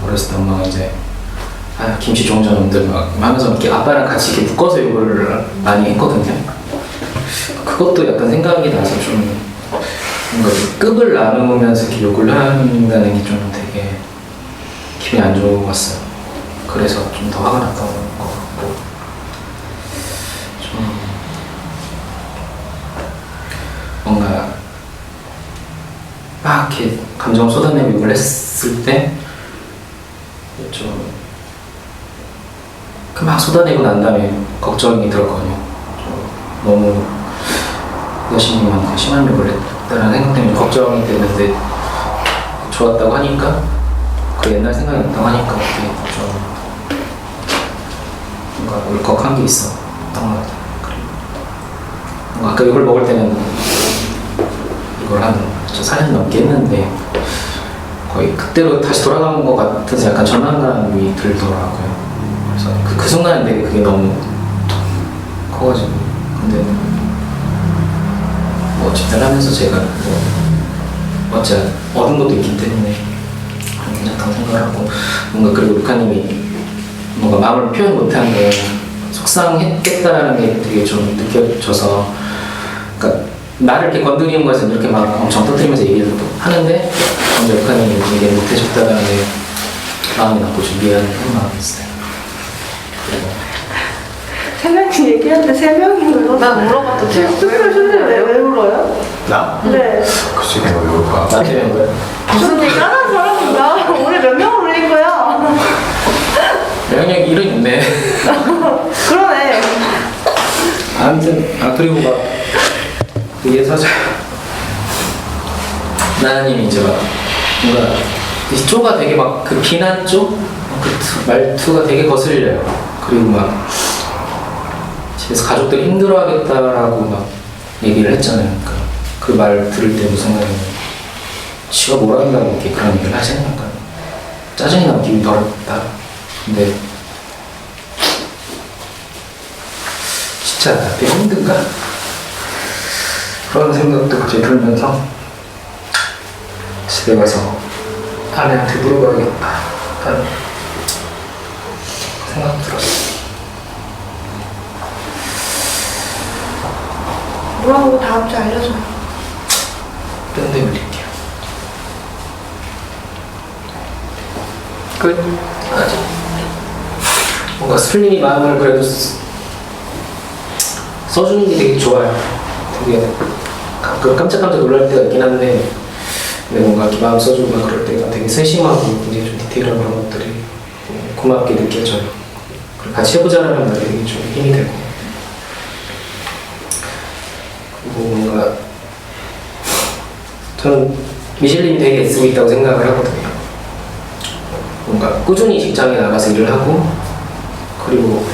어렸을 때 엄마가 이제 김치 종자 놈들 막 하면서 이렇게 아빠랑 같이 이렇게 묶어서 욕을 많이 했거든요. 그것도 약간 생각이 나서 좀 뭔가 급을 나누면서 이렇게 욕을 한다는 게 좀 되게 기분이 안 좋았어요. 그래서 좀 더 화가 났던 것 같고 좀 뭔가 막 이렇게 감정을 쏟아내고 욕을 했을 때 좀 막 쏟아내고 난 다음에 걱정이 들었거든요. 좀 너무 여신님한테 심한 욕을 했다는 생각 때문에 걱정이 됐는데 좋았다고 하니까 그 옛날 생각이 났다고 하니까 그게 좀 뭔가 울컥한 게 있었던 것 같아요. 뭔가 아까 이걸 먹을 때는 이걸 한 4년 넘게 했는데 거의 그때로 다시 돌아간 것 같아서 약간 절망감이 들더라고요. 그래서 그 순간에 되게 그게 너무 커가지고 근데 뭐 집단하면서 제가 뭐 어째 얻은 것도 있기 때문에 괜찮다고 생각을 하고 뭔가 그리고 루카님이 뭔가 마음을 표현 못한 게 속상했겠다라는 게 되게 좀 느껴져서 그러니까 나를 이렇게 건드리는 거에서 이렇게 막 엄청 터뜨리면서 얘기를 또 하는데 먼저 루카님이 얘기를 못해줬다라는 게 마음이 나고 좀 미안한 마음이 있어요. 그리고 세 명이 얘기하는데 세 명이 울었어. 난 물어봐도 돼요? 특별 선생님 왜 울어요? 나? 네. 글쎄 내가 왜 올까? 나한테 왜 그래? 무슨 얘기 하는 사람인가? 오늘 몇 명을 울린 거야? 영향력이 이런 있네. 그러네. 아무튼 그리고 막 그게 사실 나나님이 이제 막 뭔가 이 쪼가 되게 막 그 비난 쪽 그 말투가 되게 거슬려요. 그리고 막 집에서 가족들이 힘들어하겠다라고 막 얘기를 했잖아요. 그 말 들을 때 무슨 말이냐면 지가 뭘 한다고 이렇게 그런 얘기를 하시는 건가요? 짜증이 나고 기분이 더럽다. 근데 진짜 나한테 힘든가? 그런 생각도 갑자기 들면서 집에 가서 아내한테 물어봐야겠다 하는 생각 들었어요. 뭐라고 다음 주에 알려줘요. 뜬데 올릴게요. 끝. 아직 뭔가 슬림이 마음을 그래도 써주는 게 되게 좋아요. 되게 가끔 깜짝깜짝 놀랄 때가 있긴 한데 근데 뭔가 이렇게 마음 써주고 막 그럴 때가 되게 세심하고 굉장히 좀 디테일한 그런 것들이 고맙게 느껴져요. 그리고 같이 해보자라는 말이 되게 좀 힘이 되고 그리고 뭔가 저는 미실님이 되게 애쓰고 있다고 생각을 하거든요. 뭔가 꾸준히 직장에 나가서 일을 하고 그리고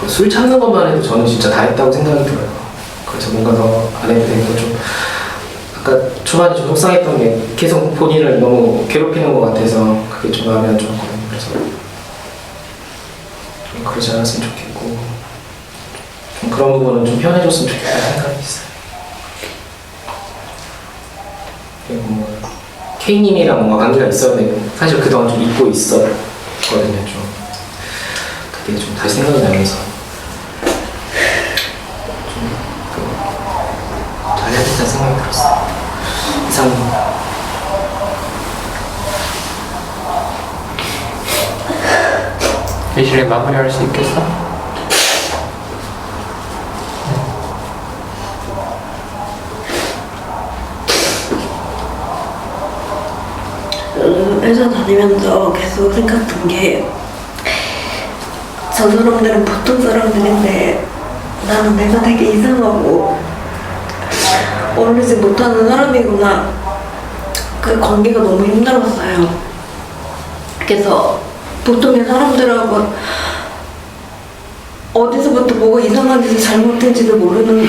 그술 참는 것만 해도 저는 진짜 다 했다고 생각이 들어요. 그래서 뭔가 더 안 해도 되니까 좀 아까 초반에 좀 속상했던 게 계속 본인을 너무 괴롭히는 것 같아서 그게 좀 마음에 안 좋았거든요. 그래서 좀 그러지 않았으면 좋겠고 좀 그런 부분은 좀 편해졌으면 좋겠다는 생각이 있어요. 그리고 뭐 K님이랑 뭔가 관계가 있었는데 사실 그동안 좀 잊고 있었거든요. 좀 그게 좀 다시 생각이 나면서 좀 잘해야 된다는 생각이 들었어요. 이상입니다. 미실리 마무리할 수 있겠어? 회사 다니면서 계속 생각든 게 저 사람들은 보통 사람들인데 나는 내가 되게 이상하고 어울리지 못하는 사람이구나. 그 관계가 너무 힘들었어요. 그래서 보통의 사람들하고 어디서부터 뭐가 이상한지 잘못된지도 모르는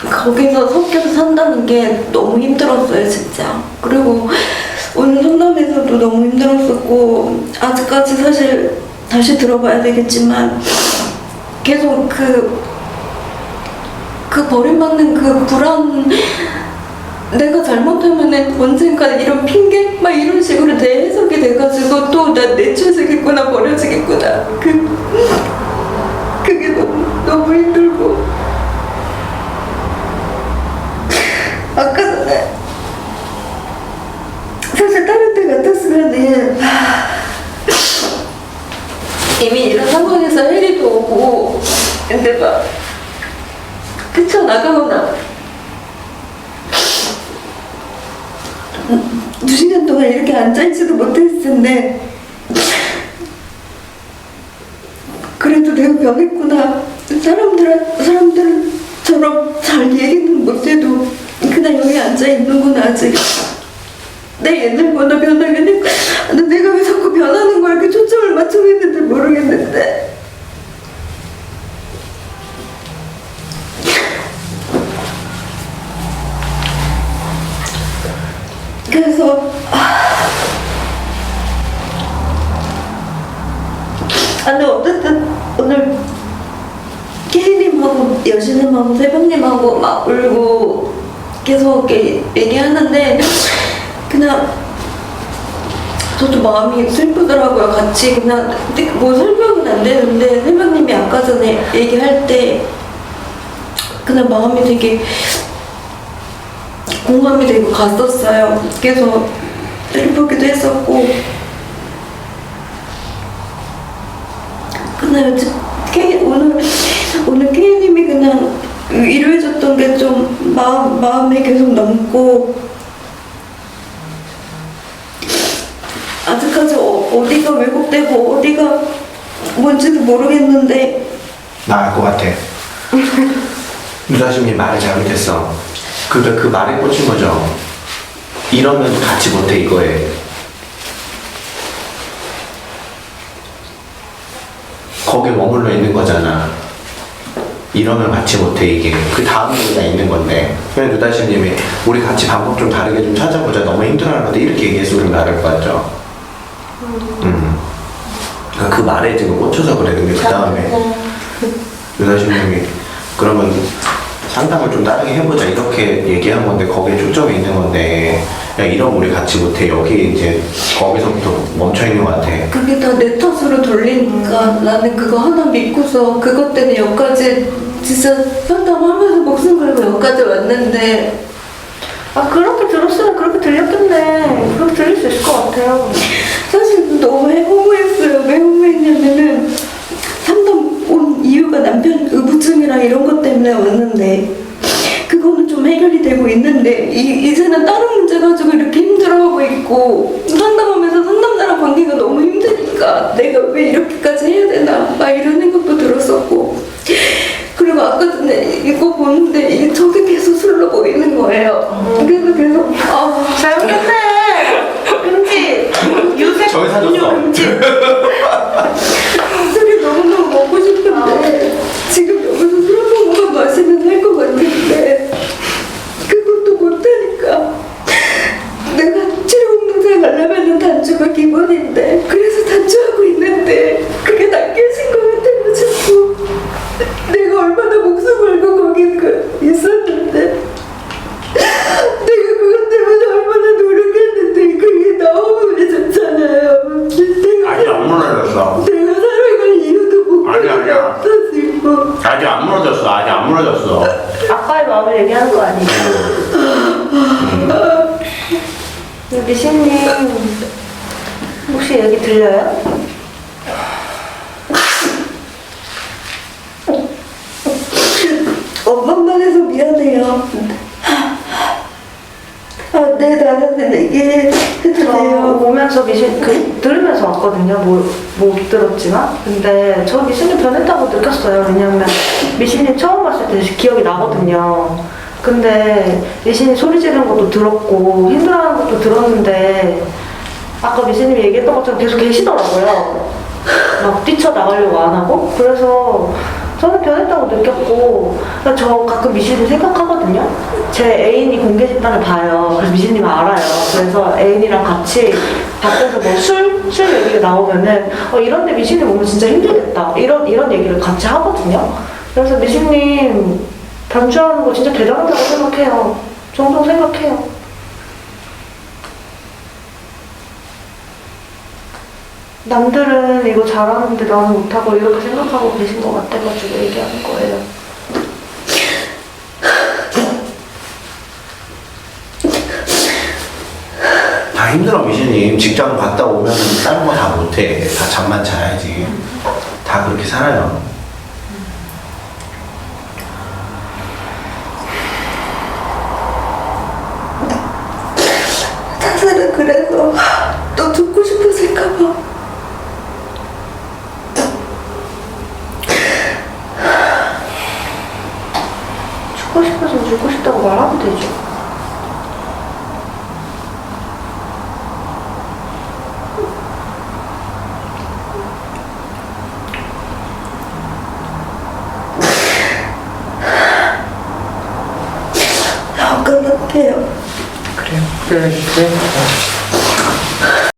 거기서 섞여서 산다는 게 너무 힘들었어요, 진짜. 그리고 오늘 상담에서도 너무 힘들었었고 아직까지 사실 다시 들어봐야 되겠지만 계속 그 버림받는 그 불안, 내가 잘못하면은 언젠가 이런 핑계? 막 이런 식으로 대해석이 돼가지고 또 나 내쳐지겠구나, 버려지겠구나. 그게 너무 힘들고. 아까 전에 사실 다른 때 같았으면은 이미 이런 상황에서 해리도 오고 근데 막 뛰쳐나가거나 2시간 동안 이렇게 앉아있지도 못했을 텐데 그래도 내가 변했구나. 사람들처럼 잘 얘기는 못해도 그냥 여기 앉아있는구나. 아직 내 옛날보다 변하긴 했고 내가 왜 자꾸 변하는 거야. 이렇게 초점을 맞추고 있는지 모르겠는데 그래서 근데 어쨌든 오늘 K님하고 여신님하고 새벽님하고 막 울고 계속 이렇게 얘기하는데 그냥 저도 마음이 슬프더라고요. 같이 그냥 뭐 설명은 안 되는데 새벽님이 아까 전에 얘기할 때 그냥 마음이 되게 공감이 되고 갔었어요. 그래서 슬프기도 했었고 그냥 오늘 K님이 그냥 위로해줬던 게 좀 마음에 계속 남고 아직까지 어디가 왜곡되고 어디가 뭔지도 모르겠는데 나 알 것 같아. 유다심님 말이 잘못했어. 그러니까 그 말에 꽂힌 거죠. 이러면 같이 못해 이거에. 거기에 머물러 있는 거잖아. 이러면 같이 못해 이게. 그 다음 얘기가 있는 건데. 그냥 유다심님이 우리 같이 방법 좀 다르게 좀 찾아보자. 너무 힘들어하는데 이렇게 얘기했으면 나을 것 같죠. 그러니까 그 말에 지금 꽂혀서 그래. 근데 그 다음에 유다심님이 그러면 상담을 좀 다르게 해보자 이렇게 얘기한 건데 거기에 초점이 있는 건데 야 이러면 우리 같이 못해. 여기 이제 거기서부터 멈춰있는 것 같아. 그게 다 내 탓으로 돌리니까 나는 그거 하나 믿고서 그것 때문에 여기까지 진짜 상담하면서 목숨 걸고 여기까지 왔는데 그렇게 들었으면 그렇게 들렸겠네. 그렇게 들릴 수 있을 것 같아요. 사실 너무 허무했어요. 왜 허무했냐면은 상담 온 이유가 남편 의부증이랑 이런 것 때문에 왔는데 그거는 좀 해결이 되고 있는데 이제는 다른 문제 가지고 이렇게 힘들어하고 있고 상담하면서 상담자랑 관계가 너무 힘드니까 내가 왜 이렇게까지 해야 되나 막 이런 생각도 들었었고 그리고 아까 전에 이거 보는데 저게 계속 술로 보이는 거예요. 그래서 계속 잘못했네. 근데 요새 저기 사줬어? 그 있었는데 내가 그것 때문에 얼마나 노력했는데 그게 나오면 좋잖아요. 아직 안 무너졌어. 내가 살아갈 이유도 못 아니야. 없었고. 아직 안 무너졌어. 아직 안 무너졌어. 아빠의 마음을 얘기하는 거 아니에요? 미신님 혹시 얘기 들려요? 엄마만 해서 미안해요. 네, 나한테 얘기해도 저 돼요. 오면서 들으면서 왔거든요. 못 들었지만. 근데 저 미신님 변했다고 느꼈어요. 왜냐면 미신님 처음 봤을 때 기억이 나거든요. 근데 미신이 소리 지르는 것도 들었고 힘들어하는 것도 들었는데 아까 미신님이 얘기했던 것처럼 계속 계시더라고요. 막 뛰쳐나가려고 안 하고. 그래서 저는 변했다고 느꼈고 저 가끔 미신님 생각하거든요. 제 애인이 공개 식단을 봐요. 그래서 미신님은 알아요. 그래서 애인이랑 같이 밖에서 뭐 술 얘기가 나오면은 이런데 미신님 오면 진짜 힘들겠다. 이런 얘기를 같이 하거든요. 그래서 미신님 변주하는 거 진짜 대단하다고 생각해요. 종종 생각해요. 남들은 이거 잘하는데 나는 못하고 이렇게 생각하고 계신 것 같아가지고 얘기하는 거예요. 다 힘들어 미신님. 직장 갔다 오면 다른 거 다 못해. 다 잠만 자야지. 다 그렇게 살아요. 사실은 그래서 또 죽고 싶었을까봐. 죽고 싶어서 죽고 싶다고 말하면 되죠. 나올 것 같아요. 그래요. 그래.